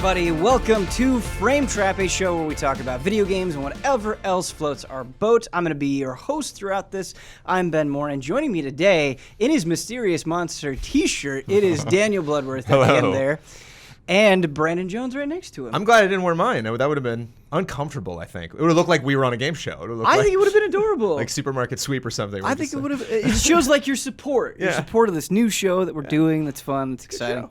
everybody. Welcome to Frame Trap, a show where we talk about video games and whatever else floats our boat. I'm going to be your host throughout this. I'm Ben Moore, and joining me today in his Mysterious Monster t-shirt, it is Daniel Bloodworth at the end there, and Brandon Jones right next to him. I'm glad I didn't wear mine. That would have been uncomfortable, I think. It would have looked like we were on a game show. I think it would have been adorable. Like Supermarket Sweep or something. I think it would have. It shows like your support. Your support of this new show that we're doing that's fun, that's exciting.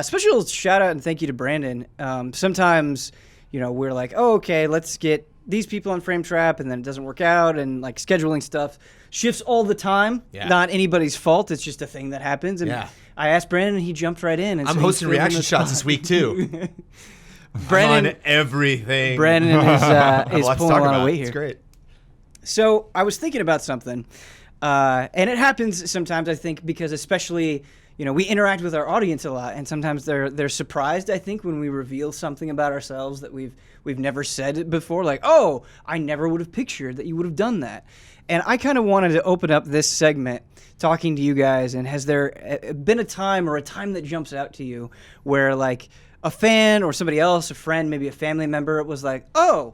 Special shout out and thank you to Brandon. Sometimes, we're like, oh, okay, let's get these people on Frame Trap, and then it doesn't work out, and like scheduling stuff shifts all the time. Yeah. Not anybody's fault. It's just a thing that happens. And I asked Brandon, and he jumped right in. And I'm hosting reaction shots this week too. Brandon, on everything. Brandon is pulling a lot of weight here. It's great. So I was thinking about something, and it happens sometimes, I think, because especially. We interact with our audience a lot, and sometimes they're surprised, I think, when we reveal something about ourselves that we've never said before. Like, oh, I never would have pictured that you would have done that. And I kind of wanted to open up this segment talking to you guys, and has there been a time or a time that jumps out to you where, like, a fan or somebody else, a friend, maybe a family member, was like, oh,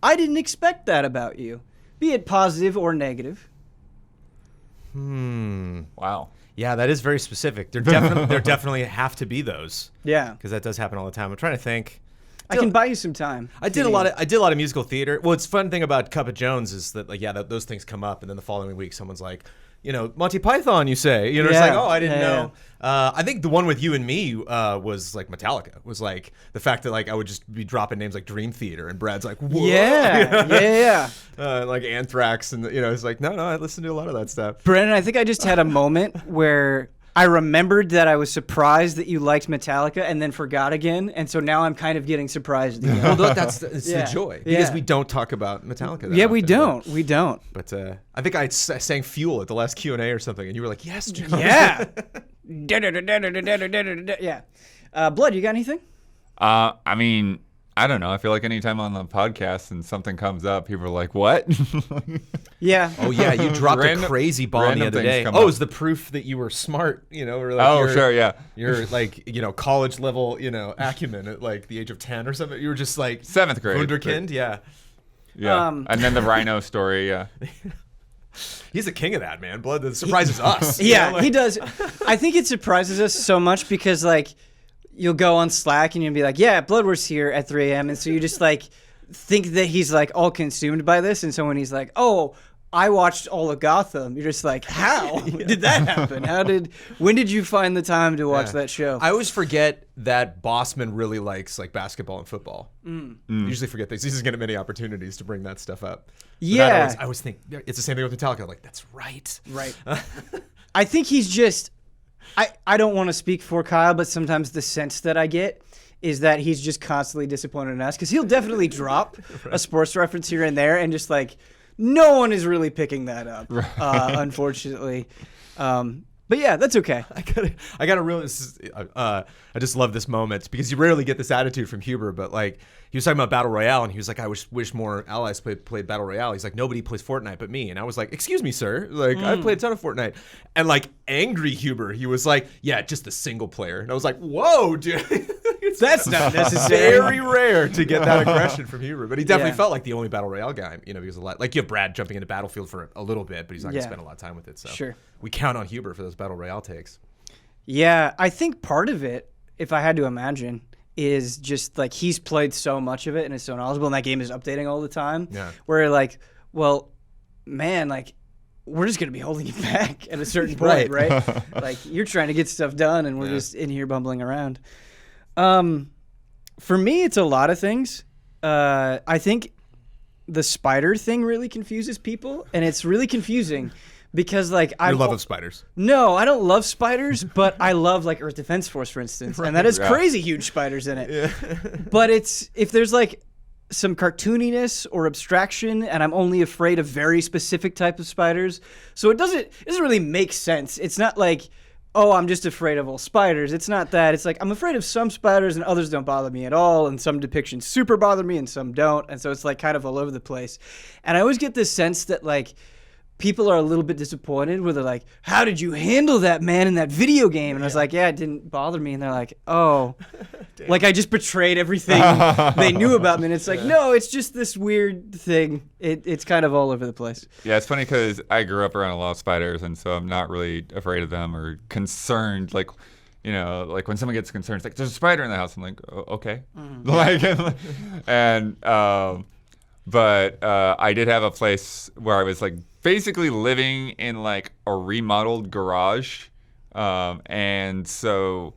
I didn't expect that about you, be it positive or negative? Wow. Yeah, that is very specific. There definitely have to be those. Yeah, because that does happen all the time. I'm trying to think. I can buy you some time. I did a lot of musical theater. Well, it's fun thing about Cup of Jones is that those things come up, and then the following week someone's like, Monty Python, you say, it's like, oh, I didn't know. I think the one with you and me was like Metallica. Was like the fact that like I would just be dropping names like Dream Theater, and Brad's like, whoa. Yeah. Like Anthrax, and it's like, no, I listened to a lot of that stuff. Brandon, I think I just had a moment where I remembered that I was surprised that you liked Metallica, and then forgot again, and so now I'm kind of getting surprised again. Well, it's the joy, because we don't talk about Metallica that often, we don't. But I think I sang Fuel at the last Q&A or something, and you were like, yes, John. Yeah. Blood, you got anything? I mean, I don't know. I feel like anytime on the podcast and something comes up, people are like, what? Yeah. Oh, yeah. You dropped a crazy bomb the other day. Oh, it was the proof that you were smart, or like sure, yeah. You're like, college level, acumen at like the age of 10 or something. You were just like 7th grade. Wunderkind, yeah. Yeah. And then the rhino story, yeah. He's the king of that, man. Blood that surprises us. Yeah, he does. I think it surprises us so much because, like, you'll go on Slack and you'll be like, yeah, Bloodworth's here at 3 a.m. And so you just, like, think that he's, like, all consumed by this. And so when he's like, oh, I watched all of Gotham, you're just like, how did that happen? When did you find the time to watch that show? I always forget that Bossman really likes, like, basketball and football. Usually forget things. He doesn't get many opportunities to bring that stuff up. Yeah. I always think it's the same thing with Metallica. Like, that's right. Right. I think he's just... I don't want to speak for Kyle, but sometimes the sense that I get is that he's just constantly disappointed in us, because he'll definitely drop a sports reference here and there, and just like no one is really picking that up, unfortunately. But yeah, that's okay. I gotta realize. I just love this moment because you rarely get this attitude from Huber. But like, he was talking about Battle Royale, and he was like, "I wish more allies played Battle Royale." He's like, "Nobody plays Fortnite but me," and I was like, "Excuse me, sir. Like, I've played a ton of Fortnite." And like, angry Huber, he was like, "Yeah, just a single player." And I was like, "Whoa, dude." That's not necessary. Very rare to get that aggression from Huber, but he definitely felt like the only Battle Royale guy. He was a lot like you have Brad jumping into Battlefield for a little bit, but he's not gonna spend a lot of time with it. So we count on Huber for those Battle Royale takes. Yeah, I think part of it, if I had to imagine, is just like he's played so much of it and is so knowledgeable, and that game is updating all the time. Yeah. Where like, well, man, like we're just gonna be holding you back at a certain point, right? Like you're trying to get stuff done, and we're just in here bumbling around. For me, it's a lot of things. I think the spider thing really confuses people, and it's really confusing because like I love of spiders. No, I don't love spiders, but I love like Earth Defense Force, for instance, and that has crazy huge spiders in it. Yeah. But if there's like some cartooniness or abstraction, and I'm only afraid of very specific types of spiders, so it doesn't really make sense. It's not like, oh, I'm just afraid of all spiders. It's not that. It's like I'm afraid of some spiders and others don't bother me at all, and some depictions super bother me and some don't, and so it's like kind of all over the place. And I always get this sense that like people are a little bit disappointed where they're like, how did you handle that, man, in that video game? And I was like, yeah, it didn't bother me. And they're like, oh, like I just betrayed everything they knew about me. And it's like, no, it's just this weird thing. It's kind of all over the place. Yeah, it's funny because I grew up around a lot of spiders, and so I'm not really afraid of them or concerned. Like, you know, like when someone gets concerned, it's like, there's a spider in the house. I'm like, oh, okay. Like, and, but I did have a place where I was like basically living in like a remodeled garage. And so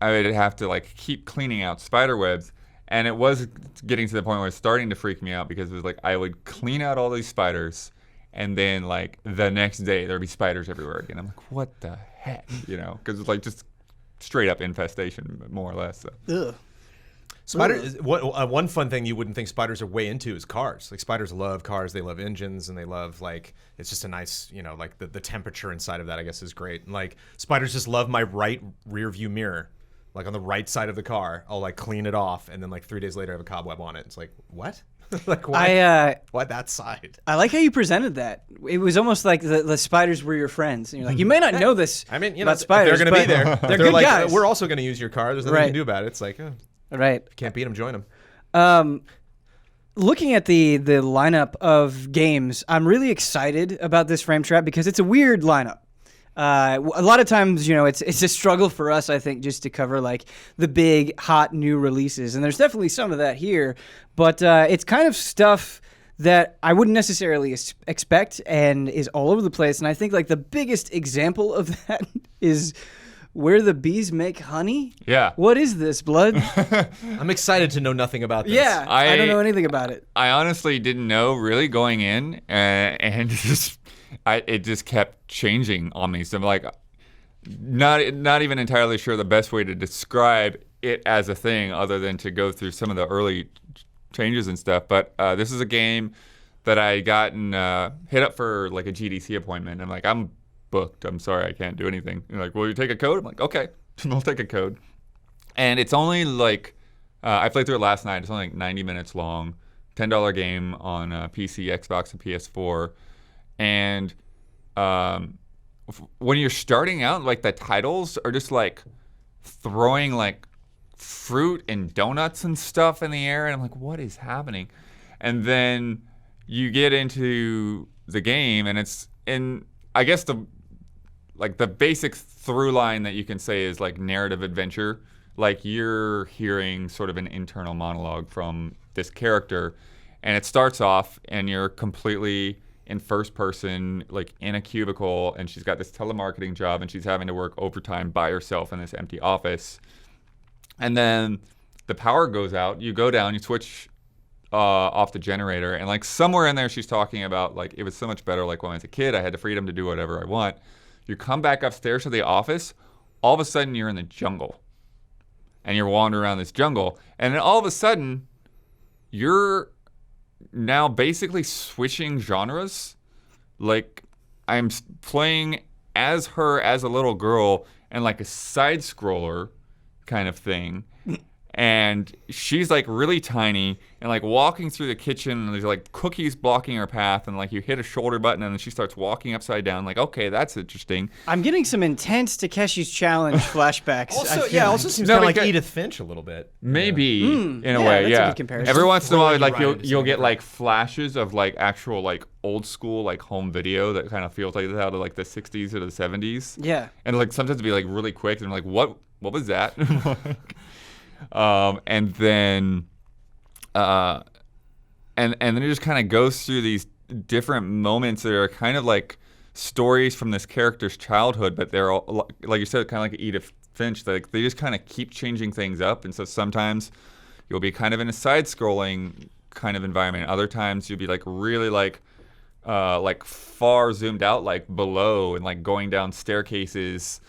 I would have to like keep cleaning out spider webs. And it was getting to the point where it's starting to freak me out because it was like I would clean out all these spiders, and then like the next day there'd be spiders everywhere again. I'm like, what the heck, you know? Because it's like just straight up infestation, more or less. So. Ugh. Spiders. One fun thing you wouldn't think spiders are way into is cars. Like spiders love cars, they love engines, and they love like it's just a nice, you know, like the temperature inside of that I guess is great. And like spiders just love my right rear view mirror. Like on the right side of the car, I'll like clean it off, and then like 3 days later I have a cobweb on it. It's like, what? Like why? Why that side? I like how you presented that. It was almost like the spiders were your friends. And you're like, you may not know this. I mean, you know, about spiders, they're going to be there. They're good like, guys. we're also going to use your car. There's nothing you can do about it. It's like, right. Can't beat them, join them. Looking at the lineup of games, I'm really excited about this frame trap because it's a weird lineup. A lot of times, you know, it's a struggle for us, I think, just to cover like the big hot new releases, and there's definitely some of that here, but it's kind of stuff that I wouldn't necessarily expect and is all over the place. And I think like the biggest example of that is where the bees make honey. Yeah. What is this, blood? I'm excited to know nothing about this. Yeah, I don't know anything about it. I honestly didn't know really going in, and just it just kept changing on me. So I'm like, not even entirely sure the best way to describe it as a thing, other than to go through some of the early changes and stuff. But this is a game that I gotten hit up for like a GDC appointment. I'm like, I'm booked. I'm sorry, I can't do anything. You're like, will you take a code? I'm like, okay, I'll take a code. And it's only like, I played through it last night. It's only like 90 minutes long. $10 game on PC, Xbox, and PS4. And when you're starting out, like the titles are just like throwing like fruit and donuts and stuff in the air. And I'm like, what is happening? And then you get into the game, and it's in, I guess the basic through line that you can say is like narrative adventure. Like you're hearing sort of an internal monologue from this character, and it starts off and you're completely in first person, like in a cubicle, and she's got this telemarketing job, and she's having to work overtime by herself in this empty office. And then the power goes out, you go down, you switch off the generator, and like somewhere in there she's talking about like it was so much better like when I was a kid, I had the freedom to do whatever I want. You come back upstairs to the office, all of a sudden you're in the jungle. And you're wandering around this jungle, and then all of a sudden you're now basically switching genres. Like I'm playing as her as a little girl and like a side scroller kind of thing. And she's like really tiny and like walking through the kitchen, and there's like cookies blocking her path, and like you hit a shoulder button and then she starts walking upside down. Like, okay, that's interesting. I'm getting some intense Takeshi's Challenge flashbacks. Also seems kind of like Edith Finch a little bit. Maybe in a yeah, way, that's yeah. a good comparison. Every once in a while, like Right, you'll get like flashes of like actual like old school like home video that kind of feels like out of like the 60s or the 70s. Yeah. And like sometimes it'd be like really quick, and I'm like, what was that? And then and then it just kind of goes through these different moments that are kind of like stories from this character's childhood, but they're all, like you said, kind of like Edith Finch. Like they just kind of keep changing things up, and so sometimes you'll be kind of in a side-scrolling kind of environment. Other times you'll be like really like far zoomed out, like below, and like going down staircases.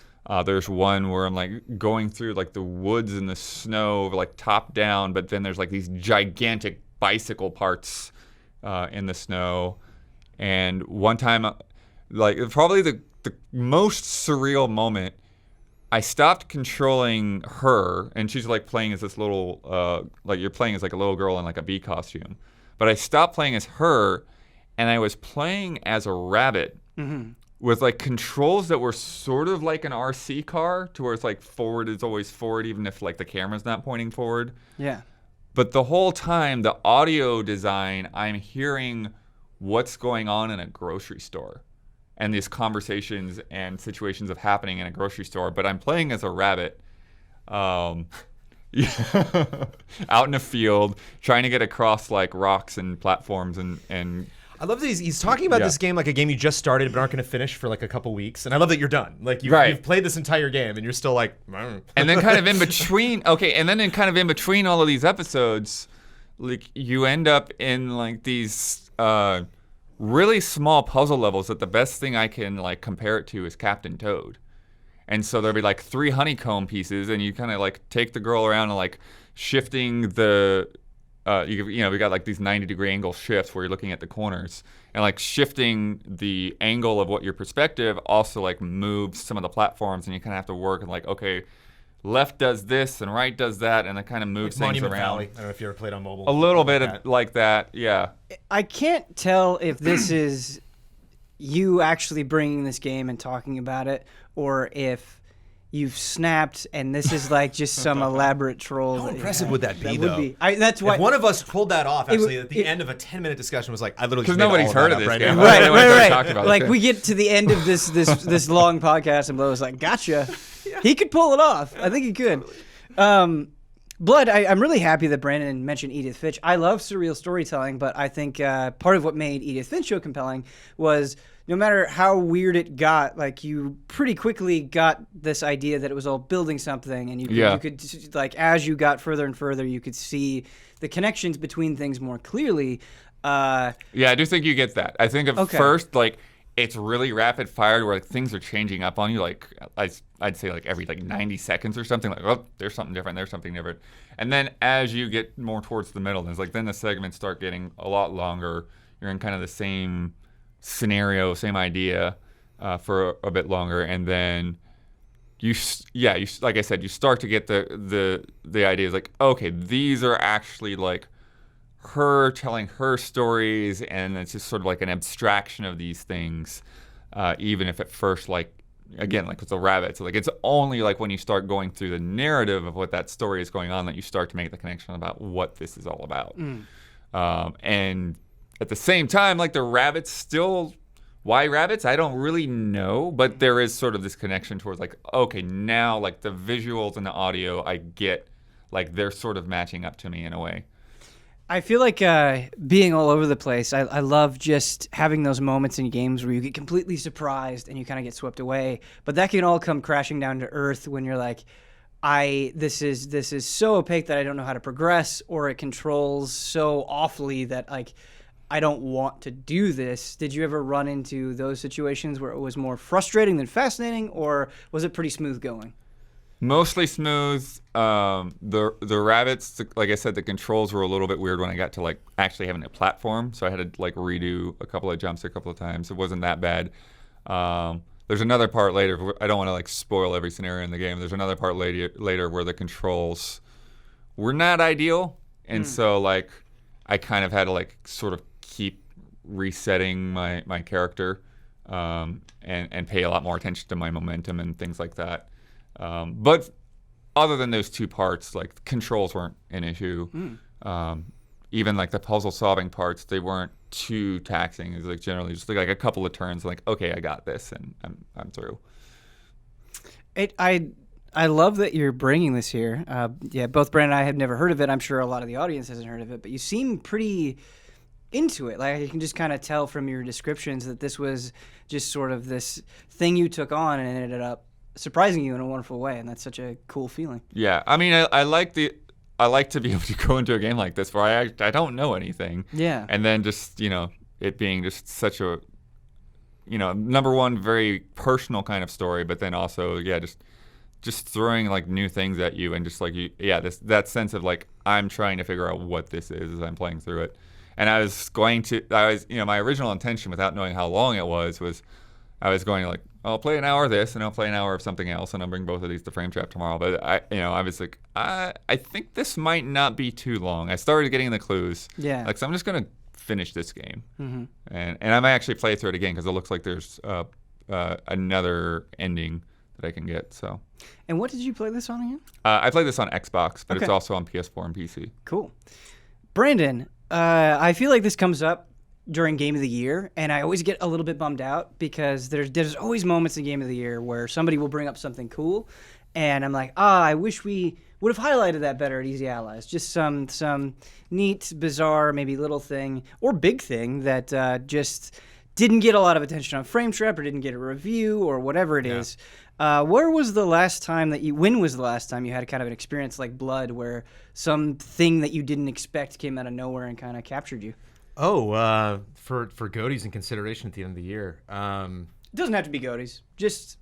There's one where I'm like going through like the woods and the snow, like top down, but then there's like these gigantic bicycle parts in the snow. And one time, like probably the most surreal moment, I stopped controlling her, and she's like playing as this little, like you're playing as like a little girl in like a bee costume. But I stopped playing as her, and I was playing as a rabbit with like controls that were sort of like an RC car, to where it's like forward is always forward, even if like the camera's not pointing forward. Yeah. But the whole time, the audio design, I'm hearing what's going on in a grocery store and these conversations and situations of happening in a grocery store. But I'm playing as a rabbit. Out in a field, trying to get across like rocks and platforms and I love that he's talking about this game like a game you just started but aren't going to finish for like a couple weeks. And I love that you're done. Like you've played this entire game and you're still like. And then kind of in between, in between all of these episodes, like you end up in like these really small puzzle levels that the best thing I can like compare it to is Captain Toad. And so there'll be like 3 honeycomb pieces, and you kind of like take the girl around and like shifting the, we got like these 90-degree angle shifts where you're looking at the corners, and like shifting the angle of what your perspective also like moves some of the platforms, and you kind of have to work and like, okay, left does this and right does that, and it kind of moves things Monument around. Valley. I don't know if you ever played on mobile. A little bit of like that, yeah. I can't tell if this is you actually bringing this game and talking about it, or if you've snapped and this is like just some elaborate troll. How impressive would that be, that though? Would be. That's why. If one of us pulled that off, actually, at the end of a 10-minute discussion was like, I literally just because nobody's heard of this right game. now. Right. Like we get to the end of this long podcast and Blo's like, gotcha. Yeah. He could pull it off. I think he could. Blood, I'm really happy that Brandon mentioned Edith Finch. I love surreal storytelling, but I think part of what made Edith Finch so compelling was no matter how weird it got, like you pretty quickly got this idea that it was all building something, and you could like as you got further and further, you could see the connections between things more clearly. Yeah, I do think you get that. I think at first, like, it's really rapid fire where like things are changing up on you. Like I'd say like every like 90 seconds or something. Like, oh, there's something different. There's something different. And then as you get more towards the middle, it's like then the segments start getting a lot longer. You're in kind of the same scenario, same idea for a bit longer, and then you like I said, you start to get the ideas like, okay, these are actually like her telling her stories, and it's just sort of like an abstraction of these things, even if at first, like, again, like with the rabbits, like it's only like when you start going through the narrative of what that story is going on that you start to make the connection about what this is all about. And at the same time, like the rabbits still, why rabbits? I don't really know, but there is sort of this connection towards like, okay, now like the visuals and the audio, I get like they're sort of matching up to me in a way. I feel like being all over the place, I love just having those moments in games where you get completely surprised and you kind of get swept away. But that can all come crashing down to earth when you're like, this is so opaque that I don't know how to progress, or it controls so awfully that like I don't want to do this. Did you ever run into those situations where it was more frustrating than fascinating, or was it pretty smooth going? Mostly smooth. The rabbits, like I said, the controls were a little bit weird when I got to like actually having a platform, so I had to like redo a couple of jumps a couple of times. It wasn't that bad. There's another part later. I don't want to like spoil every scenario in the game. There's another part later where the controls were not ideal, and so like I kind of had to like sort of keep resetting my character and pay a lot more attention to my momentum and things like that. But other than those two parts, like controls weren't an issue. Even like the puzzle solving parts, they weren't too taxing. It was like generally just like a couple of turns, like, okay, I got this, and I'm through. I love that you're bringing this here. Both Brandon and I have never heard of it. I'm sure a lot of the audience hasn't heard of it, but you seem pretty into it. Like you can just kind of tell from your descriptions that this was just sort of this thing you took on and it ended up surprising you in a wonderful way, and that's such a cool feeling. Yeah, I mean, I like to be able to go into a game like this where I don't know anything. Yeah. And then just, it being just such a, number one, very personal kind of story, but then also, just throwing like new things at you, and just like that sense of like I'm trying to figure out what this is as I'm playing through it. And my original intention, without knowing how long it was I was going to like, I'll play an hour of this and I'll play an hour of something else, and I'll bring both of these to Frame Trap tomorrow. But I was like, I think this might not be too long. I started getting the clues. Yeah. Like, so I'm just gonna finish this game. And I might actually play through it again because it looks like there's another ending that I can get. So. And what did you play this on again? I played this on Xbox, but Okay. it's also on PS4 and PC. Cool. Brandon, I feel like this comes up during Game of the Year, and I always get a little bit bummed out because there's always moments in Game of the Year where somebody will bring up something cool, and I'm like, I wish we would have highlighted that better at Easy Allies. Just some neat, bizarre, maybe little thing or big thing that just didn't get a lot of attention on Frame Trap or didn't get a review or whatever it is. When was the last time you had kind of an experience like Blood where something that you didn't expect came out of nowhere and kind of captured you? Oh, for Goaties in consideration at the end of the year. It doesn't have to be Goaties. Just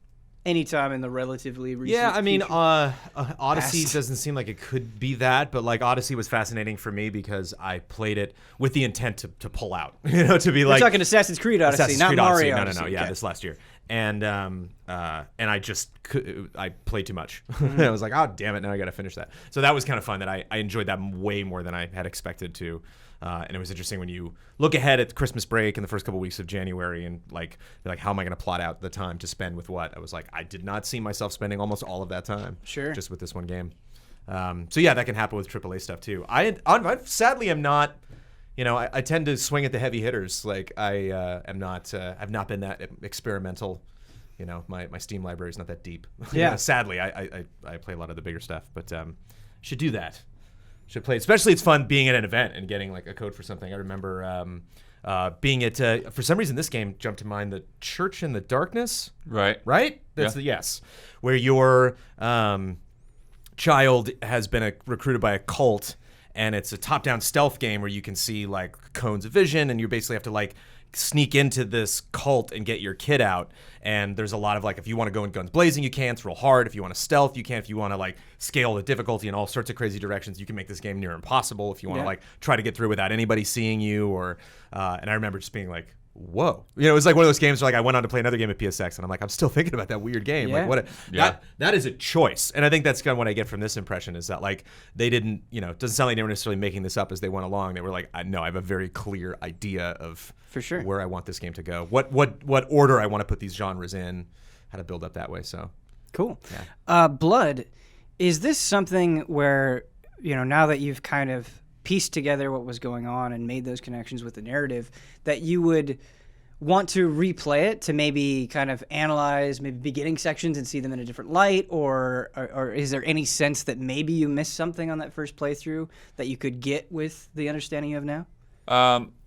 any time in the relatively recent Yeah, I mean, future. Odyssey Past. doesn't seem like it could be that, but like Odyssey was fascinating for me because I played it with the intent to pull out, to be We're like talking Assassin's Creed Odyssey, Assassin's not Creed Mario Odyssey. No, Odyssey. yeah, Okay. this last year, and I just I played too much. I was like, oh damn it, now I got to finish that. So that was kind of fun. That I enjoyed that way more than I had expected to. And it was interesting when you look ahead at the Christmas break and the first couple weeks of January and like how am I going to plot out the time to spend with what? I was like, I did not see myself spending almost all of that time just with this one game. So yeah, that can happen with AAA stuff too. I sadly am not, I tend to swing at the heavy hitters. Like I am not, I've not been that experimental. My Steam library is not that deep. Yeah. Sadly, I play a lot of the bigger stuff, but should do that. Should play. Especially it's fun being at an event and getting like a code for something. I remember being at for some reason this game jumped to mind, the Church in the Darkness. Right. That's yes, where your child has been recruited by a cult, and it's a top-down stealth game where you can see like cones of vision, and you basically have to like sneak into this cult and get your kid out. And there's a lot of like, if you want to go in guns blazing, you can. It's real hard. If you want to stealth, you can. If you want to like scale the difficulty in all sorts of crazy directions, you can make this game near impossible. If you want to like try to get through without anybody seeing you, or and I remember just being like, whoa, it was like one of those games where like I went on to play another game at PSX, and I'm like, I'm still thinking about that weird game. Yeah. Like that is a choice. And I think that's kind of what I get from this impression, is that like they didn't, it doesn't sound like they were necessarily making this up as they went along. They were like, I have a very clear idea of For sure. where I want this game to go, what order I want to put these genres in, how to build up that way. So Cool. Yeah. Blood, is this something where, now that you've kind of pieced together what was going on and made those connections with the narrative, that you would want to replay it to maybe kind of analyze maybe beginning sections and see them in a different light, or is there any sense that maybe you missed something on that first playthrough that you could get with the understanding you have now?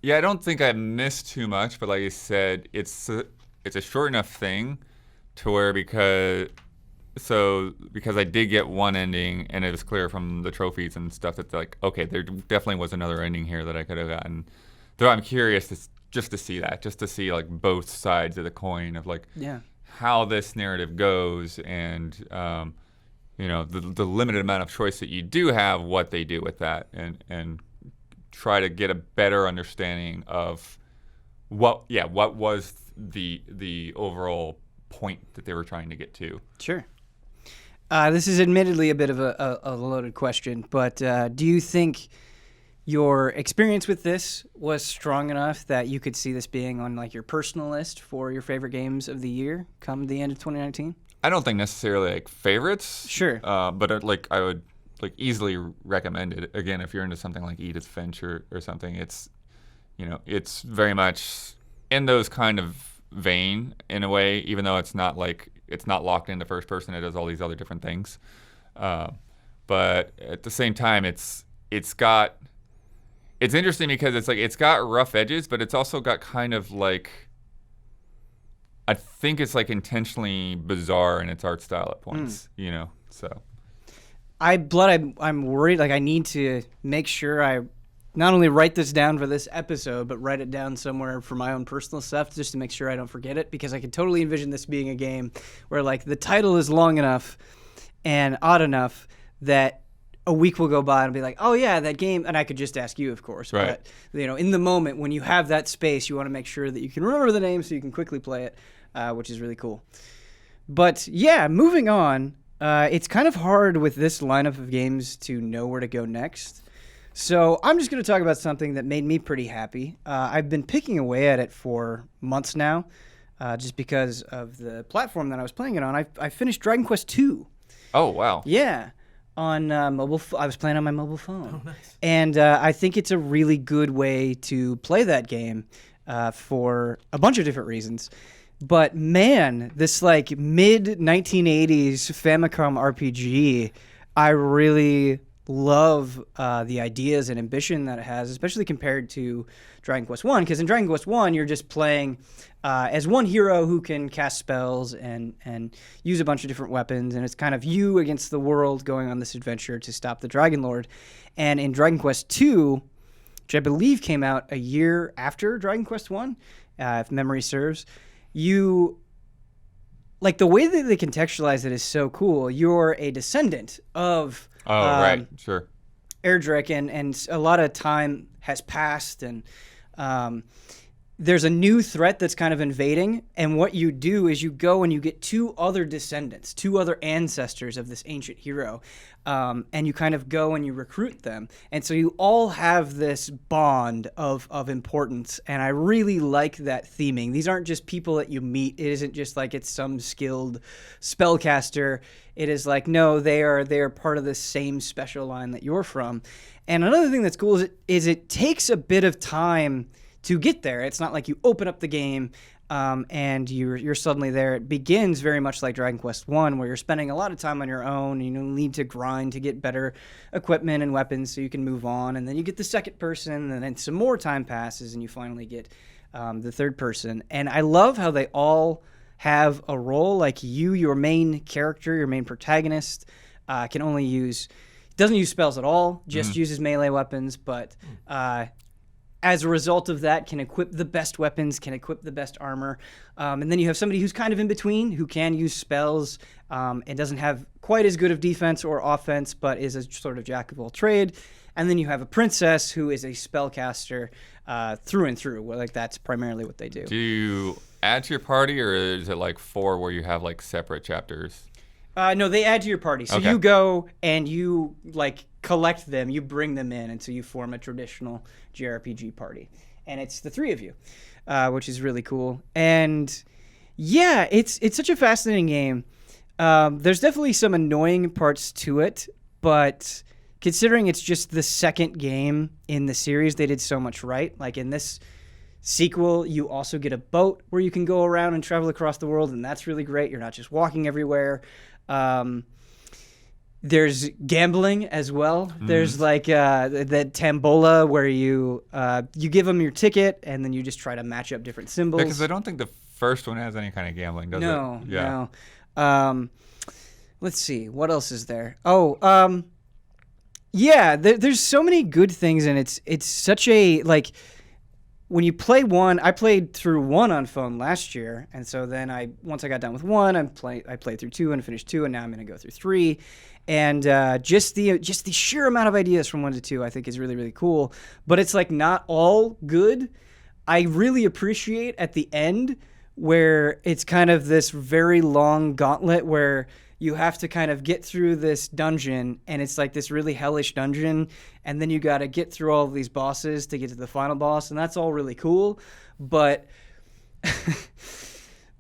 Yeah, I don't think I missed too much, but like I said, it's a short enough thing to where because I did get one ending, and it was clear from the trophies and stuff that like, okay, there definitely was another ending here that I could have gotten. Though I'm curious just to see like both sides of the coin of like how this narrative goes, and the limited amount of choice that you do have, what they do with that, and try to get a better understanding of what was the overall point that they were trying to get to. Sure. This is admittedly a bit of a loaded question, but do you think your experience with this was strong enough that you could see this being on like your personal list for your favorite games of the year come the end of 2019? I don't think necessarily like favorites. Sure. But I would like easily recommend it. Again, if you're into something like Edith Finch or something, it's very much in those kind of vein in a way, even though it's not locked into first person. It does all these other different things. But at the same time, it's interesting because it's got rough edges, but it's also got kind of like, I think it's like intentionally bizarre in its art style at points, so. I'm worried. Like I need to make sure I not only write this down for this episode, but write it down somewhere for my own personal stuff, just to make sure I don't forget it, because I can totally envision this being a game where like the title is long enough and odd enough that a week will go by and I'll be like, oh yeah, that game, and I could just ask you, of course. Right. But in the moment when you have that space, you want to make sure that you can remember the name so you can quickly play it, which is really cool. But yeah, moving on. It's kind of hard with this lineup of games to know where to go next. So I'm just going to talk about something that made me pretty happy. I've been picking away at it for months now, just because of the platform that I was playing it on. I finished Dragon Quest II. Oh, wow. Yeah, on mobile. I was playing on my mobile phone. Oh, nice. And I think it's a really good way to play that game for a bunch of different reasons. But man, this like mid 1980s Famicom RPG, I really love the ideas and ambition that it has, especially compared to Dragon Quest 1, because in Dragon Quest 1 you're just playing as one hero who can cast spells and use a bunch of different weapons, and it's kind of you against the world going on this adventure to stop the Dragon Lord. And in Dragon Quest 2, which I believe came out a year after Dragon Quest 1, if memory serves, you like the way that they contextualize it is so cool. You're a descendant of Right, sure. Erdrick, and a lot of time has passed, and there's a new threat that's kind of invading, and what you do is you go and you get two other descendants, two other ancestors of this ancient hero, and you kind of go and you recruit them, and so you all have this bond of importance, and I really like that theming. These aren't just people that you meet. It isn't just like it's some skilled spellcaster. It is like, no, they are part of the same special line that you're from. And another thing that's cool is it takes a bit of time to get there. It's not like you open up the game and you're suddenly there. It begins very much like Dragon Quest 1, where you're spending a lot of time on your own. You need to grind to get better equipment and weapons so you can move on. And then you get the second person, and then some more time passes, and you finally get the third person. And I love how they all have a role. Like your main character, your main protagonist, can only doesn't use spells at all, just uses melee weapons, but as a result of that, can equip the best weapons, can equip the best armor. And then you have somebody who's kind of in between, who can use spells and doesn't have quite as good of defense or offense, but is a sort of jack of all trade. And then you have a princess who is a spellcaster through and through. Like that's primarily what they do. Do you add to your party, or is it like 4 where you have like separate chapters? No, they add to your party. So Okay. you go and you like collect them, you bring them in, and so you form a traditional JRPG party. And it's the 3 of you, which is really cool. And yeah, it's such a fascinating game. There's definitely some annoying parts to it, but considering it's just the second game in the series, they did so much right. Like in this sequel, you also get a boat where you can go around and travel across the world, and that's really great. You're not just walking everywhere. There's gambling as well. There's like that Tambola where you give them your ticket, and then you just try to match up different symbols. Because I don't think the first one has any kind of gambling, does it? No. Let's see. What else is there? Oh, yeah, there's so many good things, and it's such a, like, when you play 1, I played through 1 on phone last year, and so then once I got done with 1, I played through 2 and finished 2, and now I'm going to go through 3. And just the sheer amount of ideas from 1 to 2 I think is really, really cool. But it's like not all good. I really appreciate at the end where it's kind of this very long gauntlet where you have to kind of get through this dungeon, and it's like this really hellish dungeon, and then you got to get through all of these bosses to get to the final boss, and that's all really cool. But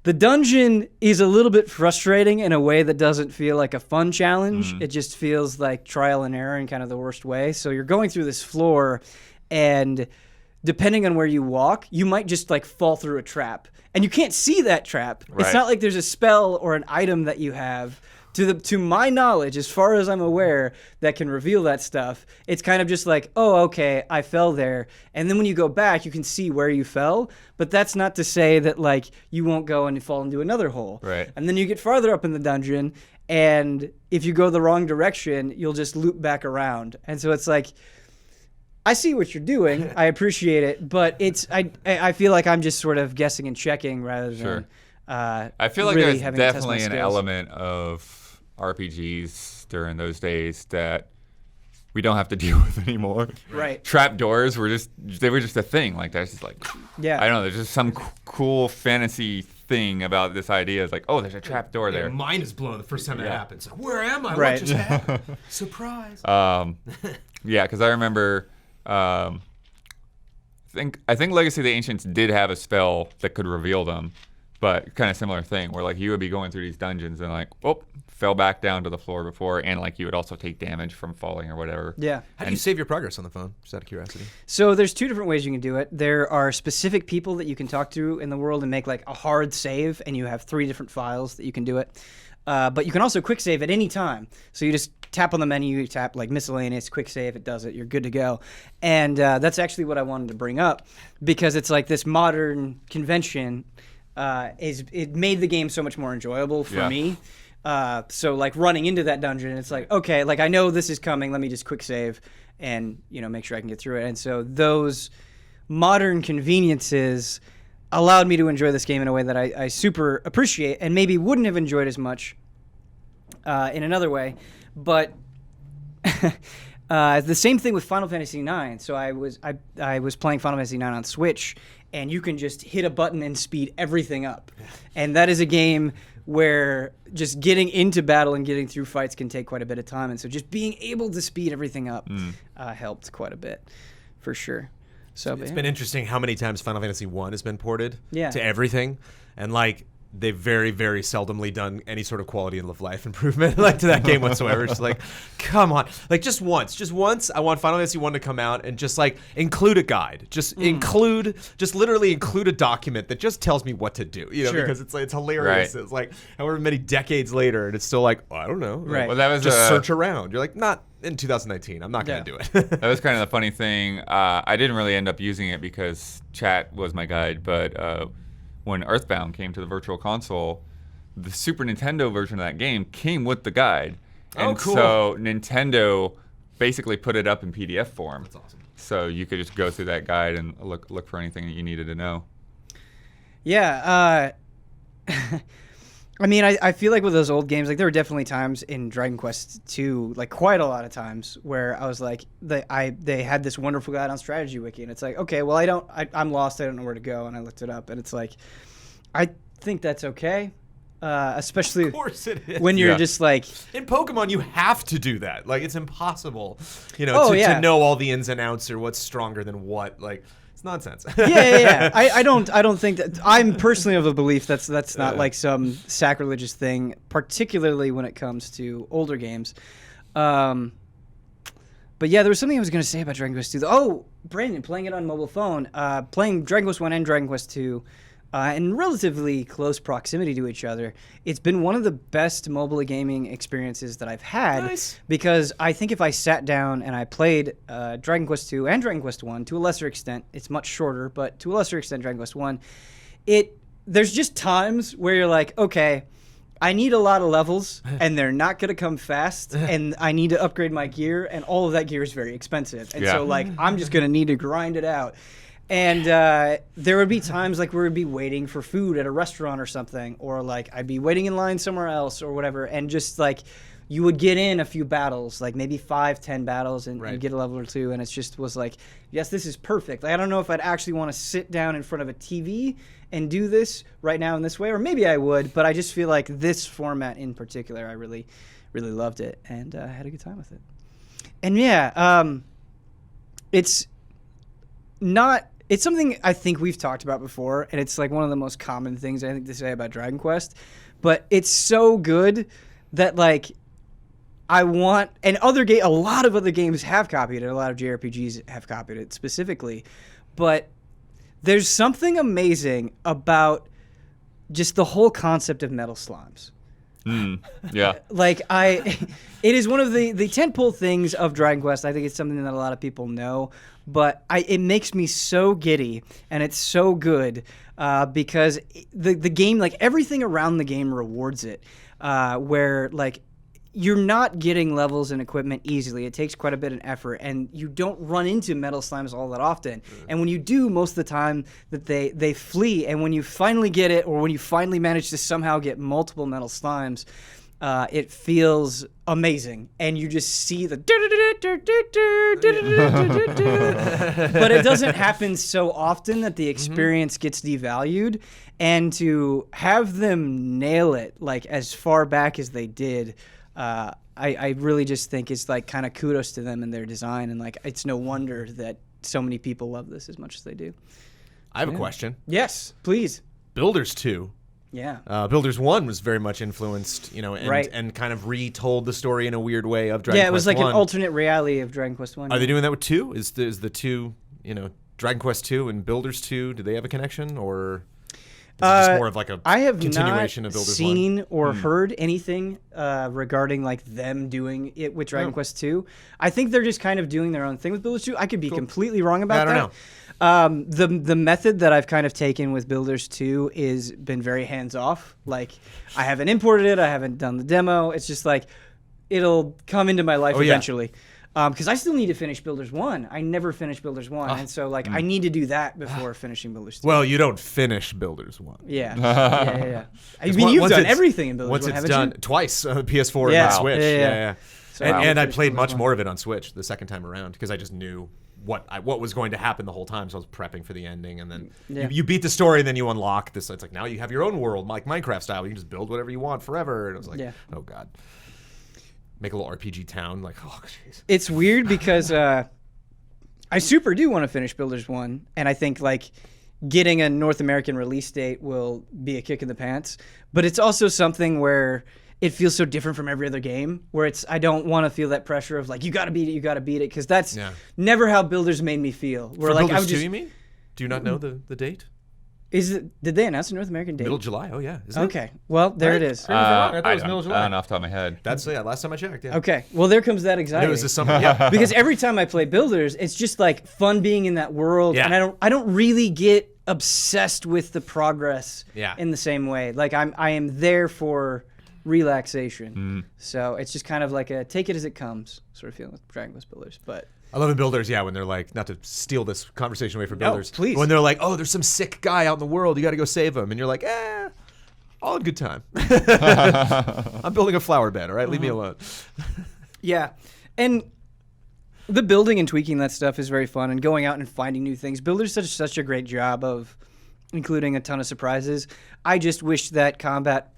the dungeon is a little bit frustrating in a way that doesn't feel like a fun challenge. It just feels like trial and error in kind of the worst way. So you're going through this floor, and depending on where you walk, you might just like fall through a trap, and you can't see that trap. Right. It's not like there's a spell or an item that you have, to my knowledge, as far as I'm aware, that can reveal that stuff. It's kind of just like, oh, okay, I fell there. And then when you go back, you can see where you fell, but that's not to say that like you won't go and fall into another hole. Right. And then you get farther up in the dungeon, and if you go the wrong direction, you'll just loop back around. And so it's like, I see what you're doing. I appreciate it, but I feel like I'm just sort of guessing and checking rather than Sure. I feel like really there's having to test my definitely an skills. element of RPGs during those days that we don't have to deal with anymore. Right. Trap doors were just a thing. Like that's just like, Yeah. I don't know. There's just some cool fantasy thing about this idea. It's like, oh, there's a trap door there. Mine is blown the first time that happens. Like, where am I? Right. What just happened? Surprise. Yeah, because I remember, I think Legacy of the Ancients did have a spell that could reveal them, but kind of similar thing where like you would be going through these dungeons and like, oh, fell back down to the floor before, and like you would also take damage from falling or whatever. Yeah. How do you save your progress on the phone? Just out of curiosity. So there's two different ways you can do it. There are specific people that you can talk to in the world and make like a hard save, and you have 3 different files that you can do it. But you can also quick save at any time. So you just tap on the menu, you tap like miscellaneous, quick save, it does it, you're good to go. And that's actually what I wanted to bring up, because it's like this modern convention it made the game so much more enjoyable for me. So like running into that dungeon, it's like, okay, like I know this is coming, let me just quick save and, you know, make sure I can get through it. And so those modern conveniences allowed me to enjoy this game in a way that I super appreciate, and maybe wouldn't have enjoyed as much in another way. But the same thing with Final Fantasy IX. So I was playing Final Fantasy IX on Switch, and you can just hit a button and speed everything up. And that is a game where just getting into battle and getting through fights can take quite a bit of time. And so just being able to speed everything up helped quite a bit, for sure. So it's been interesting how many times Final Fantasy 1 has been ported to everything. And like they've very, very seldomly done any sort of quality of life improvement like to that game whatsoever. It's like, come on. Like just once, I want Final Fantasy 1 to come out and just like include a guide. Just literally include a document that just tells me what to do. You know, because it's like, it's hilarious. Right. It's like however many decades later, and it's still like, oh, I don't know. Right. Well, that was just search around. You're like, not in 2019. I'm not going to do it. That was kind of the funny thing. I didn't really end up using it because chat was my guide, but when Earthbound came to the Virtual Console, the Super Nintendo version of that game came with the guide. And cool. So Nintendo basically put it up in PDF form. That's awesome. So you could just go through that guide and look for anything that you needed to know. Yeah. I mean, I feel like with those old games, like there were definitely times in Dragon Quest II, like quite a lot of times, where I was like, they had this wonderful guide on Strategy Wiki, and it's like, okay, well, I'm lost, I don't know where to go, and I looked it up, and it's like, I think that's okay, especially of course it is. when you're just like... In Pokemon, you have to do that. Like, it's impossible, you know, to know all the ins and outs or what's stronger than what, like... It's nonsense. Yeah. I don't think that. I'm personally of the belief that's not like some sacrilegious thing, particularly when it comes to older games. But yeah, there was something I was going to say about Dragon Quest 2. Oh, Brandon, playing it on mobile phone, playing Dragon Quest 1 and Dragon Quest 2 in relatively close proximity to each other, it's been one of the best mobile gaming experiences that I've had. Nice. Because I think if I sat down and I played Dragon Quest 2 and Dragon Quest 1 to a lesser extent, it's much shorter, but to a lesser extent Dragon Quest 1, there's just times where you're like, okay, I need a lot of levels, and they're not going to come fast, and I need to upgrade my gear, and all of that gear is very expensive. And so, like, I'm just going to need to grind it out. And there would be times like we would be waiting for food at a restaurant or something, or like I'd be waiting in line somewhere else or whatever, and just like you would get in a few battles, like maybe 5-10 battles, and get a level or two, and it just was like, yes, this is perfect. Like, I don't know if I'd actually want to sit down in front of a TV and do this right now in this way, or maybe I would, but I just feel like this format in particular, I really, really loved it, and had a good time with it. And yeah, it's something I think we've talked about before, and it's like one of the most common things I think to say about Dragon Quest, but it's so good that like I want, and a lot of other games have copied it, a lot of JRPGs have copied it specifically, but there's something amazing about just the whole concept of metal slimes. Yeah. Like it is one of the tentpole things of Dragon Quest. I think it's something that a lot of people know, but it makes me so giddy, and it's so good because the game, like everything around the game rewards it, where like you're not getting levels and equipment easily. It takes quite a bit of effort, and you don't run into metal slimes all that often. And when you do, most of the time that they flee, and when you finally get it, or when you finally manage to somehow get multiple metal slimes, it feels amazing. And you just see the but it doesn't happen so often that the experience gets devalued. And to have them nail it like as far back as they did, I really just think it's like kind of kudos to them and their design, and like it's no wonder that so many people love this as much as they do. I have a question. Yes, please. Builders 2. Yeah. Builders 1 was very much influenced, and kind of retold the story in a weird way of Dragon Quest 1. Yeah, it was like an alternate reality of Dragon Quest 1. Are they doing that with 2? Is the 2, Dragon Quest 2 and Builders 2, do they have a connection, or is it just more of like a continuation of Builders 1? I have not seen or heard anything regarding like them doing it with Dragon Quest 2. I think they're just kind of doing their own thing with Builders 2. I could be completely wrong about that. I don't know. The method that I've kind of taken with Builders 2 is been very hands off. Like I haven't imported it, I haven't done the demo. It's just like it'll come into my life eventually. Because I still need to finish Builders 1. I never finished Builders 1, and so like I need to do that before finishing Builders 2. Well, you don't finish Builders 1. Yeah. I mean, you've done everything in Builders 1, haven't you? Once it's done twice on the PS4 and the Switch. Yeah. So and I played much more of it on Switch the second time around because I just knew what was going to happen the whole time, so I was prepping for the ending, and then you beat the story, and then you unlock this. It's like now you have your own world, like Minecraft style. You can just build whatever you want forever. And I was like, oh god. Make a little RPG town, like, oh, jeez. It's weird because I super do want to finish Builders 1, and I think, like, getting a North American release date will be a kick in the pants, but it's also something where it feels so different from every other game, where I don't want to feel that pressure of, like, you got to beat it, because that's never how Builders made me feel. Where, For like, Builders 2, you mean? Do you not know the date? Did they announce a North American date? Middle of July. Oh yeah. Isn't Okay. Well, there it is. I thought it was middle of July. I don't know off the top of my head. That's last time I checked. Yeah. Okay. Well, there comes that anxiety. It was this summer. Yeah. Because every time I play Builders, it's just like fun being in that world, and I don't really get obsessed with the progress in the same way. Like I am there for relaxation. So it's just kind of like a take it as it comes sort of feeling with Dragon Quest Builders, but. I love in Builders, when they're like, not to steal this conversation away from Builders. Please. When they're like, oh, there's some sick guy out in the world, you got to go save him. And you're like, all in good time. I'm building a flower bed, all right? Leave me alone. Yeah. And the building and tweaking that stuff is very fun, and going out and finding new things. Builders does such a great job of including a ton of surprises. I just wish that combat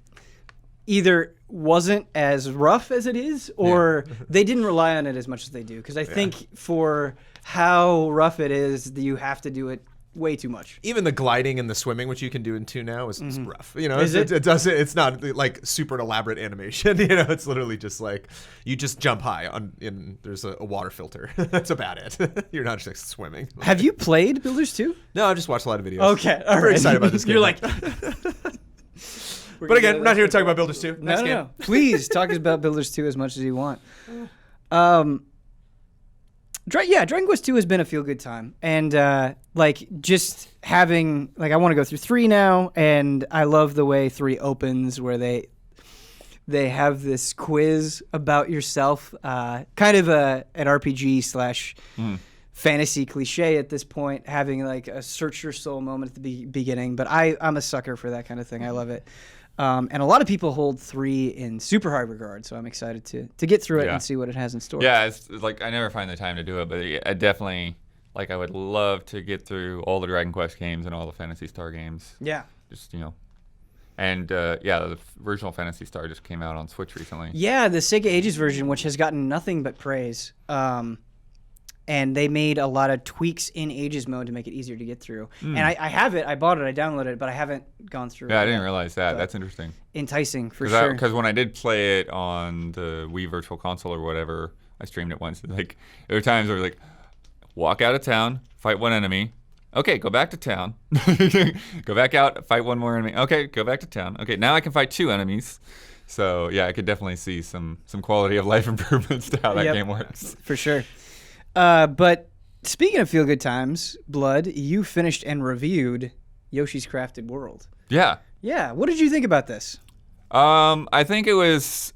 either wasn't as rough as it is, or they didn't rely on it as much as they do. Because I think for how rough it is, you have to do it way too much. Even the gliding and the swimming, which you can do in 2 now, is rough. Is it? It's not like super elaborate animation. It's literally just like you just jump high there's a water filter. That's about it. You're not just like swimming. Have you played Builders 2? No, I've just watched a lot of videos. Okay, all I'm very excited about this game. You're like. But again, we're not here to talk about Builders 2. No. Please talk about Builders 2 as much as you want. Dragon Quest 2 has been a feel-good time. And, just having... Like, I want to go through 3 now, and I love the way 3 opens, where they have this quiz about yourself. Kind of an RPG / fantasy cliche at this point, having, like, a search your soul moment at the beginning. But I'm a sucker for that kind of thing. I love it. And a lot of people hold 3 in super high regard, so I'm excited to get through it and see what it has in store. Yeah, it's like I never find the time to do it, but I definitely, I would love to get through all the Dragon Quest games and all the Phantasy Star games. Yeah. Just, And, the original Phantasy Star just came out on Switch recently. Yeah, the Sega Ages version, which has gotten nothing but praise. And they made a lot of tweaks in Ages mode to make it easier to get through. And I have it. I bought it. I downloaded it, but I haven't gone through it. Yeah, I didn't realize that. That's interesting. Enticing, for sure. Because when I did play it on the Wii Virtual Console or whatever, I streamed it once. There were times where walk out of town, fight 1 enemy. Okay, go back to town. Go back out, fight 1 more enemy. Okay, go back to town. Okay, now I can fight 2 enemies. So, I could definitely see some quality of life improvements to how that game works. For sure. But speaking of feel-good times, Blood, you finished and reviewed Yoshi's Crafted World. Yeah. Yeah. What did you think about this? I think it's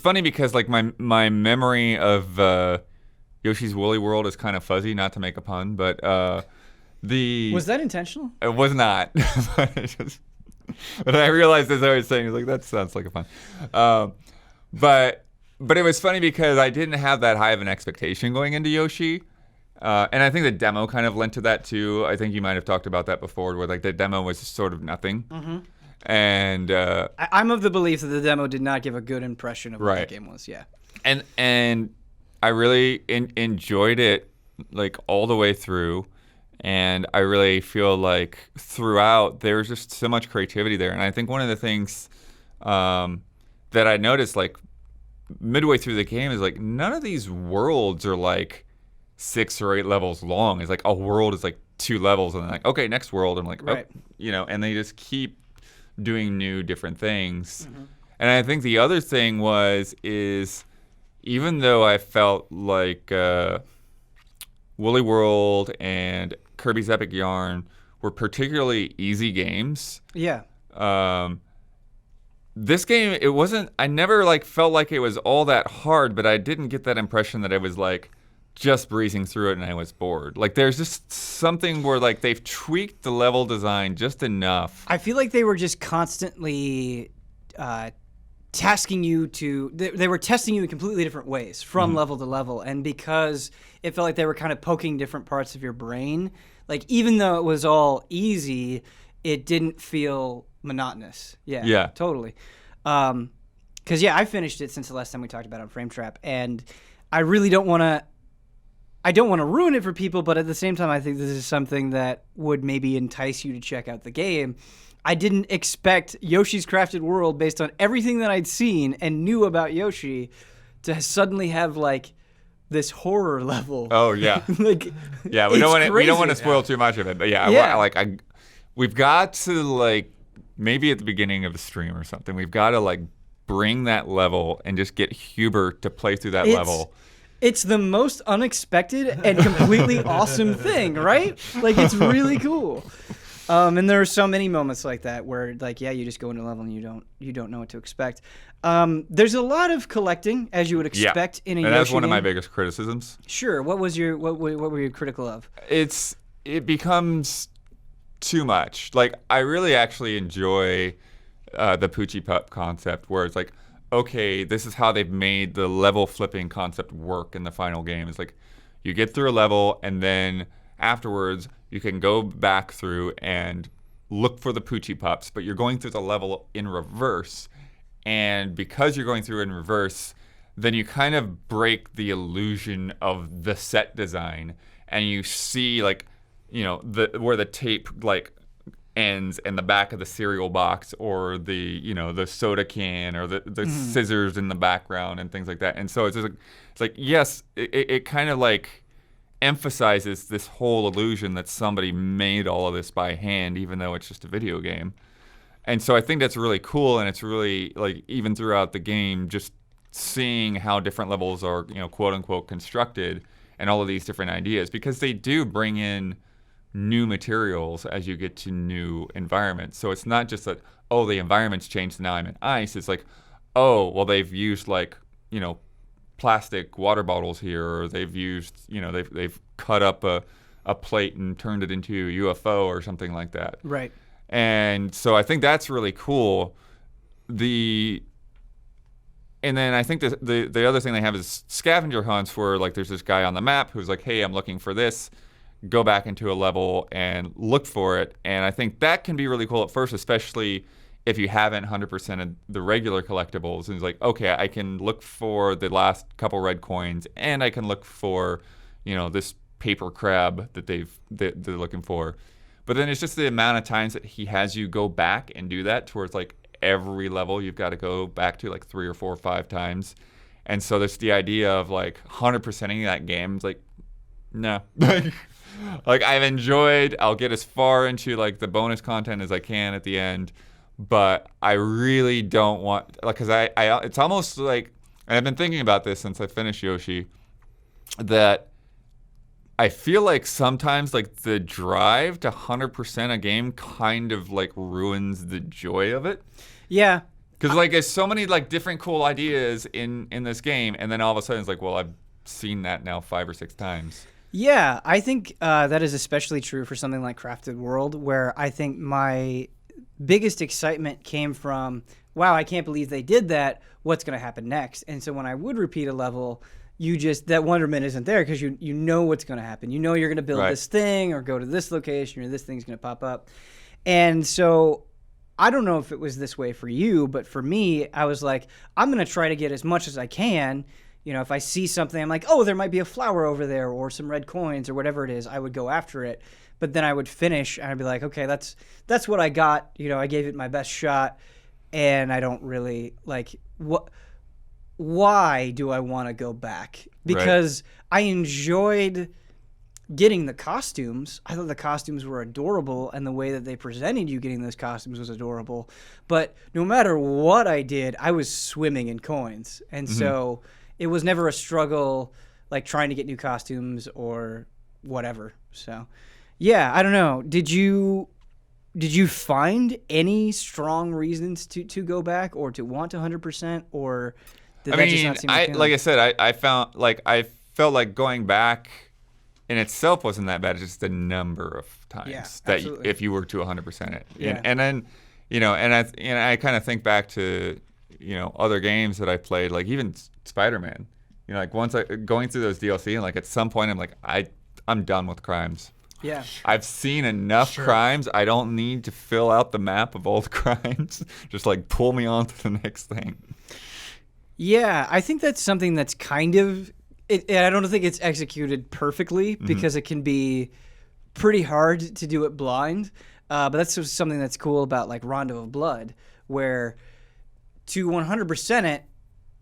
funny because my memory of Yoshi's Woolly World is kind of fuzzy, not to make a pun, but Was that intentional? It was not. But I realized as I was saying, that sounds like a pun. But But it was funny because I didn't have that high of an expectation going into Yoshi. And I think the demo kind of lent to that too. I think you might have talked about that before, where like the demo was sort of nothing. Mm-hmm. And I'm of the belief that the demo did not give a good impression of what that game was. Yeah. And I really enjoyed it like all the way through. And I really feel like throughout there was just so much creativity there. And I think one of the things that I noticed like midway through the game is like none of these worlds are like 6 or 8 levels long. It's like a world is like 2 levels, and then like, okay, next world. I'm like, right. Oh, you know, and they just keep doing new different things. Mm-hmm. And I think the other thing is even though I felt like Woolly World and Kirby's Epic Yarn were particularly easy games. Yeah. This game, it wasn't. I never like felt like it was all that hard, but I didn't get that impression that it was like just breezing through it and I was bored. Like there's just something where like they've tweaked the level design just enough. I feel like they were just constantly tasking you to. They were testing you in completely different ways from level to level, and because it felt like they were kind of poking different parts of your brain. Like even though it was all easy, it didn't feel monotonous. Yeah. Totally. Because I finished it since the last time we talked about it on Frame Trap, and I really don't want to. I don't want to ruin it for people, but at the same time, I think this is something that would maybe entice you to check out the game. I didn't expect Yoshi's Crafted World, based on everything that I'd seen and knew about Yoshi, to suddenly have like this horror level. Oh yeah, like yeah. We don't want to spoil too much of it, but we've got to like maybe at the beginning of the stream or something. We've got to like bring that level and just get Hubert to play through that level. It's the most unexpected and completely awesome thing, right? Like it's really cool. And there are so many moments like that where, like, you just go into a level and you don't know what to expect. There's a lot of collecting, as you would expect in a Yoshi game. And that's one of my game. biggest criticisms. Sure. What were you critical of? It becomes too much. Like, I really actually enjoy the Poochie Pup concept, where it's like, okay, this is how they've made the level flipping concept work in the final game. It's like you get through a level, and then afterwards you can go back through and look for the Poochie Pups, but you're going through the level in reverse. And because you're going through in reverse, then you kind of break the illusion of the set design, and you see like, where the tape like ends in the back of the cereal box, or the soda can, or the scissors in the background and things like that. And so it's like yes, it kind of like emphasizes this whole illusion that somebody made all of this by hand, even though it's just a video game. And so I think that's really cool, and it's really like even throughout the game, just seeing how different levels are, quote unquote constructed, and all of these different ideas, because they do bring in new materials as you get to new environments. So it's not just that, oh, the environment's changed, now I'm in ice. It's like, oh, well, they've used like, plastic water bottles here, or they've used, they've cut up a plate and turned it into a UFO or something like that. Right. And so I think that's really cool. And then I think the other thing they have is scavenger hunts, where like there's this guy on the map who's like, hey, I'm looking for this. Go back into a level and look for it. And I think that can be really cool at first, especially if you haven't 100%ed the regular collectibles. And it's like, okay, I can look for the last couple red coins, and I can look for, this paper crab that they're looking for. But then it's just the amount of times that he has you go back and do that, towards like every level you've got to go back to like 3 or 4 or 5 times. And so there's the idea of like 100%ing that game. It's like, no. Like I'll get as far into like the bonus content as I can at the end, but I really don't want, like, because I it's almost like, and I've been thinking about this since I finished Yoshi, that I feel like sometimes like the drive to 100% a game kind of like ruins the joy of it. Yeah. Because like there's so many like different cool ideas in this game, and then all of a sudden it's like, well, I've seen that now 5 or 6 times. Yeah, I think that is especially true for something like Crafted World, where I think biggest excitement came from, wow, I can't believe they did that. What's going to happen next? And so when I would repeat a level, that wonderment isn't there because you know what's going to happen. You know you're going to build this thing or go to this location or this thing's going to pop up. And so I don't know if it was this way for you, but for me, I was like, I'm going to try to get as much as I can. You know, if I see something, I'm like, oh, there might be a flower over there or some red coins or whatever it is, I would go after it. But then I would finish and I'd be like, okay, that's what I got. You know, I gave it my best shot and I don't really like why do I want to go back? Because I enjoyed getting the costumes. I thought the costumes were adorable and the way that they presented you getting those costumes was adorable. But no matter what I did, I was swimming in coins. And so it was never a struggle like trying to get new costumes or whatever. So yeah, I don't know. Did you find any strong reasons to go back or to want to 100% or did that just not seem like I said, I felt like going back in itself wasn't that bad. It's just the number of times that if you were to 100% it. Yeah. And then, you know, and I kind of think back to, you know, other games that I played, like even Spider-Man. You know, like once going through those DLC and like at some point I'm like I'm done with crimes. Yeah. I've seen enough crimes. I don't need to fill out the map of all the crimes. Just like pull me on to the next thing. Yeah, I think that's something that's kind of I don't think it's executed perfectly because it can be pretty hard to do it blind. But that's just something that's cool about like Rondo of Blood, where to 100% it,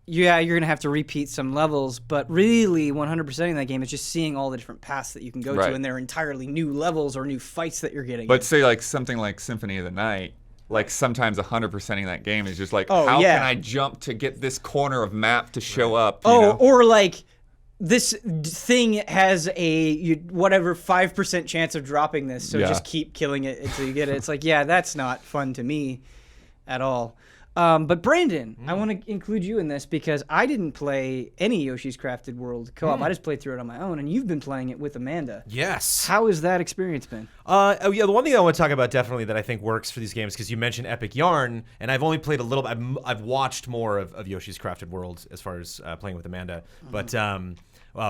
yeah, you're going to have to repeat some levels, but really 100%ing that game is just seeing all the different paths that you can go to, and they're entirely new levels or new fights that you're getting. But say like something like Symphony of the Night, like sometimes 100%ing that game is just like, how can I jump to get this corner of map to show up? You know? Or like this thing has a whatever 5% chance of dropping this, so just keep killing it until you get it. It's like, yeah, that's not fun to me at all. But Brandon, I want to include you in this because I didn't play any Yoshi's Crafted World co-op. I just played through it on my own, and you've been playing it with Amanda. Yes. How has that experience been? The one thing I want to talk about definitely that I think works for these games, because you mentioned Epic Yarn, and I've only played a little. I've watched more of Yoshi's Crafted World as far as playing with Amanda, but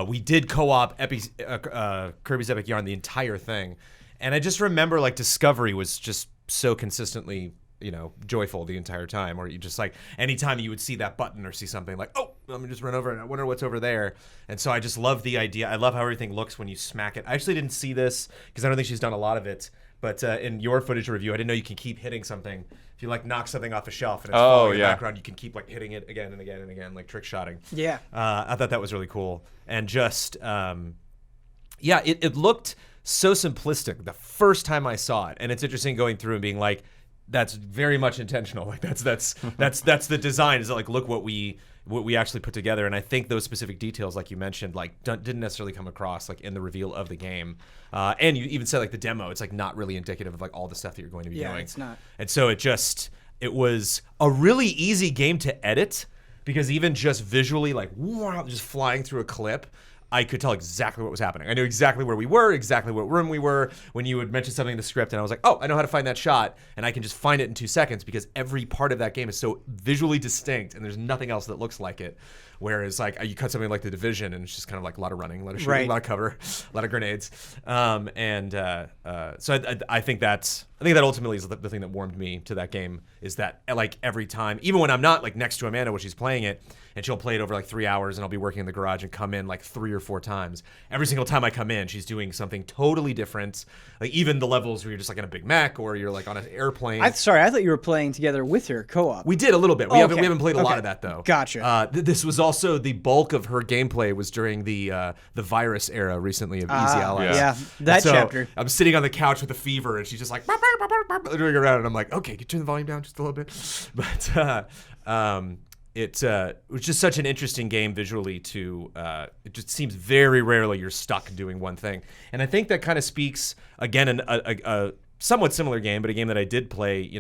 we did co-op Kirby's Epic Yarn the entire thing, and I just remember like Discovery was just so consistently, you know, joyful the entire time, or you just like anytime you would see that button or see something like, oh, let me just run over and I wonder what's over there. And so I just love the idea. I love how everything looks when you smack it. I actually didn't see this because I don't think she's done a lot of it, but in your footage review, I didn't know you can keep hitting something. If you like knock something off a shelf and it's falling in the background, you can keep like hitting it again and again and again, like trick shotting. Yeah. I thought that was really cool. And just, it looked so simplistic the first time I saw it. And it's interesting going through and being like, that's very much intentional. Like that's the design. Is like, look what we actually put together. And I think those specific details, like you mentioned, like didn't necessarily come across like in the reveal of the game. And you even said like the demo, it's like not really indicative of like all the stuff that you're going to be doing. Yeah, it's not. And so it was a really easy game to edit because even just visually, like wow, just flying through a clip, I could tell exactly what was happening. I knew exactly where we were, exactly what room we were. When you would mention something in the script, and I was like, oh, I know how to find that shot, and I can just find it in 2 seconds because every part of that game is so visually distinct, and there's nothing else that looks like it. Whereas, like, you cut something like The Division, and it's just kind of like a lot of running, a lot of shooting, a lot of cover, a lot of grenades. So I think that ultimately is the thing that warmed me to that game, is that like every time, even when I'm not like next to Amanda when she's playing it, and she'll play it over like 3 hours, and I'll be working in the garage and come in like 3 or 4 times. Every single time I come in, she's doing something totally different. Like even the levels where you're just like in a big mech or you're like on an airplane. I thought you were playing together with her co-op. We did a little bit. We haven't played a lot of that though. Gotcha. This was also the bulk of her gameplay was during the virus era recently of Easy Allies. Yeah, that chapter. I'm sitting on the couch with a fever, and she's just like doing around, and I'm like, okay, turn the volume down just a little bit. But it was just such an interesting game visually to it just seems very rarely you're stuck doing one thing. And I think that kind of speaks, again, a somewhat similar game, but a game that I did play,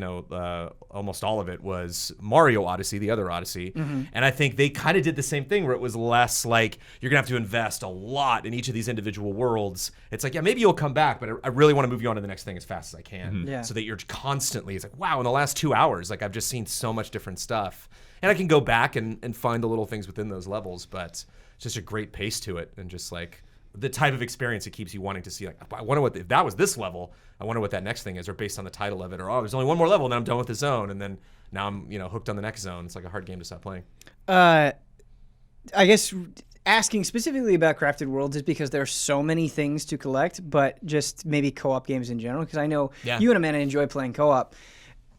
almost all of it was Mario Odyssey, the other Odyssey. And I think they kind of did the same thing where it was less like you're going to have to invest a lot in each of these individual worlds. It's like, yeah, maybe you'll come back, but I really want to move you on to the next thing as fast as I can. Yeah. So that you're constantly, it's like, wow, in the last 2 hours, like I've just seen so much different stuff. And I can go back and find the little things within those levels, but it's just a great pace to it and just like the type of experience it keeps you wanting to see. Like, I wonder what, if that was this level, I wonder what that next thing is, or based on the title of it, or, oh, there's only one more level and then I'm done with the zone. And then now I'm, hooked on the next zone. It's like a hard game to stop playing. I guess asking specifically about Crafted Worlds is because there are so many things to collect, but just maybe co-op games in general, because I know you and Amanda enjoy playing co-op.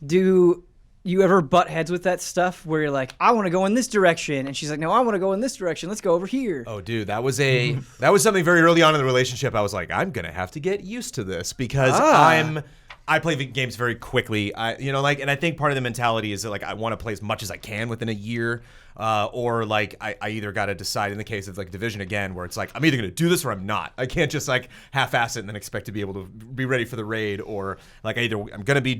Do you ever butt heads with that stuff where you're like, I want to go in this direction, and she's like, no, I want to go in this direction. Let's go over here. Oh, dude, that was something very early on in the relationship. I was like, I'm gonna have to get used to this because I play the games very quickly. And I think part of the mentality is that like I want to play as much as I can within a year, or like I either got to decide in the case of like Division again, where it's like I'm either gonna do this or I'm not. I can't just like half-ass it and then expect to be able to be ready for the raid, or like either I'm gonna be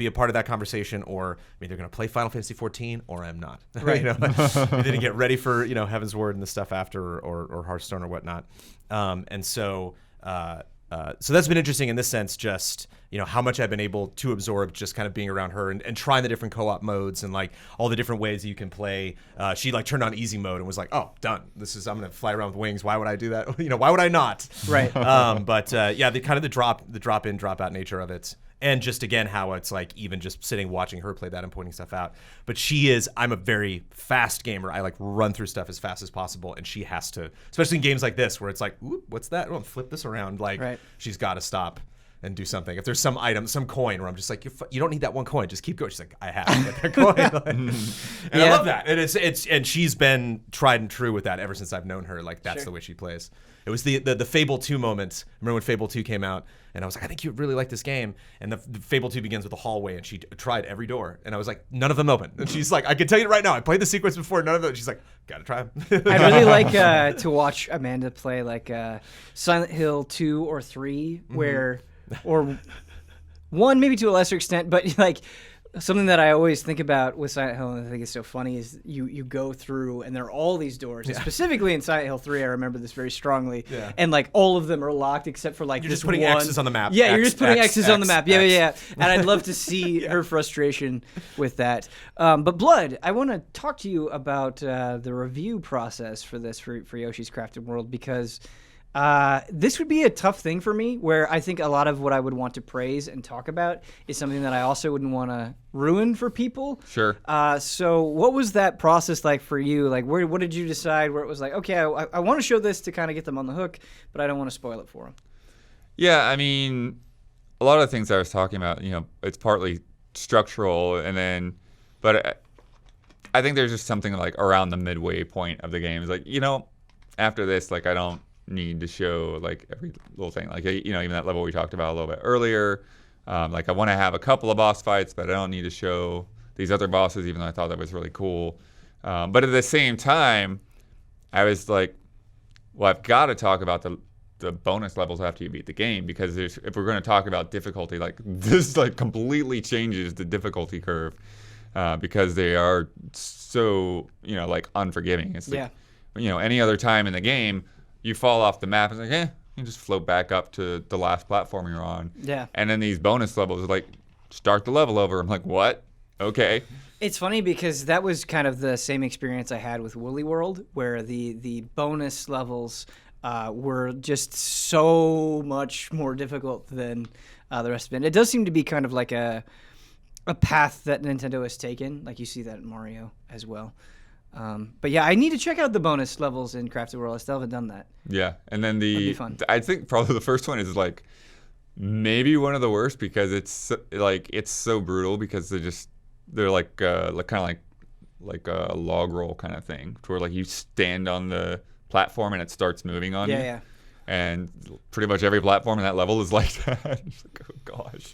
a part of that conversation, or I'm either gonna play Final Fantasy 14 or I'm not. Right. Either to get ready for Heaven's Word and the stuff after, or Hearthstone or whatnot. So that's been interesting in this sense, just, how much I've been able to absorb just kind of being around her and trying the different co-op modes and like all the different ways that you can play. She like turned on easy mode and was like, oh, done. I'm going to fly around with wings. Why would I do that? Why would I not? Right. The kind of the drop in, drop out nature of it. And just, again, how it's like even just sitting watching her play that and pointing stuff out. But I'm a very fast gamer. I like run through stuff as fast as possible. And she has to, especially in games like this where it's like, oop, what's that? Oh, flip this around. Like, She's got to stop and do something. If there's some item, some coin where I'm just like, you don't need that one coin. Just keep going. She's like, I have to get that coin. And I love that. And she's been tried and true with that ever since I've known her. Like, that's the way she plays. It was the Fable 2 moment. Remember when Fable 2 came out? And I was like, I think you'd really like this game. And the Fable 2 begins with a hallway, and she tried every door. And I was like, none of them open. And she's like, I can tell you right now, I played the sequence before, none of them. She's like, gotta try them. I'd really like to watch Amanda play like Silent Hill 2 or 3, where, or 1 maybe to a lesser extent, but like something that I always think about with Silent Hill, and I think is so funny, is you go through and there are all these doors. And specifically in Silent Hill 3, I remember this very strongly. Yeah. And like all of them are locked except for like you're just putting X's on the map. Yeah, you're just putting X's on the map. Yeah. And I'd love to see her frustration with that. But Blood, I want to talk to you about the review process for this for Yoshi's Crafted World, because this would be a tough thing for me, where I think a lot of what I would want to praise and talk about is something that I also wouldn't want to ruin for people. Sure. So what was that process like for you? Like, what did you decide where it was like, okay, I want to show this to kind of get them on the hook, but I don't want to spoil it for them? Yeah, I mean, a lot of the things I was talking about, it's partly structural, but I think there's just something like around the midway point of the game. It's like, after this, like I don't need to show like every little thing, like even that level we talked about a little bit earlier. Like I want to have a couple of boss fights, but I don't need to show these other bosses, even though I thought that was really cool. But at the same time, I was like, well, I've got to talk about the bonus levels after you beat the game, because if we're going to talk about difficulty, like this like completely changes the difficulty curve, because they are so like unforgiving. It's like, any other time in the game, you fall off the map, it's like, you just float back up to the last platform you're on. Yeah. And then these bonus levels are like, start the level over. I'm like, what? Okay. It's funny because that was kind of the same experience I had with Woolly World, where the bonus levels were just so much more difficult than the rest of it. It does seem to be kind of like a path that Nintendo has taken. Like you see that in Mario as well. But yeah, I need to check out the bonus levels in Crafted World. I still haven't done that. Yeah, and then I think probably the first one is like maybe one of the worst, because it's so brutal, because they're like kind of like a log roll kind of thing, to where like you stand on the platform and it starts moving on you. Yeah. And pretty much every platform in that level is like that. It's like, oh gosh.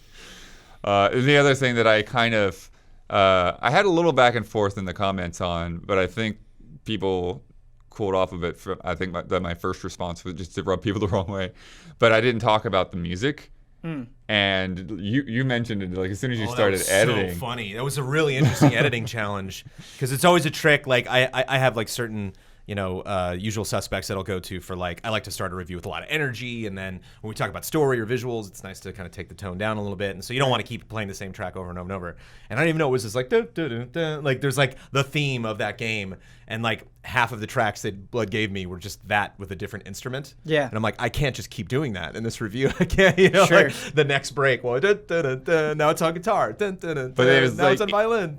And the other thing that I kind of I had a little back and forth in the comments on, but I think people cooled off of it. I think that my first response was just to rub people the wrong way. But I didn't talk about the music. And you mentioned it like as soon as you Oh, started that was editing. so funny. That was a really interesting editing challenge because it's always a trick. Like I have like certain usual suspects that I'll go to for like I like to start a review with a lot of energy, and then when we talk about story or visuals, it's nice to kind of take the tone down a little bit. And so you don't want to keep playing the same track over and over and over. And I didn't even know it was just like like there's like the theme of that game, and like half of the tracks that Blood gave me were just that with a different instrument. Yeah. And I'm like, I can't just keep doing that in this review. I can't, Sure. like the next break. Well, now it's on guitar. But now it's on violin.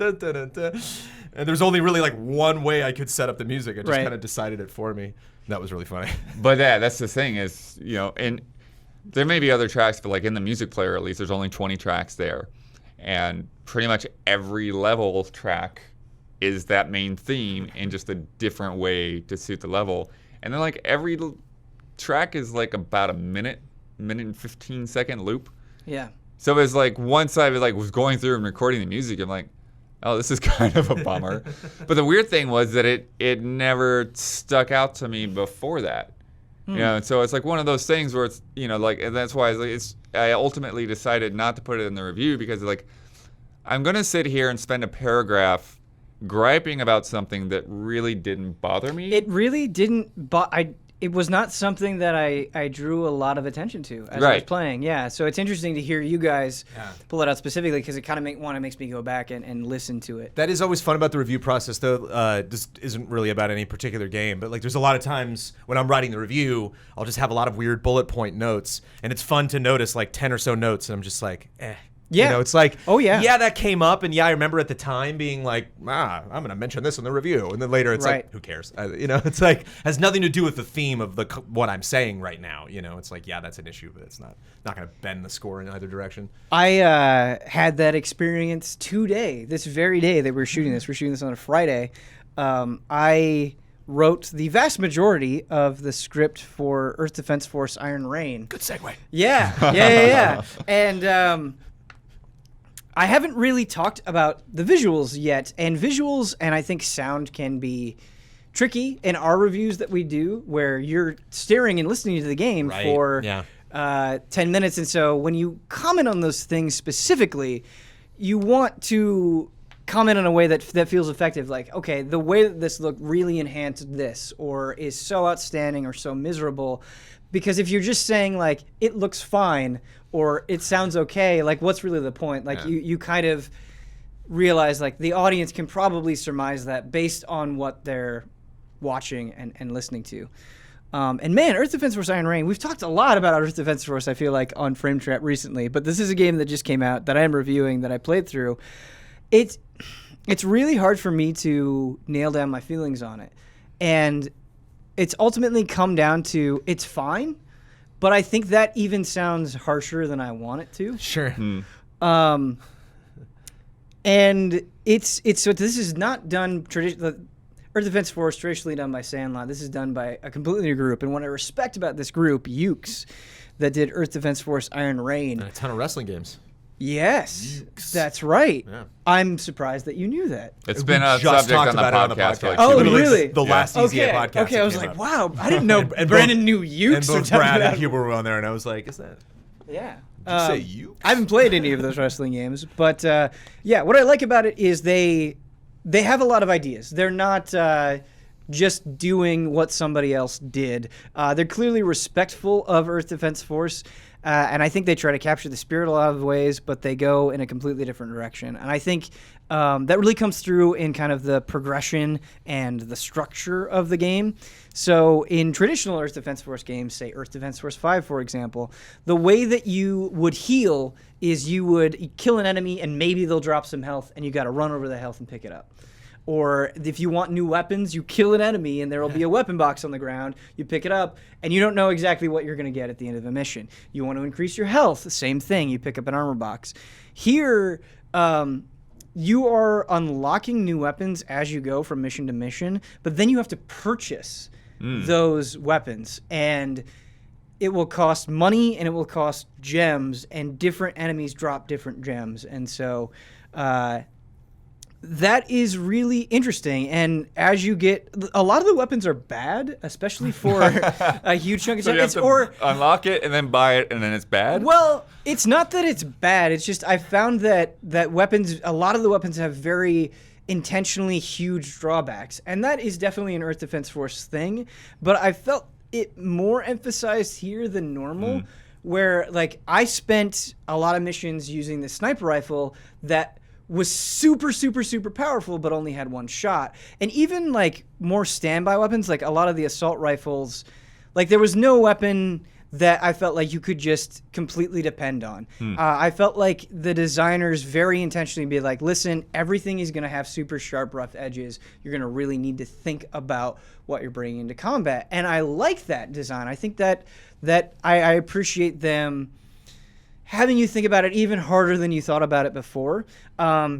And there's only really like one way I could set up the music. I just kind of decided it for me. That was really funny. But yeah, that's the thing is, and there may be other tracks, but like in the music player at least, there's only 20 tracks there. And pretty much every level track is that main theme in just a different way to suit the level. And then like every track is like about a minute and 15-second loop. Yeah. So it's like once I was going through and recording the music, I'm like, oh, this is kind of a bummer. But the weird thing was that it never stuck out to me before that. And so it's like one of those things where it's, and that's why I ultimately decided not to put it in the review because like I'm going to sit here and spend a paragraph griping about something that really didn't bother me. It really didn't. It was not something that I drew a lot of attention to as I was playing. Yeah, so it's interesting to hear you guys pull it out specifically because it kind of makes me go back and listen to it. That is always fun about the review process, though. This isn't really about any particular game, but like there's a lot of times when I'm writing the review, I'll just have a lot of weird bullet point notes, and it's fun to notice like 10 or so notes, and I'm just like, Yeah. It's like, oh yeah, that came up, and I remember at the time being like, I'm going to mention this in the review, and then later it's like, who cares? It's like has nothing to do with the theme of what I'm saying right now. It's like, that's an issue, but it's not going to bend the score in either direction. I had that experience today, this very day that we're shooting this. We're shooting this on a Friday. I wrote the vast majority of the script for Earth Defense Force Iron Rain. Good segue. Yeah. And I haven't really talked about the visuals yet, and I think sound can be tricky in our reviews that we do, where you're staring and listening to the game for 10 minutes, and so when you comment on those things specifically, you want to comment in a way that feels effective, like, okay, the way that this looked really enhanced this, or is so outstanding or so miserable, because if you're just saying, like, it looks fine, or it sounds okay, like what's really the point? Like you kind of realize like the audience can probably surmise that based on what they're watching and listening to. And man, Earth Defense Force Iron Rain, we've talked a lot about Earth Defense Force, I feel like, on Frame Trap recently, but this is a game that just came out that I am reviewing, that I played through. It's really hard for me to nail down my feelings on it. And it's ultimately come down to it's fine, but I think that even sounds harsher than I want it to. Sure. And it's so this is not done Earth Defense Force traditionally done by Sandlot. This is done by a completely new group. And what I respect about this group, Ukes, that did Earth Defense Force Iron Rain. And a ton of wrestling games. Yes, that's right. Yeah. I'm surprised that you knew that. It's been a subject on the podcast. For like oh, really? The last Easy podcast. Okay, I was like, wow, I didn't know Brandon knew Ukes. And both Brad and Huber were on there, and I was like, is that? Yeah. Did you say Ukes? I haven't played any of those wrestling games, but what I like about it is they have a lot of ideas. They're not just doing what somebody else did. They're clearly respectful of Earth Defense Force. And I think they try to capture the spirit a lot of ways, but they go in a completely different direction. And I think that really comes through in kind of the progression and the structure of the game. So in traditional Earth Defense Force games, say Earth Defense Force 5, for example, the way that you would heal is you would kill an enemy and maybe they'll drop some health and you got to run over the health and pick it up. Or if you want new weapons, you kill an enemy and there will be a weapon box on the ground. You pick it up and you don't know exactly what you're going to get at the end of the mission. You want to increase your health, same thing. You pick up an armor box. Here, you are unlocking new weapons as you go from mission to mission, but then you have to purchase those weapons. And it will cost money and it will cost gems, and different enemies drop different gems. And so That is really interesting. And as you get, a lot of the weapons are bad, especially for a huge chunk of So time. you have to unlock it and then buy it, and then it's bad? Well, it's not that it's bad. It's just I found that weapons, a lot of the weapons have very intentionally huge drawbacks. And that is definitely an Earth Defense Force thing. But I felt it more emphasized here than normal, where like I spent a lot of missions using the sniper rifle that was super, super, super powerful, but only had one shot. And even like more standby weapons, like a lot of the assault rifles, like there was no weapon that I felt like you could just completely depend on. I felt like the designers very intentionally be like, listen, everything is going to have super sharp, rough edges. You're going to really need to think about what you're bringing into combat. And I like that design. I think that I appreciate them having you think about it even harder than you thought about it before,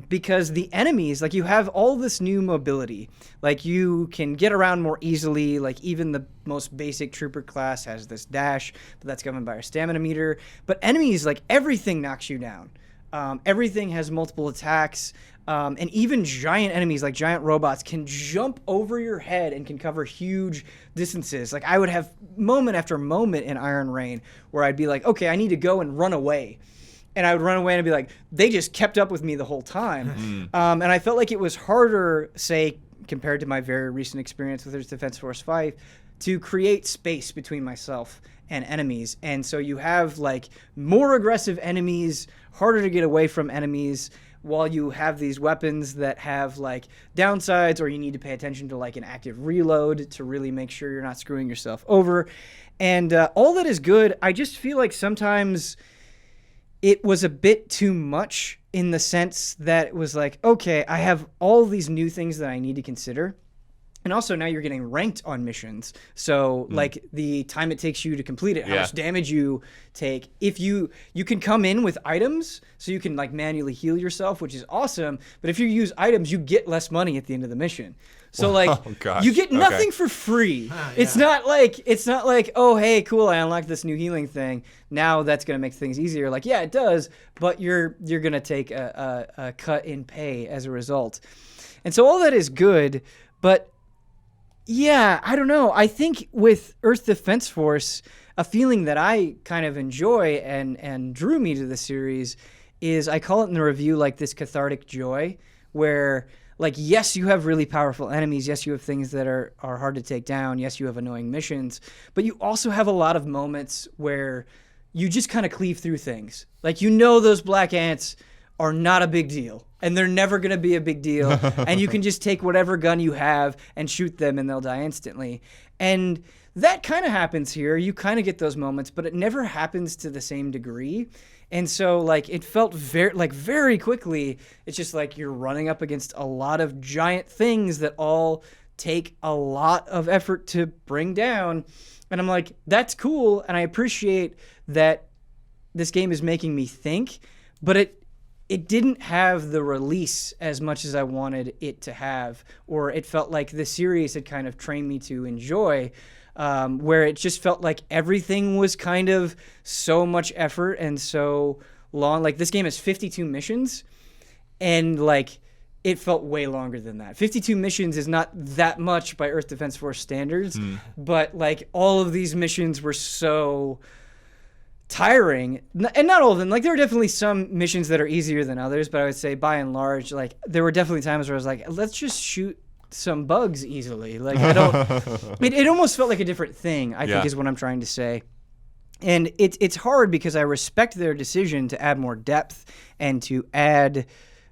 because the enemies, like you have all this new mobility, like you can get around more easily, like even the most basic trooper class has this dash, but that's governed by our stamina meter. But enemies, like everything knocks you down. Everything has multiple attacks, and even giant enemies like giant robots can jump over your head and can cover huge distances. Like I would have moment after moment in Iron Rain where I'd be like, okay, I need to go and run away. And I would run away and I'd be like, they just kept up with me the whole time. And I felt like it was harder, say, compared to my very recent experience with Earth Defense Force 5, to create space between myself and enemies. And so you have like more aggressive enemies, harder to get away from enemies, while you have these weapons that have like downsides, or you need to pay attention to like an active reload to really make sure you're not screwing yourself over. And all that is good. I just feel like sometimes it was a bit too much, in the sense that it was like, okay, I have all these new things that I need to consider. And also now you're getting ranked on missions. So like the time it takes you to complete it, how much damage you take. If you can come in with items, so you can like manually heal yourself, which is awesome. But if you use items, you get less money at the end of the mission. So like you get nothing for free. It's not like, oh hey, cool, I unlocked this new healing thing. Now that's gonna make things easier. Like yeah, it does, but you're gonna take a cut in pay as a result. And so all that is good, but yeah, I don't know. I think with Earth Defense Force, a feeling that I kind of enjoy and drew me to the series is, I call it in the review like this cathartic joy, where like, yes, you have really powerful enemies. Yes, you have things that are hard to take down. Yes, you have annoying missions, but you also have a lot of moments where you just kind of cleave through things. Like, you know, those black ants are not a big deal, and they're never going to be a big deal. And you can just take whatever gun you have and shoot them and they'll die instantly. And that kind of happens here. You kind of get those moments, but it never happens to the same degree. And so like it felt very quickly, it's just like you're running up against a lot of giant things that all take a lot of effort to bring down. And I'm like, that's cool. And I appreciate that this game is making me think, but it didn't have the release as much as I wanted it to have, or it felt like the series had kind of trained me to enjoy, where it just felt like everything was kind of so much effort and so long. Like, this game has 52 missions, and like it felt way longer than that. 52 missions is not that much by Earth Defense Force standards, but like all of these missions were so tiring, and not all of them. Like, there are definitely some missions that are easier than others, but I would say by and large, like, there were definitely times where I was like, let's just shoot some bugs easily. Like, I don't it almost felt like a different thing, I think is what I'm trying to say. And it's hard because I respect their decision to add more depth and to add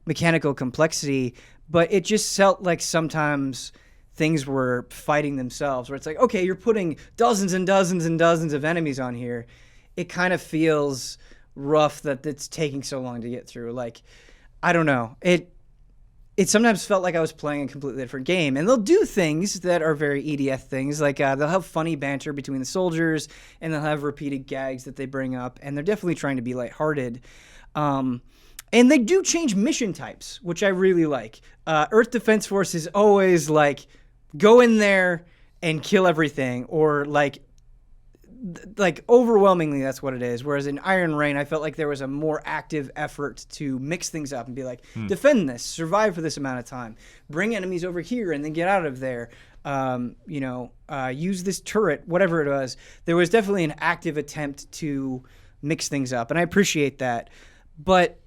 mechanical complexity, but it just felt like sometimes things were fighting themselves, where it's like, okay, you're putting dozens and dozens and dozens of enemies on here. It kind of feels rough that it's taking so long to get through. Like, I don't know. It sometimes felt like I was playing a completely different game. And they'll do things that are very EDF things. Like, they'll have funny banter between the soldiers, and they'll have repeated gags that they bring up. And they're definitely trying to be lighthearted. And they do change mission types, which I really like. Earth Defense Force is always like, go in there and kill everything. Or like, like overwhelmingly that's what it is. Whereas in Iron Rain, I felt like there was a more active effort to mix things up and be like, defend this, survive for this amount of time, bring enemies over here and then get out of there. Use this turret, whatever it was. There was definitely an active attempt to mix things up, and I appreciate that. But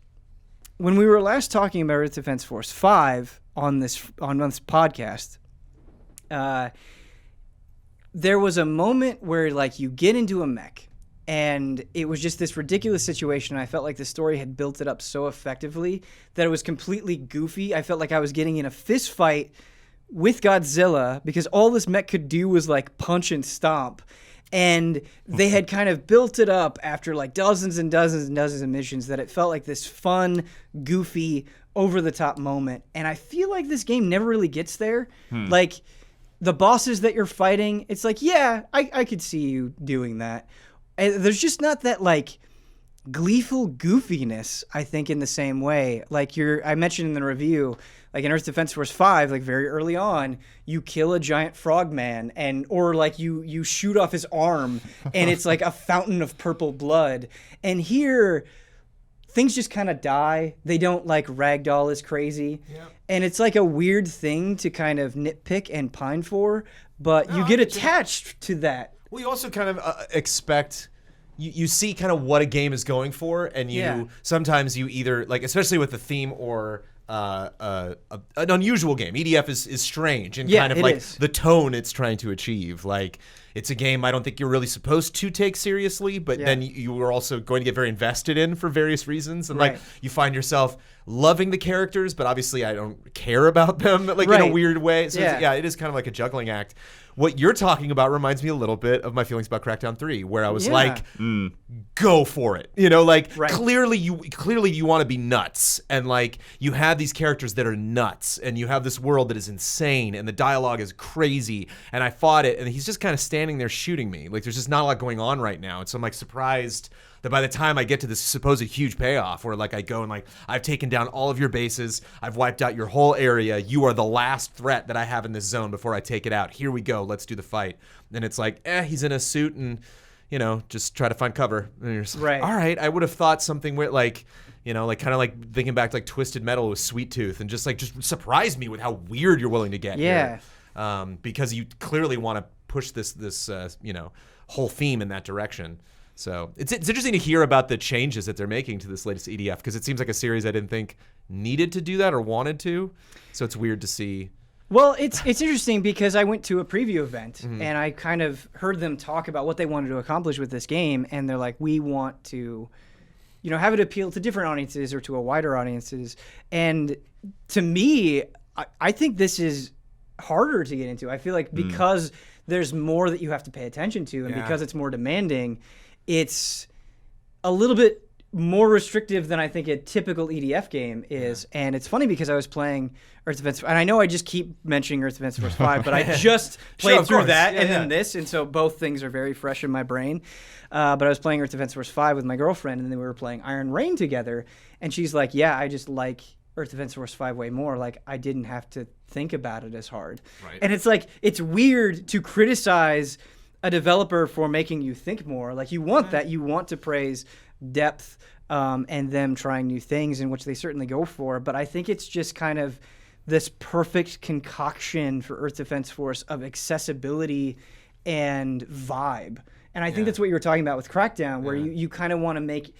when we were last talking about Earth Defense Force 5 on this podcast, there was a moment where like you get into a mech and it was just this ridiculous situation. I felt like the story had built it up so effectively that it was completely goofy. I felt like I was getting in a fist fight with Godzilla because all this mech could do was like punch and stomp. And they had kind of built it up after like dozens and dozens and dozens of missions that it felt like this fun, goofy, over-the-top moment. And I feel like this game never really gets there. Like, the bosses that you're fighting, it's like, yeah, I could see you doing that. And there's just not that, like, gleeful goofiness, I think, in the same way. Like, I mentioned in the review, like in Earth Defense Force 5, like very early on, you kill a giant frogman or like you shoot off his arm and it's like a fountain of purple blood. And here, things just kind of die. They don't like ragdoll as crazy. Yep. And it's like a weird thing to kind of nitpick and pine for, but you get attached to that. Well, you also kind of expect... You see kind of what a game is going for, and sometimes you either, like, especially with the theme or an unusual game. EDF is strange and kind of like the tone it's trying to achieve. Like, it's a game I don't think you're really supposed to take seriously, but then you are also going to get very invested in for various reasons. And like you find yourself loving the characters, but obviously I don't care about them like in a weird way. So it is kind of like a juggling act. What you're talking about reminds me a little bit of my feelings about Crackdown 3, where I was like, go for it. You know, like clearly you want to be nuts. And like you have these characters that are nuts and you have this world that is insane and the dialogue is crazy. And I fought it and he's just kind of standing there shooting me. Like there's just not a lot going on right now. And so I'm like surprised that by the time I get to this supposed huge payoff where like I go and like I've taken down all of your bases, I've wiped out your whole area, you are the last threat that I have in this zone before I take it out. Here we go, let's do the fight. And it's like, he's in a suit and, you know, just try to find cover. And you're just like, all right, I would have thought something with like, you know, like kind of like thinking back to like Twisted Metal with Sweet Tooth and just surprise me with how weird you're willing to get here. Because you clearly want to push this you know, whole theme in that direction. So it's interesting to hear about the changes that they're making to this latest EDF because it seems like a series I didn't think needed to do that or wanted to. So it's weird to see. Well, it's interesting because I went to a preview event and I kind of heard them talk about what they wanted to accomplish with this game, and they're like, we want to, you know, have it appeal to different audiences or to a wider audiences. And to me, I think this is harder to get into. I feel like because there's more that you have to pay attention to and because it's more demanding, it's a little bit more restrictive than I think a typical EDF game is. And it's funny because I was playing Earth Defense, and I know I just keep mentioning Earth Defense Force 5, but I just played through that and then this, and so both things are very fresh in my brain. But I was playing Earth Defense Force 5 with my girlfriend, and then we were playing Iron Rain together, and she's like, yeah, I just like Earth Defense Force 5 way more. Like, I didn't have to think about it as hard. Right. And it's like, it's weird to criticize a developer for making you think more. Like, you want that. You want to praise depth and them trying new things, in which they certainly go for. But I think it's just kind of this perfect concoction for Earth Defense Force of accessibility and vibe. And I think that's what you were talking about with Crackdown, where you kind of want to make...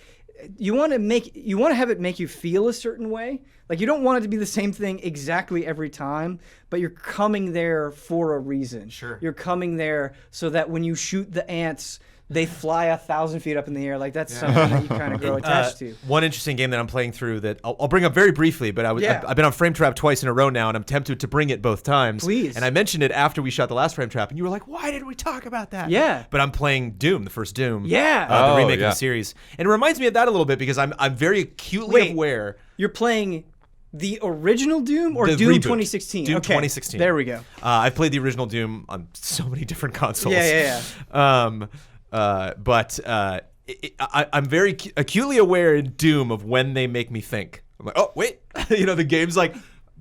You want to have it make you feel a certain way. Like, you don't want it to be the same thing exactly every time, but you're coming there for a reason. Sure. You're coming there so that when you shoot the ants, they fly 1,000 feet up in the air. Like, that's something that you kind of grow attached to. One interesting game that I'm playing through that I'll bring up very briefly, but I've been on Frame Trap twice in a row now, and I'm tempted to bring it both times. Please. And I mentioned it after we shot the last Frame Trap, and you were like, why didn't we talk about that? Yeah. But I'm playing Doom, the first Doom. Yeah. The remake of the series. And it reminds me of that a little bit because I'm very acutely aware. You're playing the original Doom or the Doom reboot. 2016? Doom 2016. There we go. I've played the original Doom on so many different consoles. Yeah. I'm very acutely aware in Doom of when they make me think. I'm like, oh, wait. You know, the game's like,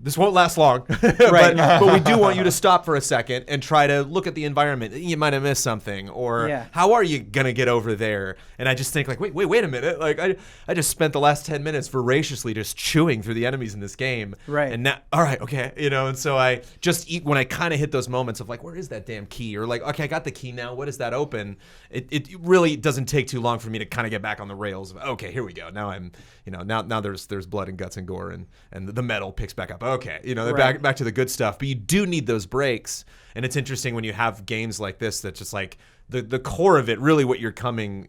this won't last long, but we do want you to stop for a second and try to look at the environment. You might have missed something, or how are you gonna get over there? And I just think like, wait a minute. Like I just spent the last 10 minutes voraciously just chewing through the enemies in this game. Right. And now, all right, okay, and so I just when I kind of hit those moments of like, where is that damn key? Or like, okay, I got the key now. What does that open? It really doesn't take too long for me to kind of get back on the rails. Okay, here we go. Now I'm, now there's blood and guts and gore and the metal picks back up. Okay, they're back to the good stuff. But you do need those breaks, and it's interesting when you have games like this that just like the core of it, really what you're coming,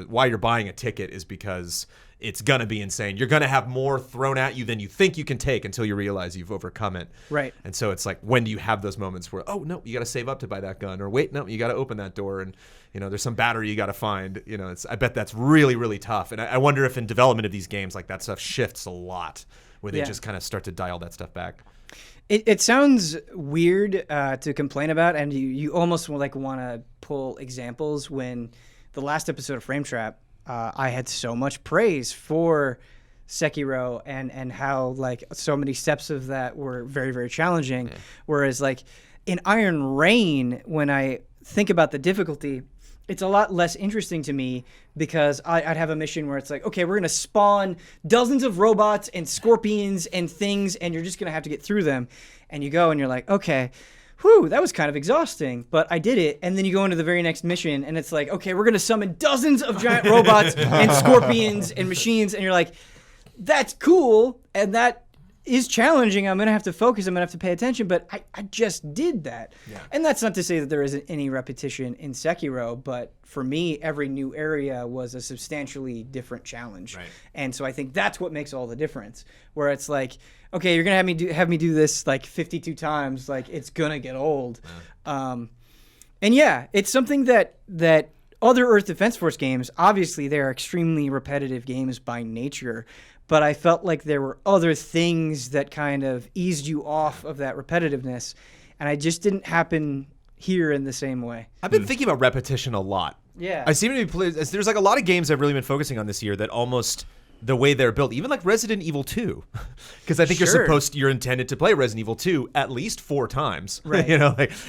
why you're buying a ticket is because it's gonna be insane. You're gonna have more thrown at you than you think you can take until you realize you've overcome it. Right. And so it's like, when do you have those moments where, oh no, you got to save up to buy that gun, or wait, no, you got to open that door, and there's some battery you got to find. I bet that's really, really tough. And I wonder if in development of these games, like that stuff shifts a lot, where they just kind of start to dial that stuff back. It sounds weird to complain about, and you almost like want to pull examples. When the last episode of Frame Trap, I had so much praise for Sekiro and how like so many steps of that were very, very challenging. Whereas like in Iron Rain, when I think about the difficulty, it's a lot less interesting to me, because I'd have a mission where it's like, okay, we're going to spawn dozens of robots and scorpions and things, and you're just going to have to get through them. And you go and you're like, okay, whew, that was kind of exhausting, but I did it. And then you go into the very next mission, and it's like, okay, we're going to summon dozens of giant robots and scorpions and machines, and you're like, that's cool, and that is challenging. I'm going to have to focus. I'm going to have to pay attention, but I just did that. Yeah. And that's not to say that there isn't any repetition in Sekiro, but for me, every new area was a substantially different challenge. Right. And so I think that's what makes all the difference, where it's like, okay, you're going to have me do this like 52 times. Like, it's going to get old. Yeah. And yeah, it's something that other Earth Defense Force games, obviously they're extremely repetitive games by nature, but I felt like there were other things that kind of eased you off of that repetitiveness, and I just didn't happen here in the same way. I've been thinking about repetition a lot. Yeah. I seem to be there's like a lot of games I've really been focusing on this year that almost the way they're built, even like Resident Evil 2, because I think you're intended to play Resident Evil 2 at least 4 times, right?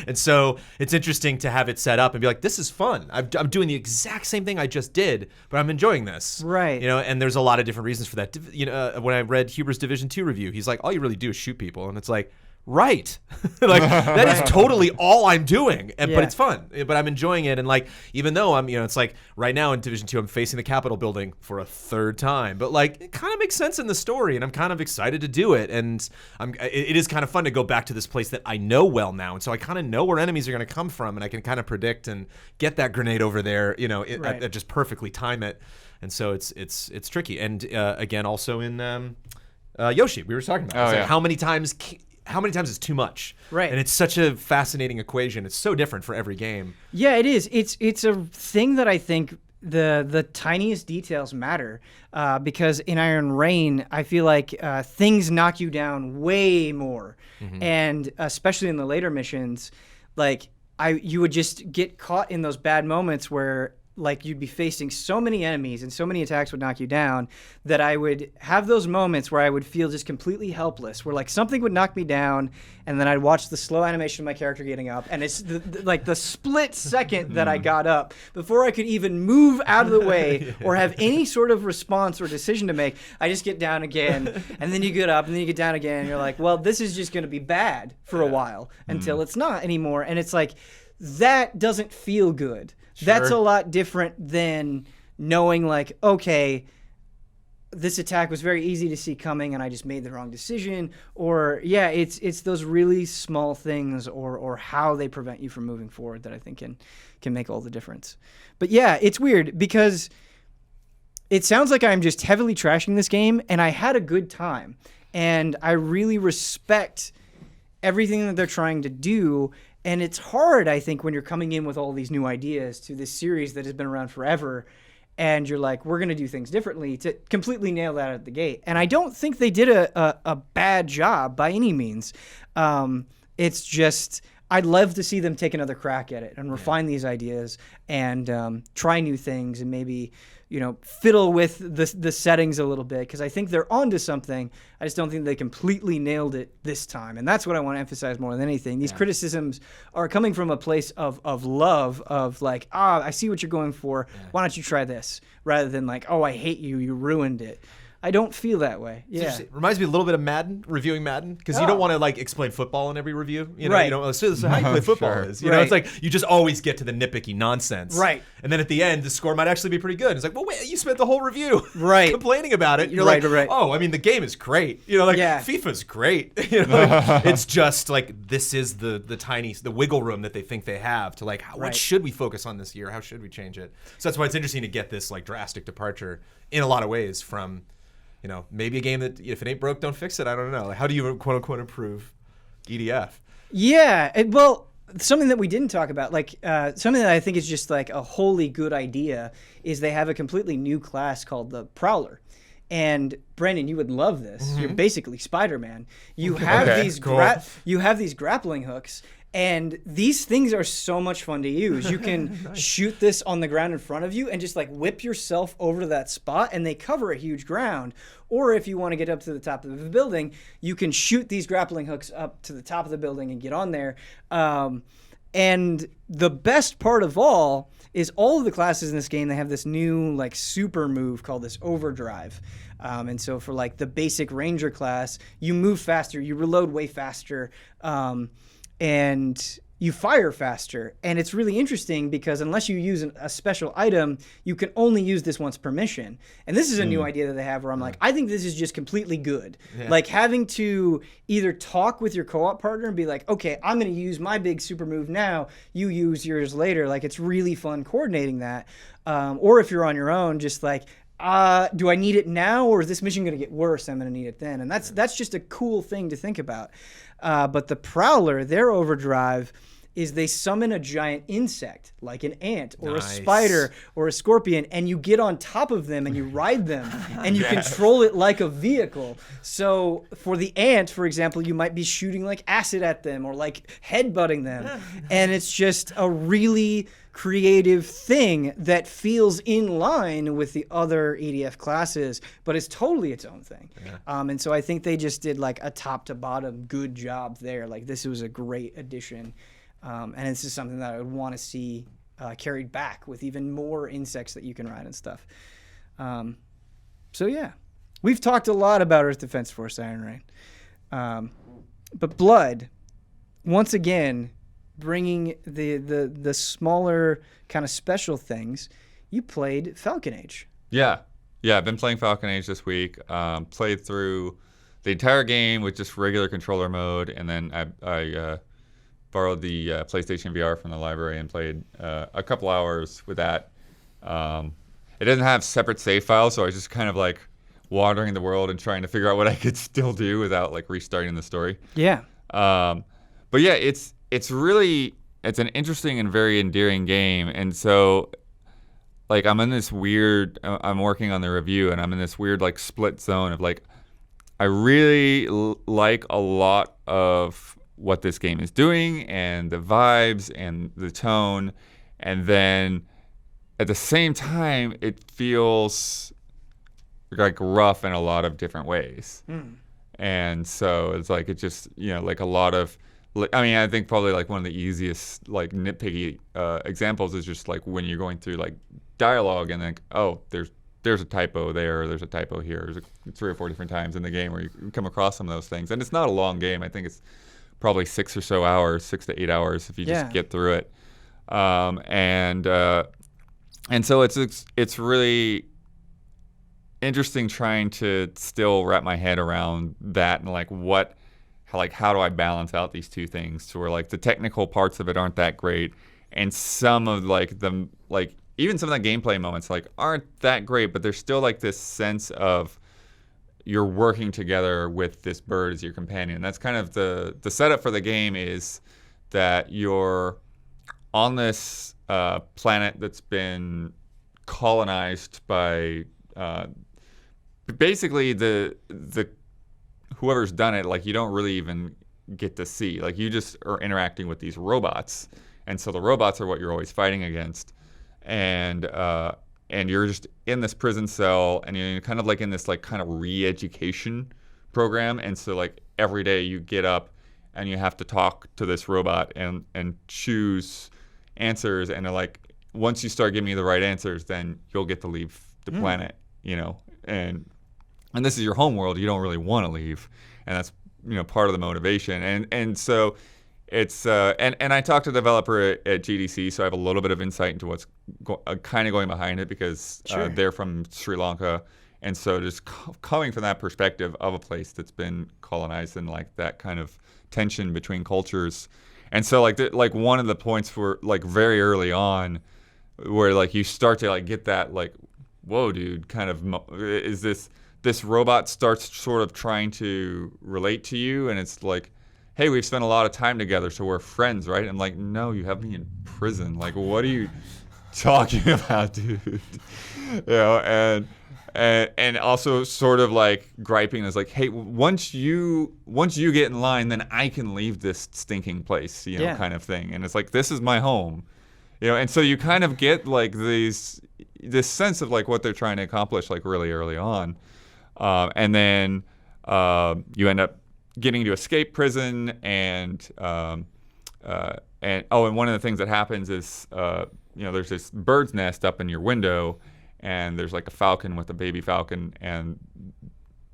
And so it's interesting to have it set up and be like, this is fun. I'm doing the exact same thing I just did, but I'm enjoying this, right? And there's a lot of different reasons for that. When I read Huber's Division 2 review, he's like, all you really do is shoot people, and it's like, right. Like that is totally all I'm doing. But it's fun. But I'm enjoying it. And like, even though I'm, it's like right now in Division 2, I'm facing the Capitol building for a 3rd time. But like, it kind of makes sense in the story, and I'm kind of excited to do it. And it is kind of fun to go back to this place that I know well now. And so I kind of know where enemies are going to come from, and I can kind of predict and get that grenade over there, just perfectly time it. And so it's tricky. And again, also in Yoshi, we were talking about like how many times is too much, right? And it's such a fascinating equation. It's so different for every game. Yeah, it is. It's a thing that I think the tiniest details matter, because in Iron Rain, I feel like things knock you down way more, and especially in the later missions, like you would just get caught in those bad moments where like you'd be facing so many enemies and so many attacks would knock you down, that I would have those moments where I would feel just completely helpless, where like something would knock me down, and then I'd watch the slow animation of my character getting up, and it's like the split second that I got up before I could even move out of the way or have any sort of response or decision to make. I just get down again, and then you get up, and then you get down again, and you're like, well, this is just going to be bad for a while until it's not anymore. And it's like, that doesn't feel good. Sure. That's a lot different than knowing like, okay, this attack was very easy to see coming and I just made the wrong decision. Or it's those really small things or how they prevent you from moving forward that I think can make all the difference. But yeah, it's weird because it sounds like I'm just heavily trashing this game, and I had a good time. And I really respect everything that they're trying to do. And it's hard, I think, when you're coming in with all these new ideas to this series that has been around forever, and you're like, we're going to do things differently, to completely nail that at the gate. And I don't think they did a bad job by any means. It's just, I'd love to see them take another crack at it and refine these ideas and try new things and maybe, fiddle with the settings a little bit, because I think they're onto something. I just don't think they completely nailed it this time. And that's what I want to emphasize more than anything. These criticisms are coming from a place of love, of like, I see what you're going for. Why don't you try this? Rather than like, oh, I hate you. You ruined it. I don't feel that way. Yeah. It reminds me a little bit of Madden, reviewing Madden, because you don't want to like explain football in every review. Right. You know, this is how you play football is. You know, it's like you just always get to the nitpicky nonsense. Right. And then at the end, the score might actually be pretty good. It's like, well, wait, you spent the whole review complaining about it. You're right. oh, I mean, the game is great. FIFA's great. It's just like this is the wiggle room that they think they have to like, what should we focus on this year? How should we change it? So that's why it's interesting to get this like drastic departure in a lot of ways from. Maybe a game that if it ain't broke, don't fix it. I don't know. Like, how do you quote unquote improve EDF? Yeah, well, something that we didn't talk about, like something that I think is just like a wholly good idea, is they have a completely new class called the Prowler. And Brandon, you would love this. Mm-hmm. You're basically Spider-Man. You have these grappling hooks. And these things are so much fun to use. You can shoot this on the ground in front of you and just like whip yourself over to that spot, and they cover a huge ground. Or if you want to get up to the top of the building, you can shoot these grappling hooks up to the top of the building and get on there. And the best part of all is all of the classes in this game, they have this new like super move called this overdrive. And so for like the basic ranger class, you move faster, you reload way faster, and you fire faster. And it's really interesting because unless you use a special item, you can only use this once per mission. And this is a new idea that they have where I'm like, I think this is just completely good. Yeah. Like having to either talk with your co-op partner and be like, okay, I'm going to use my big super move now, you use yours later. Like it's really fun coordinating that. Or if you're on your own, just like, do I need it now, or is this mission going to get worse? I'm going to need it then. And that's just a cool thing to think about. But the Prowler, their overdrive is they summon a giant insect like an ant or a spider or a scorpion, and you get on top of them and you ride them and you control it like a vehicle. So for the ant, for example, you might be shooting like acid at them or like headbutting them. And it's just a really creative thing that feels in line with the other EDF classes, but it's totally its own thing. Yeah. And so I think they just did like a top to bottom good job there. Like this was a great addition. And this is something that I would want to see carried back with even more insects that you can ride and stuff. So yeah, we've talked a lot about Earth Defense Force Iron Rain. But Blood, once again, bringing the smaller kind of special things, you played Falcon Age. Yeah, I've been playing Falcon Age this week. Played through the entire game with just regular controller mode, and then I borrowed the PlayStation VR from the library and played a couple hours with that. It doesn't have separate save files, so I was just kind of like wandering the world and trying to figure out what I could still do without like restarting the story. Yeah. But yeah, it's an interesting and very endearing game. And so like I'm working on the review, and I'm in this weird like split zone of like, I really like a lot of what this game is doing and the vibes and the tone, and then at the same time it feels like rough in a lot of different ways. And so it's like it just like a lot of, I mean, I think probably like one of the easiest like nitpicky examples is just like when you're going through like dialogue and then there's a typo there, or there's a typo here. There's 3 or 4 different times in the game where you come across some of those things. And it's not a long game. I think it's probably 6 to 8 hours if you just get through it. And so it's really interesting trying to still wrap my head around that and like how do I balance out these two things to where like the technical parts of it aren't that great, and some of like the like even some of the gameplay moments like aren't that great, but there's still like this sense of you're working together with this bird as your companion. That's kind of the setup for the game, is that you're on this planet that's been colonized by basically the whoever's done it. Like you don't really even get to see. Like you just are interacting with these robots, and so the robots are what you're always fighting against, and you're just in this prison cell, and you're kind of like in this like kind of re-education program, and so like every day you get up and you have to talk to this robot and choose answers, and they're like, once you start giving me the right answers, then you'll get to leave the planet, you know, and this is your home world. You don't really want to leave, and that's, you know, part of the motivation. And so it's and I talked to the developer at GDC, so I have a little bit of insight into what's kind of going behind it, because they're from Sri Lanka, and so just coming from that perspective of a place that's been colonized and like that kind of tension between cultures. And so like one of the points were like very early on, where like you start to like get that like, whoa, dude, kind of is this robot starts sort of trying to relate to you, and it's like, hey, we've spent a lot of time together, so we're friends, right? I'm like, no, you have me in prison. Like, what are you talking about, dude? You know, and also sort of like griping is like, hey, once you get in line, then I can leave this stinking place, you know, kind of thing. And it's like, this is my home, you know. And so you kind of get like this sense of like what they're trying to accomplish like really early on, and then you end up getting to escape prison, and one of the things that happens is you know, there's this bird's nest up in your window, and there's like a falcon with a baby falcon, and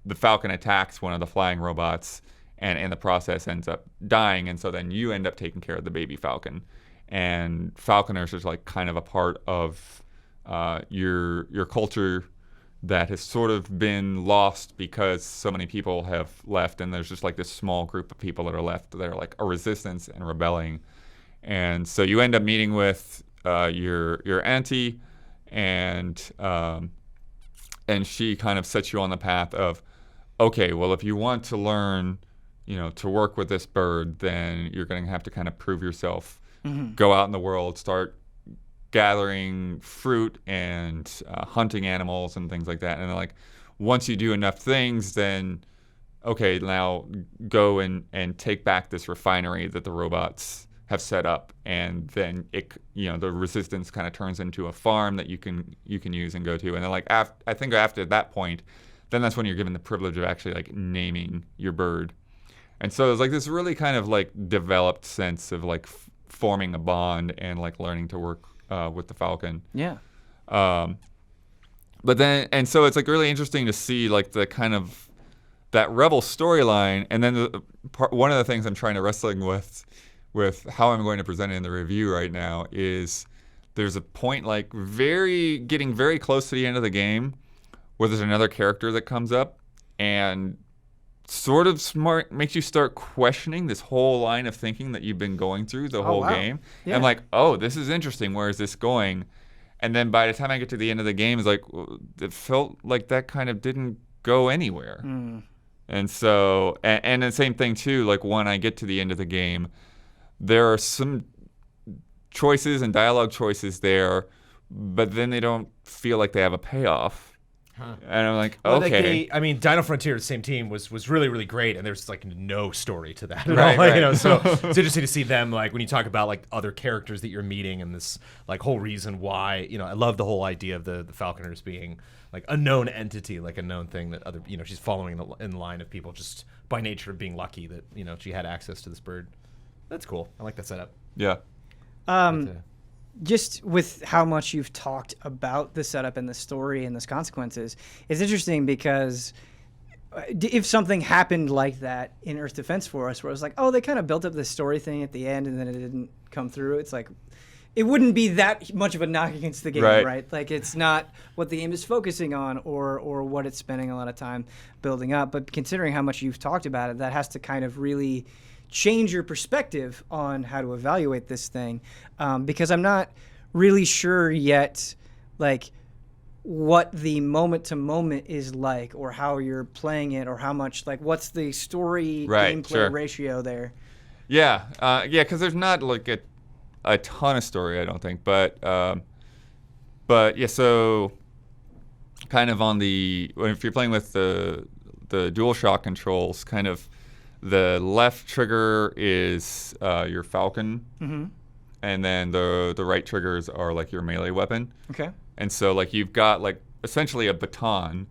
the falcon attacks one of the flying robots, and in the process ends up dying, and so then you end up taking care of the baby falcon. And falconers is like kind of a part of your culture that has sort of been lost because so many people have left, and there's just like this small group of people that are left that are like a resistance and rebelling. And so you end up meeting with your auntie, and she kind of sets you on the path of, okay, well, if you want to learn, you know, to work with this bird, then you're going to have to kind of prove yourself, go out in the world, start gathering fruit and hunting animals and things like that. And like, once you do enough things, then okay, now go and take back this refinery that the robots have set up, and then it, you know, the resistance kind of turns into a farm that you can use and go to. And then like I think after that point, then that's when you're given the privilege of actually like naming your bird. And so it's like this really kind of like developed sense of like forming a bond and like learning to work with the falcon. Yeah. But then, and so it's like really interesting to see like the kind of that rebel storyline, and then one of the things I'm trying to wrestling with how I'm going to present it in the review right now is there's a point like getting very close to the end of the game where there's another character that comes up and sort of makes you start questioning this whole line of thinking that you've been going through the whole game. Yeah. And like, oh, this is interesting. Where is this going? And then by the time I get to the end of the game, it's like, it felt like that kind of didn't go anywhere. And so, and the same thing too, like when I get to the end of the game, there are some choices and dialogue choices there, but then they don't feel like they have a payoff. And I'm like, okay. I mean, Dino Frontier, the same team, was really, really great, and there's like no story to that at right, all. right. You know, so it's interesting to see them, like when you talk about like other characters that you're meeting and this like whole reason why, you know, I love the whole idea of the Falconers being like a known entity, like a known thing that other, you know, she's following in line of people just by nature of being lucky that, you know, she had access to this bird. That's cool. I like that setup. Yeah. Just with how much you've talked about the setup and the story and the consequences, it's interesting because if something happened like that in Earth Defense Force, where it was like, oh, they kind of built up this story thing at the end and then it didn't come through, it's like, it wouldn't be that much of a knock against the game, right? Like, it's not what the game is focusing on or what it's spending a lot of time building up. But considering how much you've talked about it, that has to kind of really change your perspective on how to evaluate this thing, because I'm not really sure yet, like, what the moment to moment is like, or how you're playing it, or how much, like, what's the story gameplay ratio there. Yeah, because there's not like a ton of story, I don't think, but yeah, so kind of on if you're playing with the DualShock controls, kind of the left trigger is your Falcon, and then the right triggers are like your melee weapon. Okay. And so like you've got like essentially a baton,